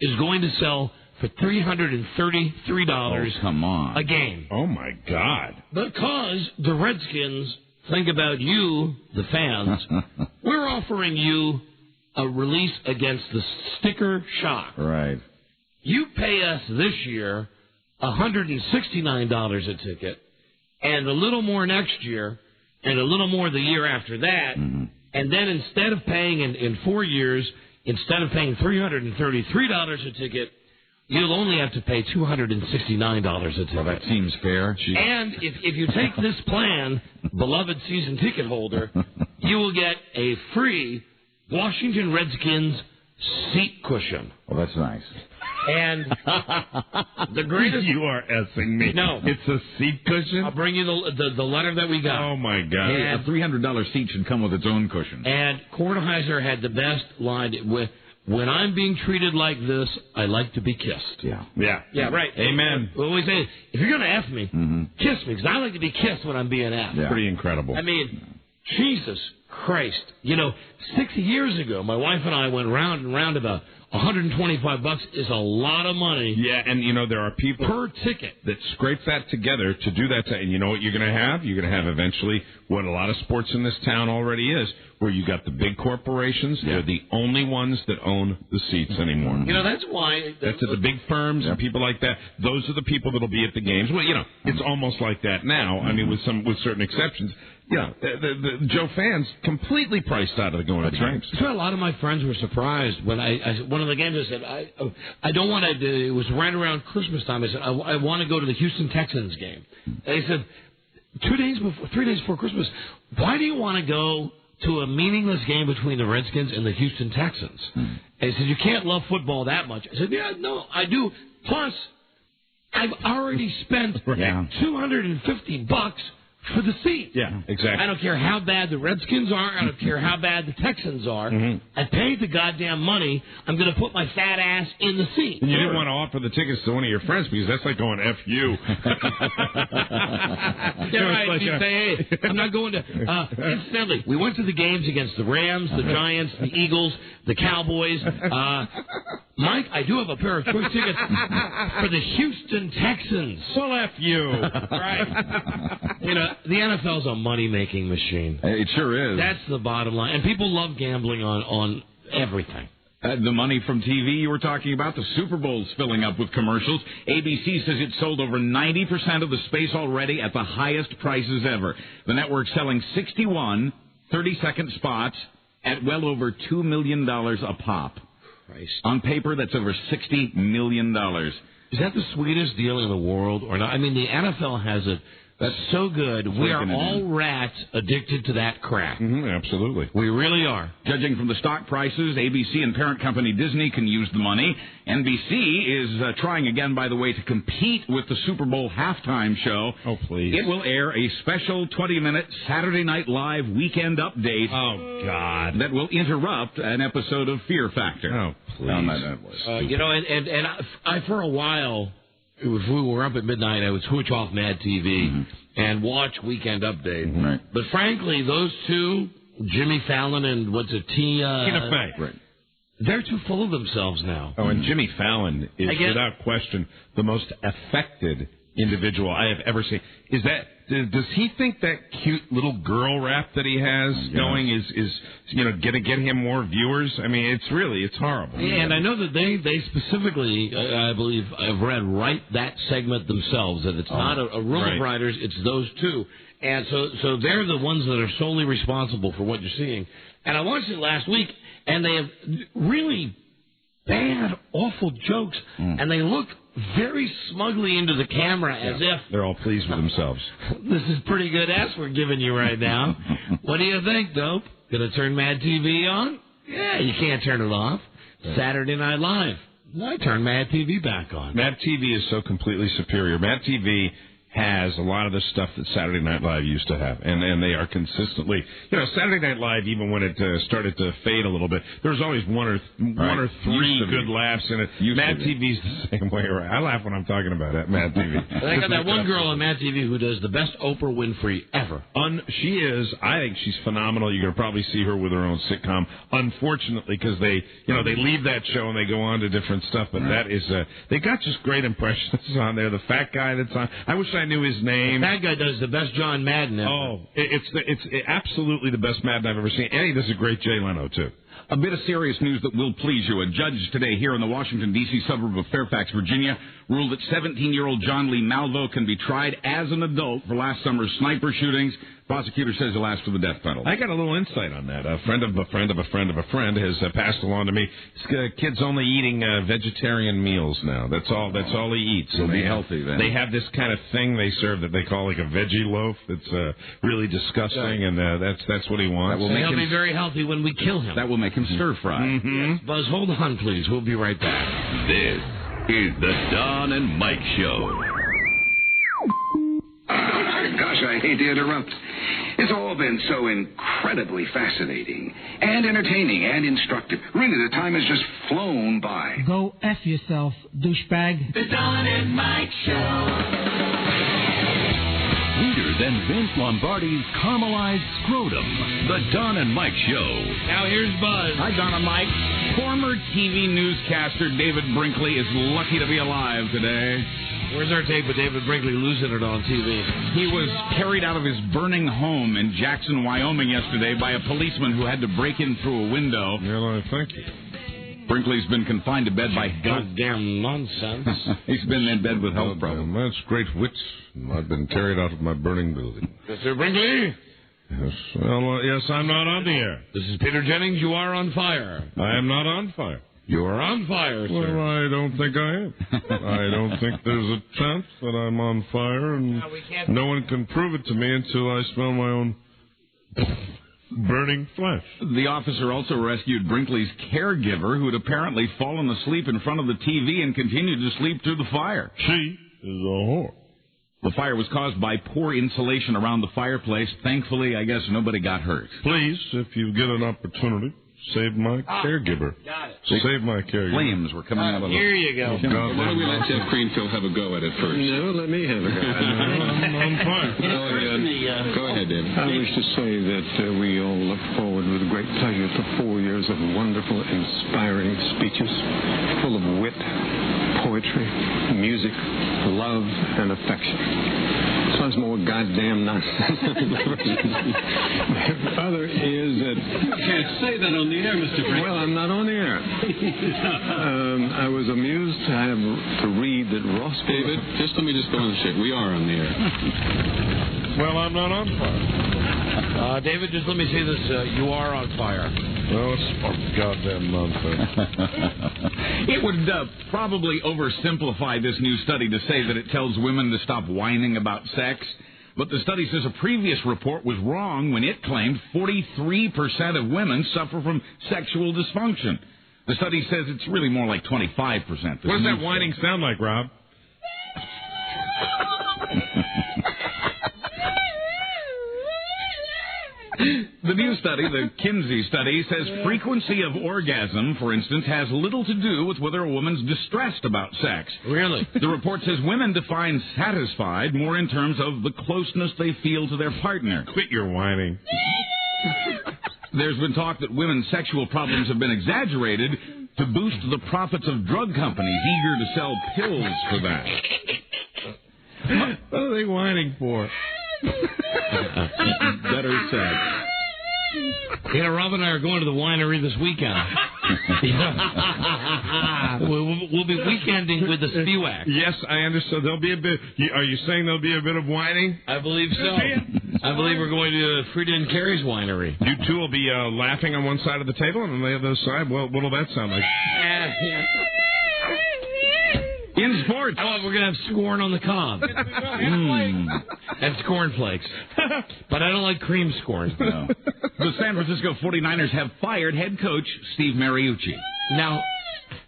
Speaker 13: is going to sell for $333 a game.
Speaker 12: Oh, my God.
Speaker 13: Because the Redskins think about you, the fans, we're offering you a release against the sticker shock.
Speaker 17: Right.
Speaker 13: You pay us this year $169 a ticket, and a little more next year, and a little more the year after that, and then instead of paying in 4 years, instead of paying $333 a ticket, you'll only have to pay $269 a ticket.
Speaker 17: Well, that seems fair. Jeez.
Speaker 13: And if you take this plan, beloved season ticket holder, you will get a free Washington Redskins seat cushion.
Speaker 17: Well, that's nice.
Speaker 13: And the greatest...
Speaker 12: You are S-ing me.
Speaker 13: No.
Speaker 12: It's a seat cushion?
Speaker 13: I'll bring you the letter that we got.
Speaker 12: Oh, my God.
Speaker 17: And a $300 seat should come with its own cushion.
Speaker 13: And Kornheiser had the best line with... When I'm being treated like this, I like to be kissed.
Speaker 12: Yeah,
Speaker 13: right.
Speaker 12: Amen.
Speaker 13: We always say, if you're going to F me, kiss me, because I like to be kissed when I'm being F.
Speaker 12: Yeah. Pretty incredible.
Speaker 13: I mean, Jesus Christ. 6 years ago, my wife and I went round and round about $125 is a lot of money.
Speaker 12: Yeah, and there are people
Speaker 13: per ticket
Speaker 12: that scrape that together to do that. And you know what you're going to have? You're going to have eventually what a lot of sports in this town already is, where you got the big corporations. They're the only ones that own the seats anymore.
Speaker 13: That's why.
Speaker 12: That's the big firms and people like that. Those are the people that'll be at the games. Well, it's almost like that now. I mean, with certain exceptions. The Joe fans completely priced out of the going to the games.
Speaker 13: That's why a lot of my friends were surprised when one of the games I said, I don't want to, it was right around Christmas time, I said, I want to go to the Houston Texans game. And they said, 3 days before Christmas, why do you want to go to a meaningless game between the Redskins and the Houston Texans? And he said, you can't love football that much. I said, yeah, no, I do. Plus, I've already spent $250 for the seat.
Speaker 12: Yeah, exactly.
Speaker 13: I don't care how bad the Redskins are. I don't care how bad the Texans are. I paid the goddamn money. I'm going to put my fat ass in the seat.
Speaker 12: And you didn't want to offer the tickets to one of your friends because that's like going F you.
Speaker 13: Yeah, right. You say, hey, I'm not going to. Incidentally, we went to the games against the Rams, the Giants, the Eagles, the Cowboys. Mike, I do have a pair of choice tickets for the Houston Texans.
Speaker 12: So F you.
Speaker 13: Right. You know, the NFL's a money-making machine.
Speaker 17: It sure is.
Speaker 13: That's the bottom line. And people love gambling on everything.
Speaker 17: The money from TV you were talking about, the Super Bowl's filling up with commercials. ABC says it sold over 90% of the space already at the highest prices ever. The network's selling 61 30-second spots at well over $2 million a pop.
Speaker 13: Christ.
Speaker 17: On paper, that's over $60 million.
Speaker 13: Is that the sweetest deal in the world or not? I mean, the NFL has it. That's so good. We are all rats addicted to that crack.
Speaker 12: Absolutely.
Speaker 13: We really are.
Speaker 17: Judging from the stock prices, ABC and parent company Disney can use the money. NBC is trying again, by the way, to compete with the Super Bowl halftime show.
Speaker 12: Oh, please.
Speaker 17: It will air a special 20-minute Saturday Night Live weekend update.
Speaker 12: Oh, God.
Speaker 17: That will interrupt an episode of Fear Factor.
Speaker 12: Oh, please.
Speaker 17: That was
Speaker 13: you know, and I for a while, if we were up at midnight, I would switch off Mad TV and watch Weekend Update.
Speaker 17: Right.
Speaker 13: But frankly, those two, Jimmy Fallon and
Speaker 12: Tina Fey.
Speaker 17: Right.
Speaker 13: They're too full of themselves now.
Speaker 12: Oh, and Jimmy Fallon is, without question, the most affected individual I have ever seen. Is that... Does he think that cute little girl rap that he has going is going to get him more viewers? I mean, it's horrible.
Speaker 13: Yeah, and I know that they specifically, I believe, have read write that segment themselves, that it's not a room of writers, it's those two. And so they're the ones that are solely responsible for what you're seeing. And I watched it last week, and they have really bad, awful jokes, and they look very smugly into the camera as if
Speaker 12: they're all pleased with themselves.
Speaker 13: This is pretty good ass we're giving you right now. What do you think, Dope? Gonna turn Mad TV on? Yeah, you can't turn it off. Saturday Night Live. I turn Mad TV back on.
Speaker 12: Mad TV is so completely superior. Mad TV has a lot of the stuff that Saturday Night Live used to have, and they are consistently, Saturday Night Live, even when it started to fade a little bit, there was always one or three good laughs in it. Mad TV's the same way. I laugh when I'm talking about it, Mad TV.
Speaker 13: They got that one girl on Mad TV who does the best Oprah Winfrey ever.
Speaker 12: She is. I think she's phenomenal. You're going to probably see her with her own sitcom. Unfortunately, because they leave that show and they go on to different stuff. But that is, they got just great impressions on there. The fat guy that's on. I wish I knew his name.
Speaker 13: That guy does the best John Madden ever.
Speaker 12: Oh, it's absolutely the best Madden I've ever seen. And he does a great Jay Leno, too.
Speaker 17: A bit of serious news that will please you. A judge today here in the Washington, D.C. suburb of Fairfax, Virginia, ruled that 17-year-old John Lee Malvo can be tried as an adult for last summer's sniper shootings. Prosecutor says he'll ask for the death penalty.
Speaker 12: I got a little insight on that. A friend of a friend of a friend of a friend has passed along to me. This kid's only eating vegetarian meals now. That's all he eats.
Speaker 17: He'll be healthy then.
Speaker 12: They have this kind of thing they serve that they call like a veggie loaf. It's really disgusting, and that's what he wants.
Speaker 13: He'll be very healthy when we kill him.
Speaker 17: That will make him stir-fry.
Speaker 13: Yes. Buzz, hold on, please. We'll be right back.
Speaker 6: This is the Don and Mike Show.
Speaker 4: Gosh, I hate to interrupt. It's all been so incredibly fascinating and entertaining and instructive. Really, the time has just flown by.
Speaker 23: Go F yourself, douchebag.
Speaker 11: The Don and Mike Show.
Speaker 6: Sweeter than Vince Lombardi's caramelized scrotum. The Don and Mike Show.
Speaker 13: Now here's Buzz.
Speaker 17: Hi, Don and Mike. Former TV newscaster David Brinkley is lucky to be alive today.
Speaker 13: Where's our tape of David Brinkley losing it on TV?
Speaker 17: He was carried out of his burning home in Jackson, Wyoming yesterday by a policeman who had to break in through a window.
Speaker 12: Well, thank you.
Speaker 17: Brinkley's been confined to bed by
Speaker 13: goddamn nonsense.
Speaker 17: He's been in bed with health problems.
Speaker 12: That's great wits. I've been carried out of my burning building.
Speaker 13: Mr. Brinkley?
Speaker 12: Yes. Well, yes, I'm not on the air.
Speaker 13: This is Peter Jennings. You are on fire.
Speaker 12: I am not on fire.
Speaker 13: You are on fire, sir.
Speaker 12: Well, I don't think I am. I don't think there's a chance that I'm on fire, and no one can prove it to me until I smell my own burning flesh.
Speaker 17: The officer also rescued Brinkley's caregiver, who had apparently fallen asleep in front of the TV and continued to sleep through the fire.
Speaker 12: She
Speaker 24: is a whore.
Speaker 17: The fire was caused by poor insulation around the fireplace. Thankfully, I guess nobody got hurt.
Speaker 24: Please, if you get an opportunity, save my caregiver.
Speaker 13: Got it.
Speaker 24: Save my caregiver.
Speaker 17: Flames were coming out of the...
Speaker 13: Here you go.
Speaker 9: Why don't we let Jeff Greenfield have a go at it first?
Speaker 1: No, let me have a go.
Speaker 24: I'm on fire.
Speaker 9: Go ahead, David.
Speaker 1: I wish to say that we all look forward with great pleasure to 4 years of wonderful, inspiring speeches, full of wit, poetry, music, love, and affection. Sounds more goddamn nonsense. The other is that...
Speaker 18: You can't say that on the air, Mr. Frank.
Speaker 1: Well, I'm not on the air. I was amused to read that Ross...
Speaker 9: David, let me go on the shit. We are on the air.
Speaker 24: Well, I'm not on fire.
Speaker 13: David, just let me say this. You are on fire.
Speaker 24: Well, it's goddamn nonsense.
Speaker 17: It would probably oversimplify this new study to say that it tells women to stop whining about sex. But the study says a previous report was wrong when it claimed 43% of women suffer from sexual dysfunction. The study says it's really more like 25%.
Speaker 24: What does that whining sound like, Rob?
Speaker 17: The new study, the Kinsey study, says frequency of orgasm, for instance, has little to do with whether a woman's distressed about sex.
Speaker 13: Really?
Speaker 17: The report says women define satisfied more in terms of the closeness they feel to their partner.
Speaker 24: Quit your whining.
Speaker 17: There's been talk that women's sexual problems have been exaggerated to boost the profits of drug companies eager to sell pills for that.
Speaker 24: What are they whining for?
Speaker 17: Better said.
Speaker 13: You know, Rob and I are going to the winery this weekend. we'll be weekending with the Spiewak.
Speaker 24: Yes, I understand. There'll be a bit. Are you saying there'll be a bit of whining?
Speaker 13: I believe so. I believe we're going to Frida and Carrie's winery.
Speaker 24: You two will be laughing on one side of the table and on the other side. Well, what'll that sound like?
Speaker 13: Yeah.
Speaker 17: In sports.
Speaker 13: Oh, we're going to have scorn on the cob. And scorn flakes. But I don't like cream scorn.
Speaker 17: No. The San Francisco 49ers have fired head coach Steve Mariucci.
Speaker 13: Now,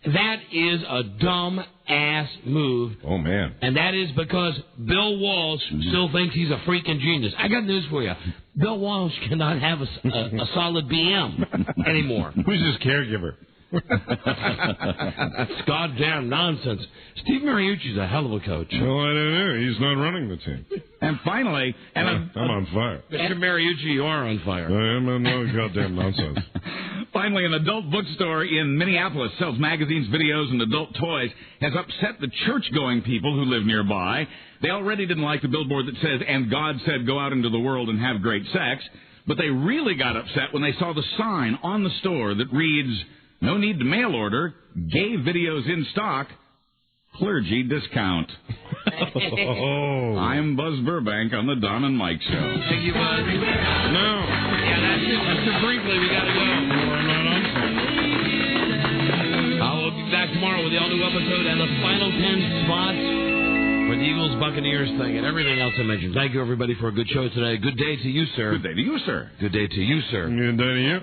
Speaker 13: that is a dumb-ass move.
Speaker 24: Oh, man.
Speaker 13: And that is because Bill Walsh still thinks he's a freaking genius. I got news for you. Bill Walsh cannot have a solid BM anymore.
Speaker 24: Who's his caregiver?
Speaker 13: That's goddamn nonsense. Steve Mariucci's a hell of a coach.
Speaker 24: Well, I don't know. He's not running the team.
Speaker 17: And finally...
Speaker 24: I'm on fire.
Speaker 13: Mr. Mariucci, you are on fire.
Speaker 24: I am on no goddamn nonsense.
Speaker 17: Finally, an adult bookstore in Minneapolis sells magazines, videos, and adult toys, has upset the church-going people who live nearby. They already didn't like the billboard that says, "And God said, go out into the world and have great sex." But they really got upset when they saw the sign on the store that reads... No need to mail order. Gay videos in stock. Clergy discount. I'm Buzz Burbank on the Don and Mike Show.
Speaker 13: Thank you, Buzz.
Speaker 24: No.
Speaker 13: Yeah, that's it. Mr. Brinkley, we got to go. I'll be back tomorrow with the all-new episode and the final 10 spots for the Eagles-Buccaneers thing and everything else I mentioned. Thank you, everybody, for a good show today. Good day to you, sir.
Speaker 17: Good day to you, sir.
Speaker 13: Good day to you, sir.
Speaker 24: Good day to you.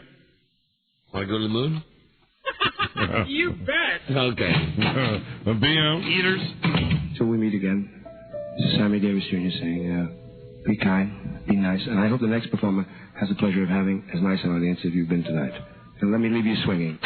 Speaker 13: Want to go to the moon?
Speaker 24: You bet.
Speaker 13: Okay.
Speaker 24: Be out.
Speaker 13: Eaters.
Speaker 8: Till we meet again, this is Sammy Davis Jr. saying, be kind, be nice, and I hope the next performer has the pleasure of having as nice an audience as you've been tonight. And let me leave you swinging.